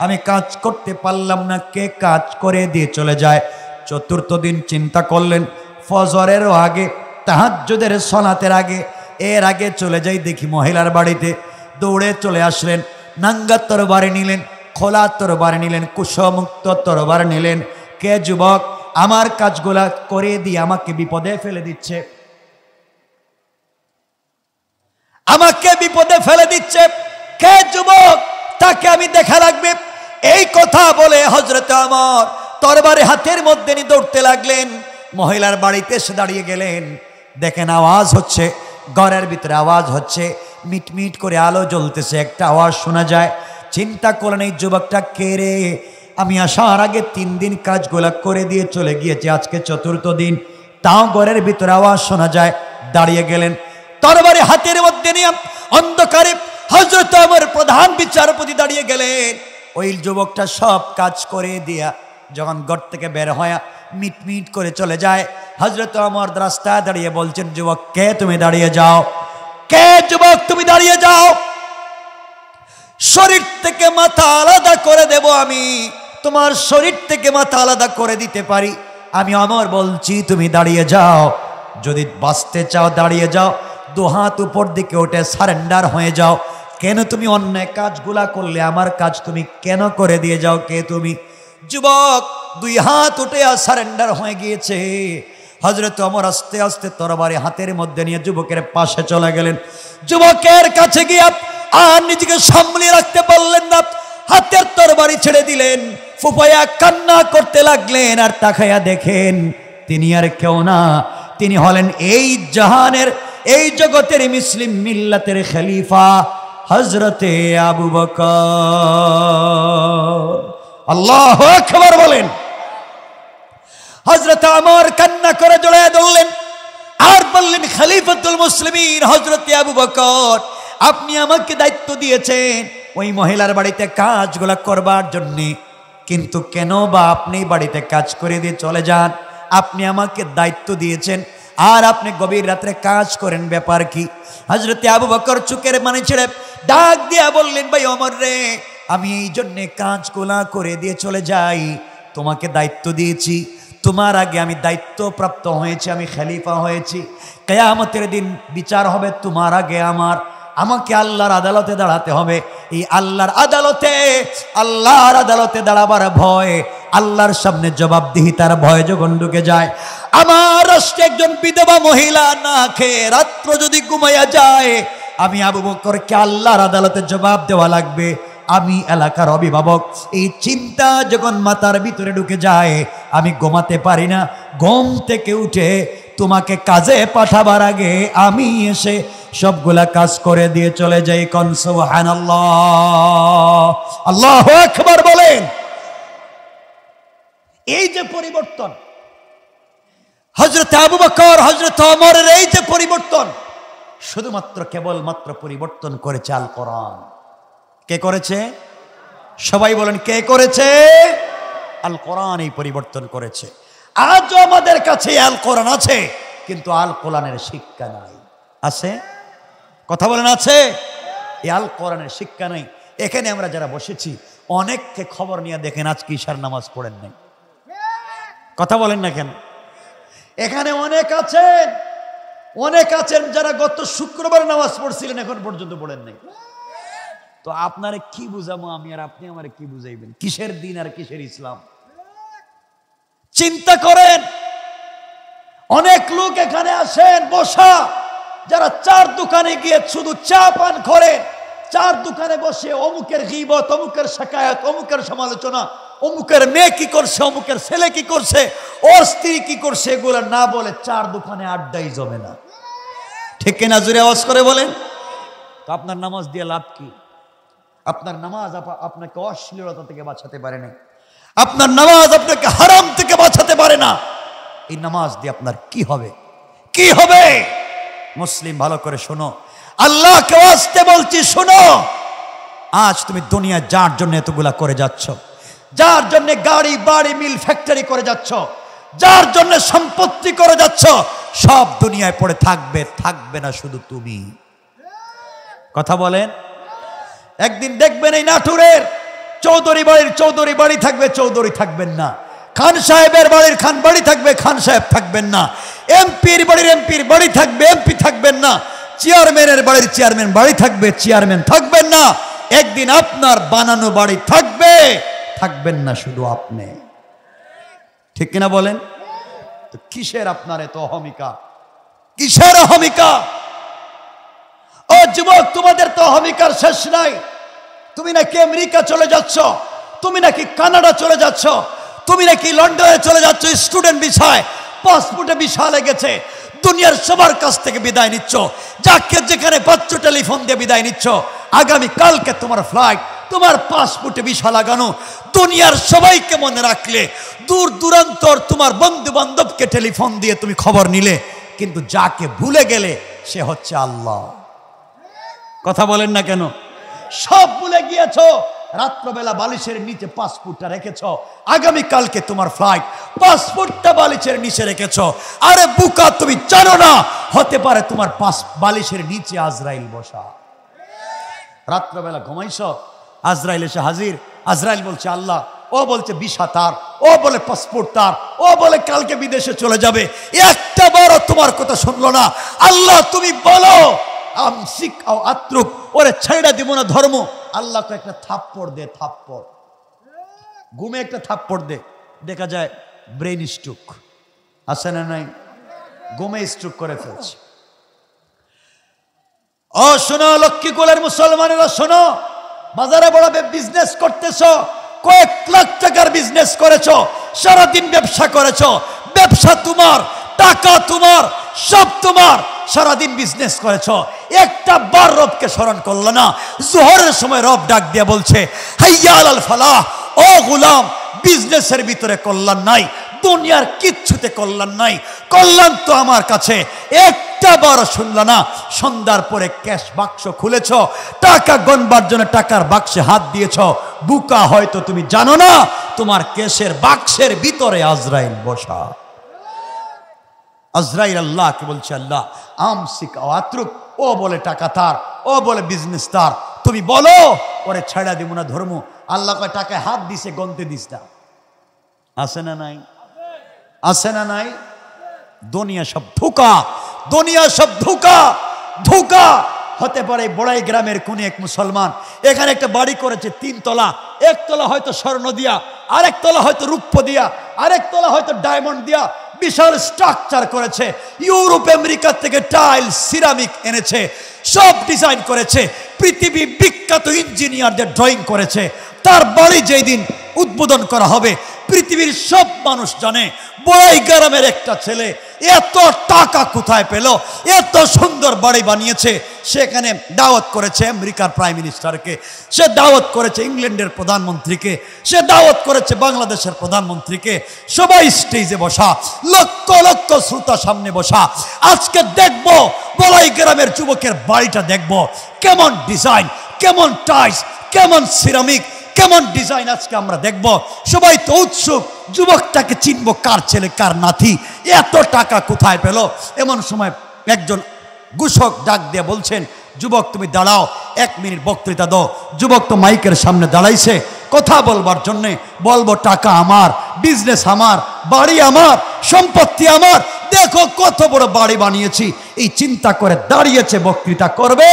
আমি কাজ করতে পারলাম না, কে কাজ করে দিয়ে চলে যায়। 4র্থ দিন চিন্তা করলেন, ফজরেরও আগে, তাহাজ্জুদের সালাতের আগে, এর আগে চলে যাই দেখি মহিলার বাড়িতে। দৌড়ে চলে আসলেন, নাঙ্গা তরবারি নিলেন, খোলা তরবারি নিলেন, কুশমুক্ত তরবারি নিলেন। কে যুবক আমার কাজগুলা করে দিয়ে আমাকে বিপদে ফেলে দিচ্ছে, আমাকে বিপদে ফেলে দিচ্ছে, কে যুবক তাকে আমি দেখা রাখবে। এই কথা বলে হযরত ওমর তরবারি হাতের মধ্যে নিয়ে দৌড়তে লাগলেন। মহিলার বাড়িতে এসে দাঁড়িয়ে গেলেন। দেখেন আওয়াজ হচ্ছে, ঘরের ভিতরে আওয়াজ হচ্ছে, মিটমিট করে আলো জ্বলতেছে, একটা আওয়াজ শোনা যায়। চিন্তা করলেন, এই যুবকটা কে রে, আমি আসার আগে 3 দিন কাজগুলা করে দিয়ে চলে গিয়েছে, আজকে 4র্থ দিন, তাও ঘরের ভিতরে আওয়াজ শোনা যায়। দাঁড়িয়ে গেলেন, তরবারি হাতের মধ্যে নিয়ে অন্ধকারে হযরত ওমর প্রধান বিচারপতি দাঁড়িয়ে গেলেন। ওই যুবকটা সব কাজ করে দিয়া যখন ঘর থেকে বের হয় মিটমিট করে চলে যায়, হযরত ওমর রাস্তায় দাঁড়িয়ে বলছেন, যুবক কে তুমি দাঁড়িয়ে যাও, কে যুবক তুমি দাঁড়িয়ে যাও, শরীর থেকে মাথা আলাদা করে দেব আমি, তোমার শরীর থেকে মাথা আলাদা করে দিতে পারি। আমি ওমর বলছি তুমি দাঁড়িয়ে যাও, যদি বাঁচতে চাও দাঁড়িয়ে যাও, 2 হাত উপর দিকে ওঠে সারেন্ডার হয়ে যাও। কেন তুমি অন্যায় কাজগুলা করলে, আমার কাজ তুমি কেন করে দিয়ে যাও, কে তুমি? যুবক 2 হাত উঠে আর সারেন্ডার হয়ে গিয়েছে। হযরত ওমর আস্তে আস্তে তরবারি হাতের মধ্যে নিয়ে যুবকের পাশে চলে গেলেন। যুবকের কাছে গিয়ে আর নিজেকে সামলে রাখতে পারলেন না, হাতের তরবারি ছেড়ে দিলেন, ফুফায়া কান্না করতে লাগলেন। আর তাকায়া দেখেন তিনি আর কেউ না, তিনি হলেন এই জাহানের, এই জগতের মুসলিম মিল্লাতের খলিফা হযরতে আবু বকর। আল্লাহু আকবার বলেন। হযরত ওমর কান্না করে জড়ায় ধরলেন আর বললেন, খলিফাতুল মুসলিমিন হযরত আবু বকর, আপনি আমাকে দায়িত্ব দিয়েছেন ওই মহিলার বাড়িতে কাজগুলা করবার জন্য, কিন্তু কেন বা আপনি বাড়িতে কাজ করে দিয়ে চলে যান? আপনি আমাকে দায়িত্ব দিয়েছেন আর আপনি গভীর রাত্রে কাজ করেন, ব্যাপার কি? হযরত আবু বকর চুকের মানে ছেড়ে ডাক দিয়া বললেন, ভাই ওমর রে, আমি এই জন্যে কাজগুলা করে দিয়ে চলে যাই, তোমাকে দায়িত্ব দিয়েছি, তোমার আগে আমি দায়িত্ব প্রাপ্ত হয়েছি, আমি খলিফা হয়েছি, কিয়ামতের দিন বিচার হবে তোমার আগে আমার, আমাকে আল্লাহর আদালতে দাঁড়াতে হবে। এই আল্লাহর আদালতে দাঁড়াবার ভয়, আল্লাহর সামনে জবাবদিহিতার ভয় যখন ঢুকে যায়, আমার রাষ্ট্রে একজন বিধবা মহিলা না খেয়ে রাত্র যদি ঘুমাইয়া যায়, আমি আবু বকরকে আল্লাহর আদালতে জবাব দেওয়া লাগবে, আমি এলাকার অভিভাবক। এই চিন্তা যখন মাথার ভিতরে ঢুকে যায়, আমি ঘুমাতে পারি না। ঘুম থেকে উঠে তোমাকে কাজে পাঠাবার আগে আমি এসে সবগুলা কাজ করে দিয়ে চলে যাই। কোন সুবহানাল্লাহ, আল্লাহু আকবার বলেন। এই যে পরিবর্তন হযরত আবু বকর, হযরত ওমরের এই যে পরিবর্তন, শুধুমাত্র কেবলমাত্র পরিবর্তন করেছে আল কোরআন। কে করেছে? সবাই বলেন, কে করেছে? আল কোরআন এই পরিবর্তন করেছে। আজও আমাদের কাছে আল কোরআন আছে, কিন্তু আল কোরআনের শিক্ষা নাই। আছে? কথা বলেন, আছে? এই আল কোরআনের শিক্ষা নাই। এখানে আমরা যারা বসেছি, অনেককে খবর নিয়ে দেখেন আজকে ঈশার নামাজ পড়েন নাই। কথা বলেন না কেন? এখানে অনেক আছেন যারা গত শুক্রবার নামাজ পড়ছিলেন, এখন পর্যন্ত পড়েন নাই। তো আপনারে কি বুঝাবো আমি, আর আপনি আমারে কি বুঝাইবেন? কিসের দিন আর কিসের ইসলাম? চিন্তা করেন। অনেক লোক এখানে আসেন বসা, যারা চার দোকানে গিয়ে শুধু চা পান করেন, চার দোকানে বসে অমুকের গীবত, অমুকের শিকায়াত, অমুকের সমালোচনা, অমুকের মেয়ে কি করছে, অমুকের ছেলে কি করছে, ওর স্ত্রী কি করছে, এগুলো না বলে চার দোকানে আড্ডাই জমে না। ঠিক কিনা? জোরে আওয়াজ করে বলেন। তো আপনার নামাজ দিয়ে লাভ কি? আপনার নামাজ আপনাকে অশ্লীলতা থেকে বাঁচাতে পারে না, আপনার নামাজ আপনাকে হারাম থেকে বাঁচাতে পারে না। এই নামাজ দিয়ে আপনার কি হবে? কি হবে? মুসলিম ভালো করে শোনো, আল্লাহকে ওয়াস্তে বলছি, শোনো। আজ তুমি দুনিয়া যার জন্য এতগুলা করে যাচ্ছ, যার জন্য গাড়ি বাড়ি মিল ফ্যাক্টরি করে যাচ্ছ, যার জন্য সম্পত্তি করে যাচ্ছ, সব দুনিয়ায় পড়ে থাকবে, থাকবে না শুধু তুমি। কথা বলেন। একদিন দেখবেন এই নাটোরের চৌধুরী বাড়ির চৌধুরী বাড়ি থাকবে, চৌধুরী থাকবেন না। খান সাহেবের বাড়ির খান বাড়ি থাকবে, খান সাহেব থাকবেন না। এমপির বাড়ির এমপির বাড়ি থাকবে, এমপি থাকবেন না। চেয়ারম্যানের বাড়ির চেয়ারম্যান বাড়ি থাকবে, চেয়ারম্যান থাকবেন না। একদিন আপনার বানানো বাড়ি থাকবে, থাকবেন না শুধু আপনি। ঠিক কিনা বলেন? তো কিসের আপনার এত অহমিকা? কিসের অহমিকা? ও যুবক, তোমাদের তো অহমিকার শেষ নাই। তুমি নাকি আমেরিকা চলে যাচ্ছ, তুমি নাকি কানাডা চলে যাচ্ছ, তুমি নাকি লন্ডনে চলে যাচ্ছ স্টুডেন্ট ভিসায়, পাসপোর্টে ভিসা লেগেছে, দুনিয়ার সবার কাছ থেকে বিদায় নিচ্ছ, যাকে যেখানে পাচ্ছ টেলিফোন দিয়ে বিদায় নিচ্ছ। আগামী কালকে তোমার ফ্লাইট, তোমার পাসপোর্টে ভিসা লাগানো। দুনিয়ার সবাইকে মনে রাখলে, দূর দূরান্তর তোমার বন্ধু বান্ধবকে টেলিফোন দিয়ে তুমি খবর নিলে, কিন্তু যাকে ভুলে গেলে সে হচ্ছে আল্লাহ। কথা বলেন না কেন? সব ভুলে গিয়েছো। রাত্রবেলা বালিশের নিচে পাসপোর্টটা রেখেছ, আগামী কালকে তোমার ফ্লাইট, পাসপোর্টটা বালিশের নিচে রেখেছ। আরে বুকা, তুমি জানো না হতে পারে তোমার বালিশের নিচে আজরাইল বসা। রাত্রবেলা ঘুমাইছ, আজরাইল এসে হাজির। আজরাইল বলছে আল্লাহ, ও বলছে ভিসা তার, ও বলে পাসপোর্ট তার, ও বলে কালকে বিদেশে চলে যাবে। একটা বারও তোমার কথা শুনলো না। আল্লাহ তুমি বলো আমসিক আও আত্রুক, ওরে ছেড়ে দিব না ধর্ম। আল্লাহ তো একটা থাপ্পড় দে, থাপ্পড় ঘুমে একটা থাপ্পড় দে, দেখা যায় ব্রেন স্ট্রোক। আছে না নাই? ঘুমে স্ট্রোক করে ফেলছে। ও শোনো লক্ষ্মী কোলের মুসলমানেরা, শোনো, বাজারে বড় বিজনেস করতেছ, কয়েক লাখ টাকার বিজনেস করেছ, সারাদিন ব্যবসা করেছ, ব্যবসা তোমার, টাকা তোমার, সব তোমার, সারাদিন বিজনেস করেছ, একটা বার রবকে স্মরণ করলো না। জোহরের সময় রব ডাক দিয়ে বলছে হাইয়া আলাল ফালাহ, ও ও গোলাম, বিজনেসের ভিতরে কল্যাণ নাই, দুনিয়ার কিচ্ছুতে কল্যাণ নাই। কল্যাণ তো আমার কাছে একটা বার শুনল না। সন্ধ্যার পরে ক্যাশ বাক্স খুলেছ, টাকা গণবার জন্য টাকার বাক্সে হাত দিয়েছ। বুকা, হয়তো তুমি জানো না তোমার ক্যাশের বাক্সের ভিতরে আজরাইল বসা। আজরাইল আল্লাহকে বলছে, আল্লাহ আমসিক আত্রুক। ও বলে টাকা তার, ও বলে বিজনেস তার, তুমি বলো ওরে ছেড়া দিব না ধর্ম। আল্লাহ কয় টাকায় হাত দিছে, গনতে দিস না। আছে না নাই? আছে না নাই? দুনিয়া সব ধোঁকা, দুনিয়া সব ধোঁকা, ধোঁকা। হতে পারে বড়াই গ্রামের কোন এক মুসলমান এখানে একটা বাড়ি করেছে 3 তলা। একতলা হয়তো স্বর্ণ দিয়া, আরেক তলা হয়তো রূপ্য দিয়া, আরেক তলা হয়তো ডায়মন্ড দিয়া বিশাল স্ট্রাকচার করেছে। ইউরোপ আমেরিকা থেকে টাইল সিরামিক এনেছে, সব ডিজাইন করেছে। পৃথিবী বিখ্যাত ইঞ্জিনিয়ারদের ড্রয়িং করেছে। তার বাড়ি যেই দিন উদ্বোধন করা হবে, পৃথিবীর সব মানুষ জানে বড়াই গ্রামের একটা ছেলে এত টাকা কোথায় পেল, এত সুন্দর বাড়ি বানিয়েছে। সেখানে দাওয়াত করেছে আমেরিকার প্রাইম মিনিস্টারকে, সে দাওয়াত করেছে ইংল্যান্ডের প্রধানমন্ত্রীকে, সে দাওয়াত করেছে বাংলাদেশের প্রধানমন্ত্রীকে। সবাই স্টেজে বসা, লক্ষ লক্ষ শ্রোতা সামনে বসা। আজকে দেখবো বড়াই গ্রামের যুবকের বাড়িটা, দেখবো কেমন ডিজাইন, কেমন টাইলস, কেমন সিরামিক, কেমন ডিজাইন আজকে আমরা দেখব। সবাই তো উৎসুক, যুবকটাকে চিনবো, কার ছেলে কার নাতি, এত টাকা কোথায় পেল। এমন সময় একজন ঘোষক ডাক দিয়ে বলছেন, যুবক তুমি দাঁড়াও, 1 মিনিট বক্তৃতা দাও। যুবক তো মাইকের সামনে দাঁড়াইছে কথা বলবার জন্যে। বলবো টাকা আমার, বিজনেস আমার, বাড়ি আমার, সম্পত্তি আমার, দেখো কত বড় বাড়ি বানিয়েছি, এই চিন্তা করে দাঁড়িয়েছে, বক্তৃতা করবে।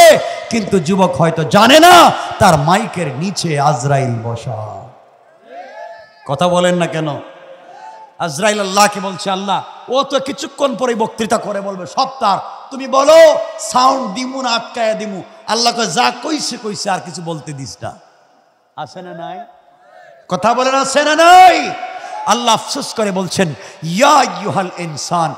কিন্তু যুবক হয়তো জানে না তার মাইকের নিচে আজরাইল বসা। কথা বলেন না কেন? আজরাইল আল্লাহকে বলছে, আল্লাহ ও তো কিছুক্ষণ পরে বক্তৃতা করে বলবে সব তার, তুমি বলো সাউন্ড দিমু না আটকায়া দিমু। আল্লাহ কয় যা কইছে কইছে, আর কিছু বলতে দিস না। আছে না নাই? কথা বলেন, আছে না নাই? আল্লাহ আফসোস করে বলছেন, ইয়া আইয়ুহাল ইনসান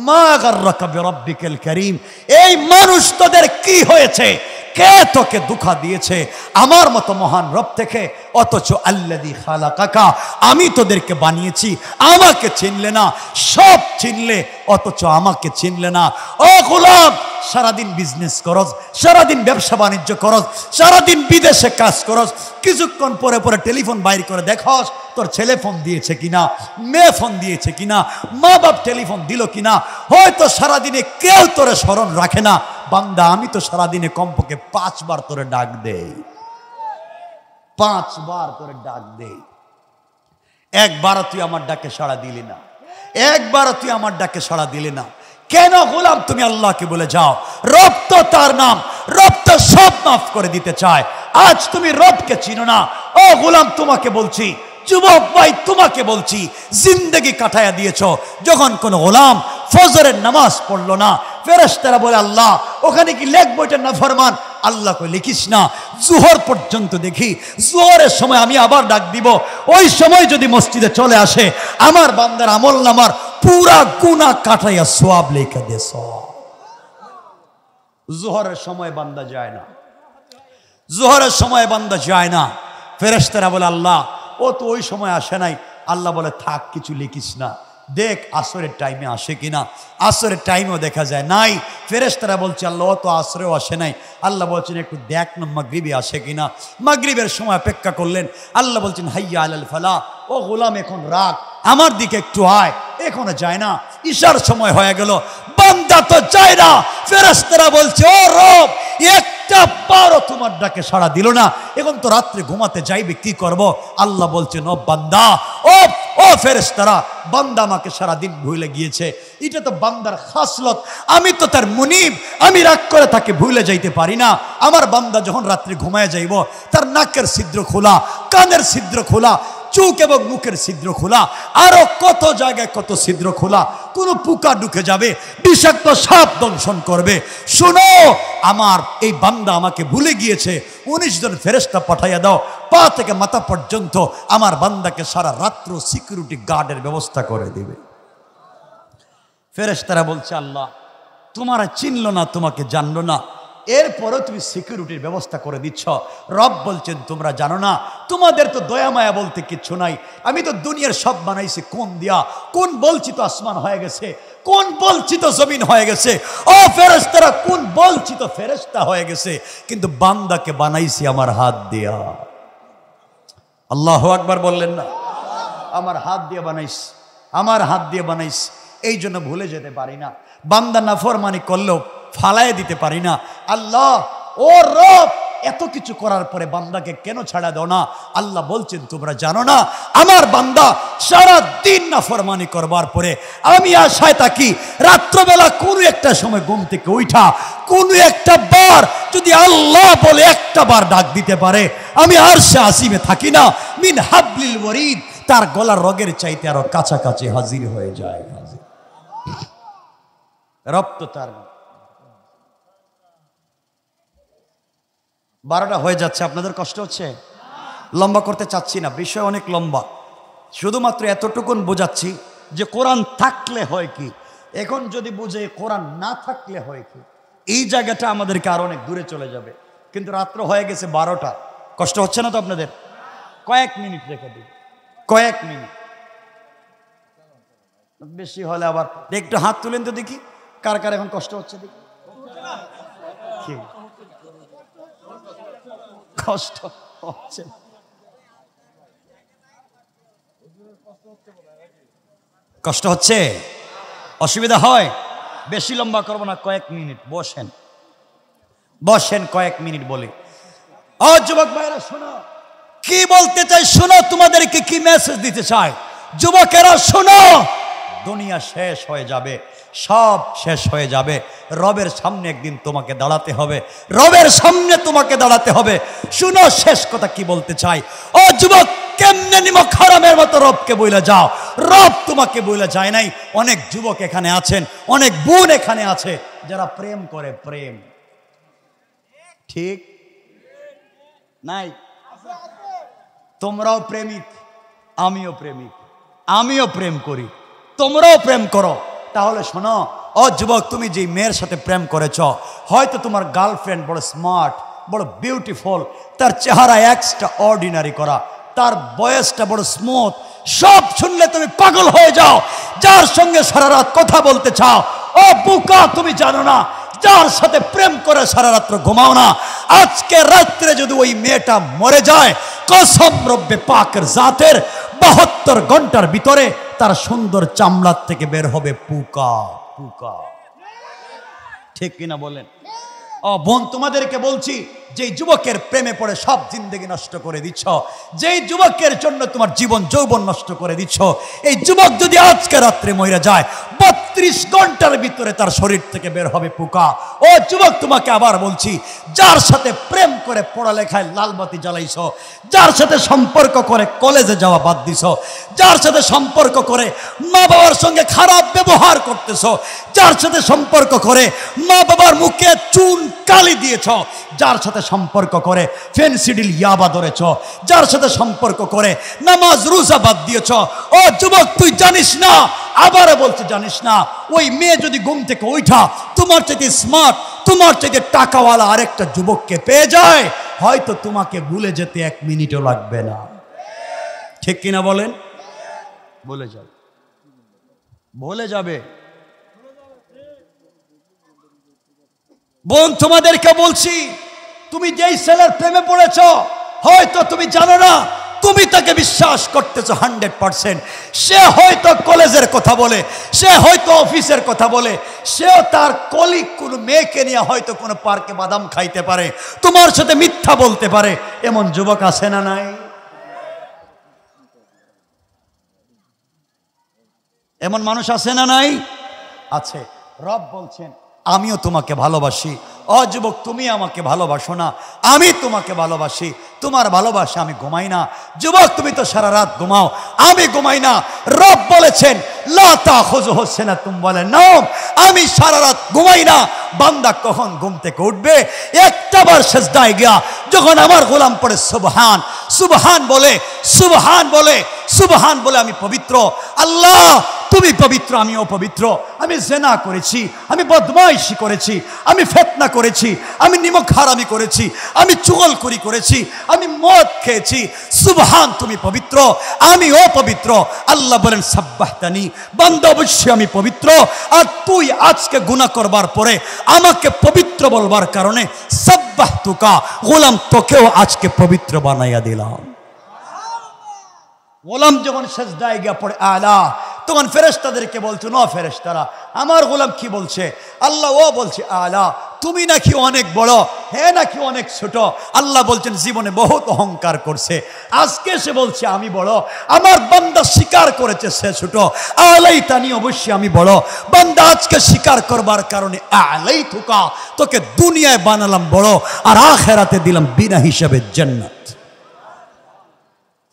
মা গাররাকা বিরাব্বিকাল কারীম। এই মানুষ তোদের কি হয়েছে? কে তোকে ধোঁকা দিয়েছে আমার মতো মহান রব থেকে? অথচ আল্লাযী খালাকাকা, আমি তোদেরকে বানিয়েছি, আমাকে চিনলে না। সব চিনলে অথচ আমাকে চিনলে না। ও গোলাম, সারাদিন বিজনেস করস, সারাদিন ব্যবসা বাণিজ্য করস, সারাদিন বিদেশে কাজ করস, কিছুক্ষণ পরে পরে টেলিফোন বাইর করে দেখস তোর ছেলে ফোন দিয়েছে কিনা, মেয়ে ফোন দিয়েছে কিনা, মা বাপ টেলিফোন দিল কিনা। হয়তো সারাদিনে কেউ তোরে স্মরণ রাখে না। বান্দা, আমি তো সারাদিনে কমপক্ষে 5 বার তোরে ডাক দেই, 5 বার তোরে ডাক দেই। একবারও তুই আমার ডাকে সাড়া দিলি না, একবারও তুই আমার ডাকে সাড়া দিলি না। কেন গোলাম? তুমি আল্লাহকে বলে যাও, রব তো তার নাম, রব তো সব মাফ করে দিতে চায়। আজ তুমি রবকে চিনো না। ও গোলাম, তোমাকে বলছি, যুবক ভাই তোমাকে বলছি, জিন্দেগি কাটায়া দিয়েছ। যখন কোন গোলাম ফজরের নামাজ পড়লো না, ফেরেশতারা বলে আল্লাহ ওখানে কি লেখবো এটা না ফরমান? আল্লাহ কই লিখিস না, জোহর পর্যন্ত দেখি, জোহরের সময় আমি আবার ডাক দিব। ওই সময় যদি মসজিদে চলে আসে, আমার বান্দার আমল নামার পুরা গুনাহ কাটাইয়া সওয়াব লেখা দে। জোহরের সময় বান্দা যায় না, জোহরের সময় বান্দা যায় না। ফেরেশতারা বলে আল্লাহ ও তো ওই সময় আসে নাই। আল্লাহ বলে থাক, কিছু লিখিস না, দেখ আসরের টাইমে আসে কিনা। আসরের টাইমেও দেখা যায় নাই। ফেরেশতারা বলছে আল্লাহ ও তো আসরেও আসে নাই। আল্লাহ বলছেন একটু দেখ না মাগরিবে আসে কিনা। মাগরিবের সময় অপেক্ষা করলেন। আল্লাহ বলছেন হাইয়া আলাল ফালাহ, ও গোলাম এখন রাখ, আমার দিকে একটু আয়। এখনো যায় না, ঈশার সময় হয়ে গেল, বান্দা তো যায় না। ফেরেশতারা বলছে ও রব, একটা বারও তোমার ডাকে সাড়া দিল না, এখন তো রাত্রে ঘুমাতে যাইবে, কি করব? আল্লাহ বলছেন ও বান্দা, ও ফেরেশতারা, বান্দা আমাকে সারাদিন ভুলে গিয়েছে। এটা তো বান্দার খাসলত, আমি তো তার মুনিব, আমি রাগ করে তাকে ভুলে যাইতে পারি না। আমার বান্দা যখন রাত্রে ঘুমায় যাইব, তার নাকের ছিদ্র খোলা, কানের ছিদ্র খোলা, চোখ এবং মুখের ছিদ্র খোলা, আরো কত জায়গায় কত ছিদ্র খোলা, কোনো পোকা ঢুকে যাবে, বিষাক্ত সাপ দংশন করবে। শোনো, আমার এই বান্দা আমাকে ভুলে গিয়েছে, 19 জন ফেরেশতা পাঠাইয়া দাও, পা থেকে মাথা পর্যন্ত আমার বান্দাকে সারা রাত্র সিকিউরিটি গার্ডের ব্যবস্থা করে দিবে। ফেরেশতারা বলছে আল্লাহ তোমার চিনল না, তোমাকে জানলো না, এরপরও তুমি সিকিউরিটির ব্যবস্থা করে দিচ্ছ। রব বলছেন তোমরা জানো না, তোমাদের তো দয়া মায়া বলতে কিচ্ছু নাই। আমি তো দুনিয়ার সব বানাইছি কোন দিয়া, কোন বলছি তো আসমান হয়ে গেছে, কোন বলছি তো জমিন হয়ে গেছে, ও ফেরেশতারা কোন বলছি তো ফেরেশতা হয়ে গেছে, কিন্তু বান্দাকে বানাইছি আমার হাত দিয়া। আল্লাহু আকবার বললেন না? আমার হাত দিয়ে বানাইস, আমার হাত দিয়ে বানাইস। এই জন্য ভুলে যেতে পারি না, বান্দা নাফরমানি করলেও ফালায় দিতে পারি না। আল্লাহ ও রব, এত কিছু করার পরে বান্দাকে কেন ছাড়া দাও না? আল্লাহ বলছেন তোমরা জানো না, আমার বান্দা সারা দিন নাফরমানি করবার পরে আমি আশায় থাকি রাত্রবেলা কোনো একটা সময় ঘুম থেকে উঠা কোনো একটা বার যদি আল্লাহ বলে একটা বার ডাক দিতে পারে, আমি আরশে আসিমে থাকি না, মিন হাবলিল ওয়ারিদ, তার গলার রগের চাইতে আরো কাছাকাছি হাজির হয়ে যায়। রব তো তার 12টা হয়ে যাচ্ছে, আপনাদের কষ্ট হচ্ছে? লম্বা করতে চাচ্ছি না, বিষয় অনেক লম্বা, শুধুমাত্র এতটুকুন বোঝাচ্ছি যে কোরআন থাকলে হয় কি, এখন যদি বুঝে কোরআন না থাকলে হয় কি, এই জায়গাটা আমাদেরকে আরো অনেক দূরে চলে যাবে। কিন্তু রাত্র হয়ে গেছে 12টা, কষ্ট হচ্ছে না তো আপনাদের? কয়েক মিনিট রেখে দিই, কয়েক মিনিট, বেশি হলে আবার একটু হাত তুলেন তো দেখি কার কার এখন কষ্ট হচ্ছে দেখি। কষ্ট হচ্ছে, কষ্ট হচ্ছে, অসুবিধা হয়? বেশি লম্বা করবো না, কয়েক মিনিট বসেন, বসেন কয়েক মিনিট বলি। ও যুবক ভাইরা শোনো, কি বলতে চাই শোনো, তোমাদেরকে কি মেসেজ দিতে চাই। যুবকেরা শোনো, দুনিয়া শেষ হয়ে যাবে, সব শেষ হয়ে যাবে, রবের সামনে একদিন তোমাকে দাঁড়াতে হবে, রবের সামনে তোমাকে দাঁড়াতে হবে। শুনো শেষ কথা কি বলতে চাই। ও যুবক, কেমনে নিমক হারামের মতো রবকে বইলা যাও, রব তোমাকে বইলা যায় নাই। অনেক যুবক এখানে আছেন, অনেক বোন এখানে আছে যারা প্রেম করে, প্রেম ঠিক নাই? তোমরাও প্রেমিক, আমিও প্রেমিক, আমিও প্রেম করি, তোমরাও প্রেম করো। তাহলে শোনো, ও যুবক, তুমি যে মেয়ের সাথে প্রেম করেছ, হয়তো তোমার গার্লফ্রেন্ড বড় স্মার্ট, বড় বিউটিফুল, তার চেহারা এক্সট্রা অর্ডিনারি করা, তার বয়সটা বড় স্মুথ, সব শুনলে তুমি পাগল হয়ে যাও। যার সঙ্গে সারা রাত কথা বলতে চাও, ও বুকা, তুমি জানো না যার সাথে প্রেম করে সারা রাত্র ঘুমাও না, আজকে রাত্রে যদি ওই মেয়েটা মরে যায়, কসম রব্বে পাকের জাতের 72 ঘন্টার ভিতরে তার সুন্দর চামড়ার থেকে বের হবে পুকা, পুকা। ঠিক কিনা বলেন? ও বোন, তোমাদেরকে বলছি, যে যুবকের প্রেমে পড়ে সব জিন্দেগি নষ্ট করে দিচ্ছ, যেই যুবকের জন্য তোমার জীবন যৌবন নষ্ট করে দিচ্ছ, এই যুবক যদি আজকে রাত্রে মরে যায়, 32 ঘন্টার ভিতরে তার শরীর থেকে বের হবে পোকা। ও যুবক, তোমাকে আবার বলছি, যার সাথে প্রেম করে পড়ালেখায় লালবাতি জ্বালাইছ, যার সাথে সম্পর্ক করে কলেজে যাওয়া বাদ দিছ, যার সাথে সম্পর্ক করে মা বাবার সঙ্গে খারাপ ব্যবহার করতেছ, যার সাথে সম্পর্ক করে মা বাবার মুখে চুন কালি দিয়েছ, যার সাথে সম্পর্ক করে ফেনসিডিল ইয়াবা ধরেছ, যার সাথে সম্পর্ক করে নামাজ রোজা বাদ দিয়েছ, ও যুবক তুই জানিস না, আবারও বলতে জানিস না, ওই মেয়ে যদি ঘুম থেকে উঠা তোমার চাইতে স্মার্ট, তোমার চাইতে টাকাওয়ালা আরেকটা যুবককে পেয়ে যায়, হয়তো তোমাকে ভুলে যেতে 1 মিনিটও লাগবে না। ঠিক কিনা বলেন? ভুলে যাবে, ভুলে যাবে। বোন, তোমাদেরকে বলছি, তুমি যেই ছেলের প্রেমে পড়েছ, হয়তো তুমি জানো না, তুমি তাকে বিশ্বাস করতেছো 100%। সে হয়তো কলেজের কথা বলে, সে হয়তো অফিসের কথা বলে, সেও তার কলিগ কোনো মেয়েকে নিয়ে হয়তো কোনো পার্কে বাদাম খাইতে পারে, তোমার সাথে মিথ্যা বলতে পারে। এমন যুবক আছে না নাই? এমন মানুষ আছে না নাই? আছে। রব বলছেন, আমিও তোমাকে ভালোবাসি। ও যুবক, তুমি আমাকে ভালোবাসো না, আমি তোমাকে ভালোবাসি। তোমার ভালোবাসা আমি ঘুমাই না। যুবক, তুমি তো সারা রাত ঘুমাও, আমি ঘুমাই না। রব বলেছেন, লা তাখুযুহু সিনাতুম ওয়ালা নাওম, আমি সারা রাত ঘুমাই না। বান্দা কখন ঘুম থেকে উঠবে? একটাবার সিজদায় গিয়া যখন আমার গোলাম পড়ে সুবহান সুবহান বলে, সুবহান বলে, সুবহান বলে আমি পবিত্র। আল্লাহ তুমি পবিত্র, আমিও পবিত্র। আমি জেনা করেছি, আমি বদমাইশি করেছি, আমি ফিতনা করেছি, আমি নিমক হারামি করেছি, আমি চুগলখড়ি করেছি, আমি মদ খেয়েছি। সুবহান তুমি পবিত্র, আমিও পবিত্র। আল্লাহ বলেন সাব্বাহতানি, বান্দা অবশ্যই আমি পবিত্র। আর তুই আজকে গুনাহ করবার পরে আমাকে পবিত্র বলবার কারণে সাব্বাহতুকা, গোলাম তোকেও আজকে পবিত্র বানাইয়া দিলাম। গোলাম যখন সেজদায় গিয়া পড়ে আলা, তখন ফেরেশতাদেরকে বলতো, ন ফেরেশতারা আমার গোলাম কি বলছে? আল্লাহ ও বলছে আলা, তুমি নাকি অনেক বড়, হে নাকি অনেক ছোট। আল্লাহ বলছেন জীবনে বহুত অহংকার করছে, আজকে সে বলছে আমি বড়। আমার বান্দা স্বীকার করেছে সে ছোট, আলাই তানি অবশ্যই আমি বড়। বান্দা আজকে স্বীকার করবার কারণে আলাই থুকা, তোকে দুনিয়ায় বানালাম বড়, আর আখেরাতে দিলাম বিনা হিসাবে জান্নাত।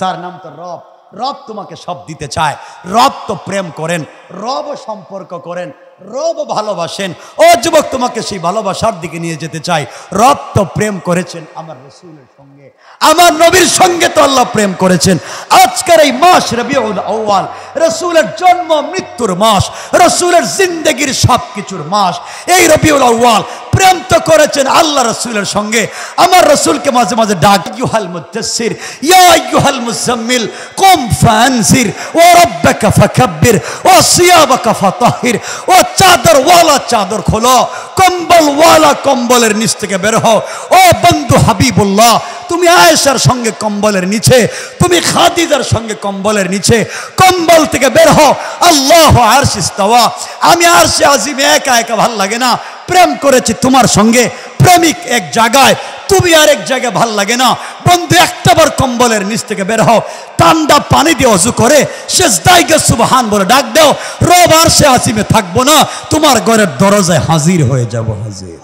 তার নাম তো রব। রব তোমাকে সব দিতে চায়। রব তো প্রেম করেন, রব সম্পর্ক করেন, রব ভালোবাসেন। ও যুবক, তোমাকে সেই ভালোবাসার দিকে নিয়ে যেতে চাই। রব তো প্রেম করেছেন আমার রাসূলের সঙ্গে, আমার নবীর সঙ্গে তো আল্লাহ প্রেম করেছেন। আজকের এই মাস রবিউল আউয়াল, রাসূলের জন্ম মৃত্যুর মাস, রাসূলের জিন্দেগির সবকিছুর মাস। এই রবিউল আউয়াল প্রেম তো করেছেন আল্লাহ রাসূলের সঙ্গে। আমার রাসূলকে মাঝে মাঝে ডাক, ইউহাল মুদাসসির, ইয়া আইয়ুহাল মুজাম্মিল, কুম ফানজির, ওয়া রাব্বাকা ফাকাব্বির, ওয়া সিয়াবাকা ফাতাহির। ও চাদর ওয়ালা চাদর খোলো, কম্বল ওয়ালা কম্বলের নিচ থেকে বের হও। ও বন্ধু হাবিবুল্লাহ, তুমি আয়েশার সঙ্গে কম্বলের নিচে, তুমি খাদিজার সঙ্গে কম্বলের নিচে, কম্বল থেকে বের হও। আল্লাহ আরশে ইস্তাওয়া, আমি আরশে আজিমে একা একা ভাল লাগে না, প্রেম করেছি তোমার সঙ্গে। প্রেমিক এক জায়গায়, তুমি আর এক জায়গায়, ভাল লাগে না। বন্ধু একটাবার কম্বলের নিচ থেকে বের হও, ঠান্ডা পানি দিয়ে ওযু করে সিজদায় গিয়ে সুবহান বলে ডাক দাও। রব আরশে আজিমে থাকবো না, তোমার ঘরের দরজায় হাজির হয়ে যাব। হাজির।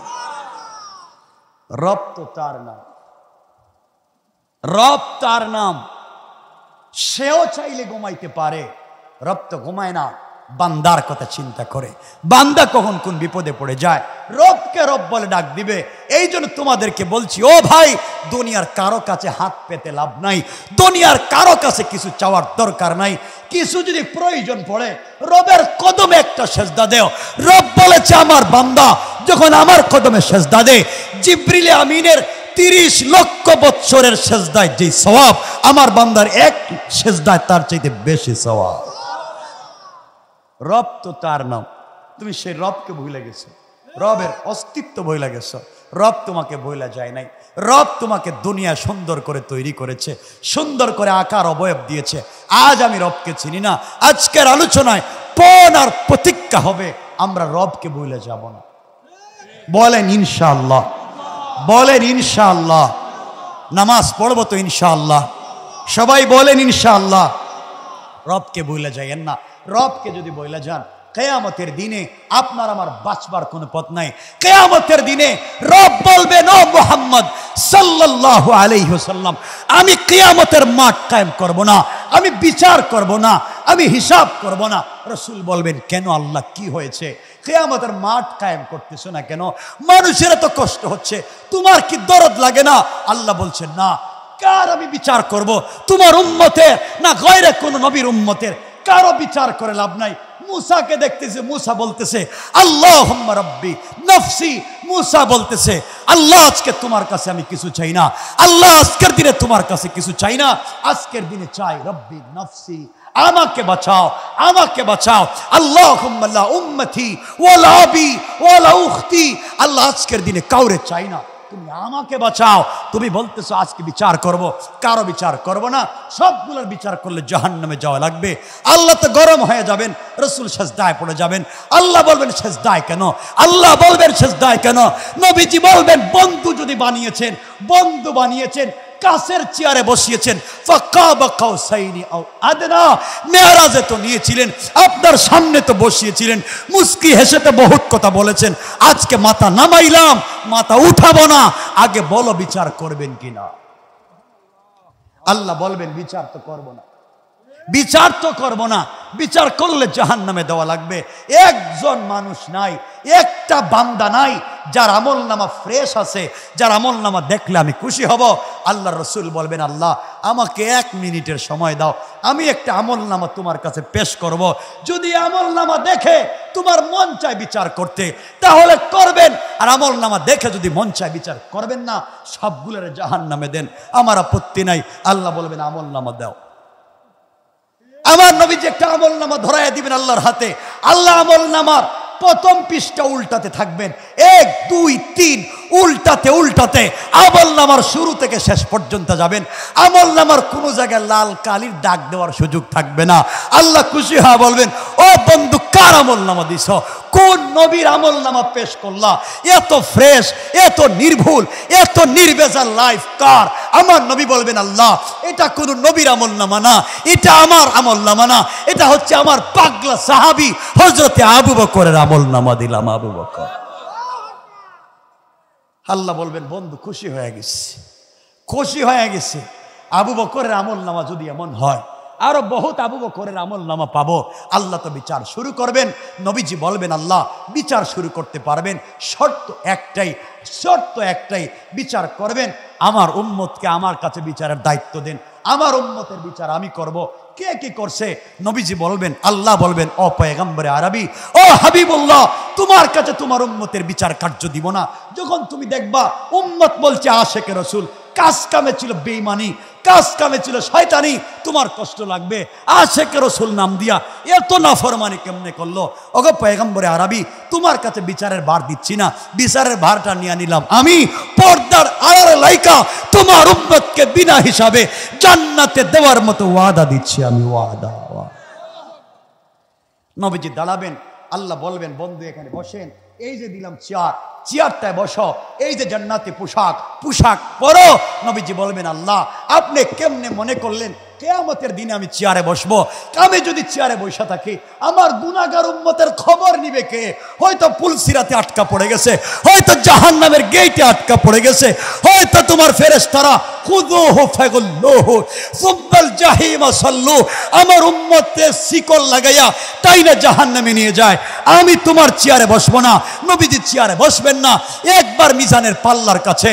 রব তো তার নাম, রব তার নাম। সেও চাইলে ঘুমাইতে পারে, রব তো ঘুমায় না, বান্দার কথা চিন্তা করে। বান্দা কখন কোন বিপদে পড়ে যায়, রবকে রব বলে ডাক দিবে। এই জন্য তোমাদেরকে বলছি, ও ভাই, দুনিয়ার কারো কাছে হাত পেতে লাভ নাই, দুনিয়ার কারো কাছে কিছু চাওয়ার দরকার নাই। কিছু যদি প্রয়োজন পড়ে, রবের কদমে একটা সেজদা দেও। রব বলেছে আমার বান্দা যখন আমার কদমে সেজদা দে, জিবরিল আমিনের 30 লক্ষ বৎসরের সেজদায় যে সওয়াব, আমার বান্দার এক সেজদায় তার চাইতে বেশি সওয়াব। রব তো তার নাম, তুমি সেই রবকে ভুলে গেছো, রবের অস্তিত্ব ভুলে গেছো। রব তোমাকে ভুলে যায় নাই। রব তোমাকে দুনিয়া সুন্দর করে তৈরি করেছে, সুন্দর করে আকার অবয়ব দিয়েছে। আজ আমি রবকে চিনি না, আজকের আলোচনায় পণ আর প্রতিজ্ঞা হবে আমরা রবকে ভুলে যাব না। বলেন ইনশাআল্লাহ, বলেন ইনশাআল্লাহ। নামাজ পড়বো তো ইনশাআল্লাহ, সবাই বলেন ইনশাআল্লাহ। রবকে ভুলে যাইয়েন না। রবকে যদি বইলা যান, কিয়ামতের দিনে আপনার আমার বাঁচবার কোনো পথ নাই। কিয়ামতের দিনে রব বলবেন, ও মুহাম্মদ সাল্লাল্লাহু আলাইহি ওয়াসাল্লাম, আমি কিয়ামতের মাঠ কায়েম করব না, আমি বিচার করব না, আমি হিসাব করব না। রাসূল বলবেন, কেন আল্লাহ কি হয়েছে? কিয়ামতের মাঠ কায়েম করতেছ না কেন? মানুষের এত কষ্ট হচ্ছে, তোমার কি দরদ লাগে না? আল্লাহ বলছেন, না। কার আমি বিচার করব? তোমার উম্মতের না গয়রে কোন নবীর উম্মতের? কারো বিচার করে লাভ নাই। মুসাকে দেখতেছে, মুসা বলতেছে আল্লাহুম্মা রাব্বি নফসি। মুসা বলতেছে, আল্লাহ আজকে তোমার কাছে আমি কিছু চাই না, আল্লাহ আজকের দিনে তোমার কাছে কিছু চাই না, আজকের দিনে চাই রব্বি নফসি, আমাকে বাঁচাও, আমাকে বাঁচাও। আল্লাহুম্মা লা উম্মতি ওয়ালা আবি ওয়ালা উখতি। আল্লাহ আজকের দিনে কাউরে চাই না, তুমি আমাকে বাঁচাও। তুমি বলতেছো আজকে বিচার করব, কারো বিচার করব না। সবগুলোর বিচার করলে জাহান্নামে যাওয়া লাগবে। আল্লাহ তো গরম হয়ে যাবেন, রাসূল সেজদায় পড়ে যাবেন। আল্লাহ বলবেন সেজদায় কেন? আল্লাহ বলবেন সেজদায় কেন? নবীজি বলবেন, বন্ধু যদি বানিয়েছেন, বন্ধু বানিয়েছেন, কাছের চেয়ারে বসিয়েছেন, ফাকাবা কাউসাইনি আও আদনা। মেরাজে তো নিয়েছিলেন, আপনার সামনে তো বসিয়েছিলেন, মুস্কি হেসে তো বহুত কথা বলেছেন। আজকে মাথা নামাইলাম, মাথা উঠাবো না, আগে বলো বিচার করবেন কিনা? আল্লাহ বলবেন বিচার তো করব না, বিচার তো করব না। বিচার করলে জাহান্নামে দেওয়া লাগবে। একজন মানুষ নাই, একটা বান্দা নাই, যার আমল নামা ফ্রেশ আছে, যার আমল নামা দেখলে আমি খুশি হব। আল্লাহ রসুল বলবেন, আল্লাহ আমাকে 1 মিনিটের সময় দাও, আমি একটা আমল নামা তোমার কাছে পেশ করব। যদি আমল নামা দেখে তোমার মন চায় বিচার করতে, তাহলে করবেন। আর আমল নামা দেখে যদি মন চায় বিচার করবেন না, সবগুলোর জাহান্নামে দেন, আমার আপত্তি নাই। আল্লাহ বলবেন আমল নামা দাও। আমার নবীজি একটা আমল নামা ধরাইয়া দিবেন আল্লাহর হাতে। আল্লাহ আমল নামার প্রথম পৃষ্ঠা উল্টাতে থাকবেন, 1 2 3 উল্টাতে উল্টাতে আমল নামার শুরু থেকে শেষ পর্যন্ত যাবেন। আমল নামার কোনো জায়গায় লাল কালির দাগ দেওয়ার সুযোগ থাকবে না। আল্লাহ খুশি হয়ে বলবেন, ও বন্ধু, কার আমল নামা দিছ? কোন নবীর আমল নামা পেশ করলা? এত ফ্রেশ, এত নির্ভুল, এত নির্বেজাল লাইফ কার? আমার নবী বলবেন, আল্লাহ এটা কোন নবীর আমল নামা না, এটা আমার আমল নামা না, এটা হচ্ছে আমার পাগলা সাহাবী হযরতে আবু বকরের আমল নামা দিলাম। আবু বকর। আল্লাহ বলবেন, বন্ধু খুশি হয়ে গেছে, খুশি হয়ে গেছে। আবু বকরের আমল নামা যদি এমন হয়, আরো বহুত আবু বকরের আমল নামা পাবো। আল্লাহ তো বিচার শুরু করবেন। নবীজি বলবেন, আল্লাহ বিচার শুরু করতে পারবেন, শর্ত একটাই, বিচার করবেন আমার উম্মতকে আমার কাছে বিচারের দায়িত্ব দেন, আমার উম্মতের বিচার আমি করব। কে কি করছে? নবীজি বলবেন, আল্লাহ বলবেন, ও পয়গম্বরে আরবি, ও হাবিবুল্লাহ, তোমার কাছে তোমার উম্মতের বিচার কার্য দিব না। যখন তুমি দেখবা উম্মত বলছে আশেকে রসুল, কাজ কামে ছিল বেঈমানি, কাজ কামে ছিল শয়তানি, তোমার কষ্ট লাগবে। আশেকে রসুল নাম দিয়া এত নাফরমানি কেমনে করলো? ওগো পয়গম্বরে আরবি, তোমার কাছে বিচারের ভার দিচ্ছি না, বিচারের ভারটা নিয়ে নিলাম আমি। পর্দার আড়ালে লাইকা তোমার উম্মতকে বিনা হিসাবে জান্নাতে দেওয়ার মতো ওয়াদা দিচ্ছি আমি, ওয়াদা। নবীজি দাঁড়াবেন, আল্লাহ বলবেন, বন্ধু এখানে বসেন, এই যে দিলাম চেয়ার, চেয়ারটায় বসো, এই যে জান্নাতি পোশাক পরো। নবীজি বলবেন, আল্লাহ আপনি কেমনে মনে করলেন কিয়ামতের দিনে আমি চেয়ারে বসবো? আমি যদি চেয়ারে বসে থাকি, আমার গুনাহগার উম্মতের খবর নিবে কে? হয়তো পুলসিরাতে আটকা পড়ে গেছে, হয়তো জাহান্নামের গেটে আটকা পড়ে গেছে, হয়তো তোমার ফেরেশতারা খুযুহু ফাগুল্লুহু সুম্মাল জাহিমা সাল্লু, আমার উম্মতকে শিকল লাগাইয়া তাই না জাহান্নামে নিয়ে যায়। আমি তোমার চেয়ারে বসবো না, নবীজি চেয়ারে বসবেন না। একবার মিজানের পাল্লার কাছে,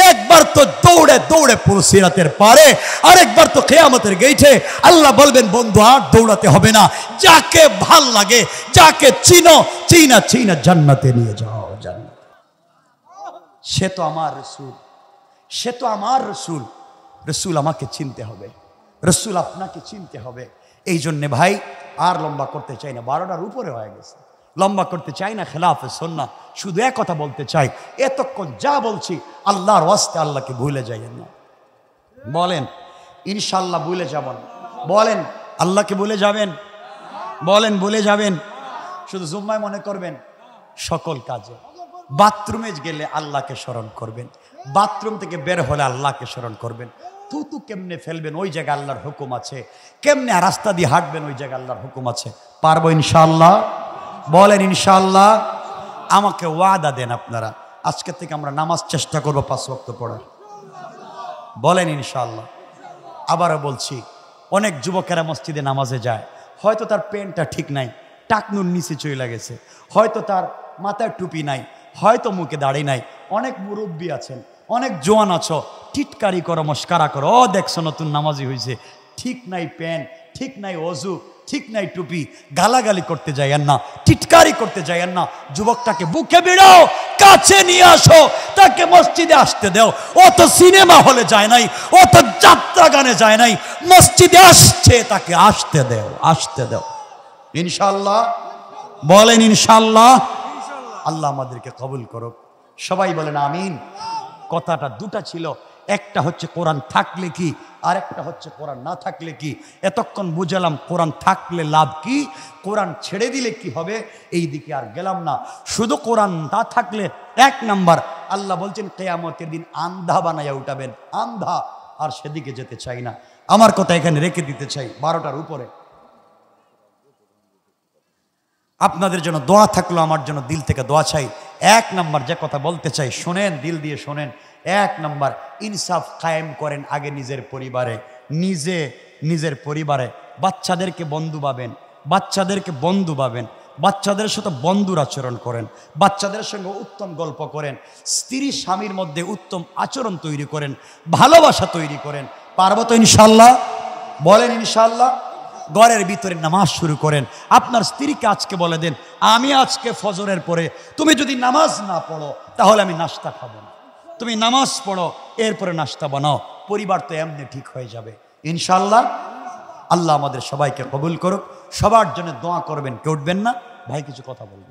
একবার তো দৌড়ে দৌড়ে পুলসিরাতের পারে, আরেকবার তো কিয়ামতের গেইটে। আল্লাহ বলবেন, বন্ধু আর দৌড়াতে হবে না, যাকে ভাল লাগে, যাকে চিনা জান্নাতে নিয়ে যাও। জান্নাত সে তো আমার রসুল, সে তো আমার রসুল। রসুল আমাকে চিনতে হবে, রসুল আপনাকে চিনতে হবে। এই জন্যে ভাই আর লম্বা করতে চাই না, 12টার উপরে হয়ে গেছে, লম্বা করতে চাই না। খেলাফে সুন্নাহ শুধু এক কথা বলতে চাই, এতক্ষণ যা বলছি আল্লাহর ওয়াস্তে আল্লাহকে ভুলে যাইয়েন না। বলেন ইনশাল্লাহ ভুলে যাবেন, বলেন আল্লাহকে ভুলে যাবেন, বলেন ভুলে যাবেন। শুধু জুম্মায় মনে করবেন, সকল কাজে। বাথরুমে গেলে আল্লাহকে স্মরণ করবেন, বাথরুম থেকে বের হলে আল্লাহকে স্মরণ করবেন। থুতু কেমনে ফেলবেন ওই জায়গায় আল্লাহর হুকুম আছে, কেমনে রাস্তা দিয়ে হাঁটবেন ওই জায়গায় আল্লাহর হুকুম আছে। পারবো ইনশাআল্লাহ? বলেন ইনশাআল্লাহ। আমাকে ওয়াদা দেন আপনারা, আজকে থেকে আমরা নামাজ চেষ্টা করবো 5 ওয়াক্ত পড়ার। বলেন ইনশাআল্লাহ। আবারও বলছি, অনেক যুবকেরা মসজিদে নামাজে যায়, হয়তো তার পেনটা ঠিক নাই, টাকনুর নিচে চলে গেছে, হয়তো তার মাথায় টুপি নাই, হয়তো মুখে দাড়ি নাই। অনেক মুরব্বী আছেন, অনেক জোয়ান আছো, টিটকারি করো, মস্কারা করো, ও দেখছো নতুন নামাজি হয়েছে, ঠিক নাই পেন, ঠিক নাই অজু, ঠিক নাই টুপি। গালাগালি করতে যাইয়েন না, টিটকারি করতে যাইয়েন না। যুবকটাকে বুকে বিড়াও, কাছে নিয়ে আসো, তাকে মসজিদে আসতে দাও। ও তো সিনেমা হলে যায় নাই, ও তো যাত্রা গানে যায় নাই, মসজিদে আসছে, তাকে আসতে দাও, আসতে দাও। ইনশাআল্লাহ। বলেন ইনশাআল্লাহ। আল্লাহ আমাদেরকে কবুল করুক, সবাই বলেন আমিন। কথাটা দুটা ছিল, একটা হচ্ছে কোরআন থাকলে কি, আর একটা হচ্ছে কোরআন না থাকলে কি। এতক্ষণ বুঝালাম কোরআন থাকলে লাভ কি, কোরআন ছেড়ে দিলে কি হবে, এই দিকে আর গেলাম না। শুধু কোরআন না থাকলে 1 নাম্বার আল্লাহ বলছেন কিয়ামতের দিন আন্ধা বানাইয়া উঠাবেন, আন্ধা। আর সেদিকে যেতে চাই না, আমার কথা এখানে রেখে দিতে চাই। 12টার উপরে আপনাদের জন্য দোয়া থাকলো, আমার জন্য দিল থেকে দোয়া চাই। 1 নাম্বার যে কথা বলতে চাই, শোনেন, দিল দিয়ে শোনেন। 1 নাম্বার, ইনসাফ কায়েম করেন আগে নিজের পরিবারে, নিজের পরিবারে। বাচ্চাদেরকে বন্ধু ভাবেন, বাচ্চাদেরকে বন্ধু ভাবেন, বাচ্চাদের সাথে বন্ধুর আচরণ করেন, বাচ্চাদের সঙ্গে উত্তম গল্প করেন, স্ত্রী স্বামীর মধ্যে উত্তম আচরণ তৈরি করেন, ভালোবাসা তৈরি করেন। পারবো তো ইনশাল্লাহ? বলেন ইনশাল্লাহ। ঘরের ভিতরে নামাজ শুরু করেন। আপনার স্ত্রীকে আজকে বলে দেন, আমি আজকে ফজরের পরে তুমি যদি নামাজ না পড়ো তাহলে আমি নাস্তা খাবো না, তুমি নামাজ পড়ো এরপরে নাস্তা বানাও। পরিবার তো এমনি ঠিক হয়ে যাবে ইনশাল্লাহ। আল্লাহ আমাদের সবাইকে কবুল করুক। সবার জন্য দোয়া করবেন, কেউ উঠবেন না। ভাই কিছু কথা বলবেন।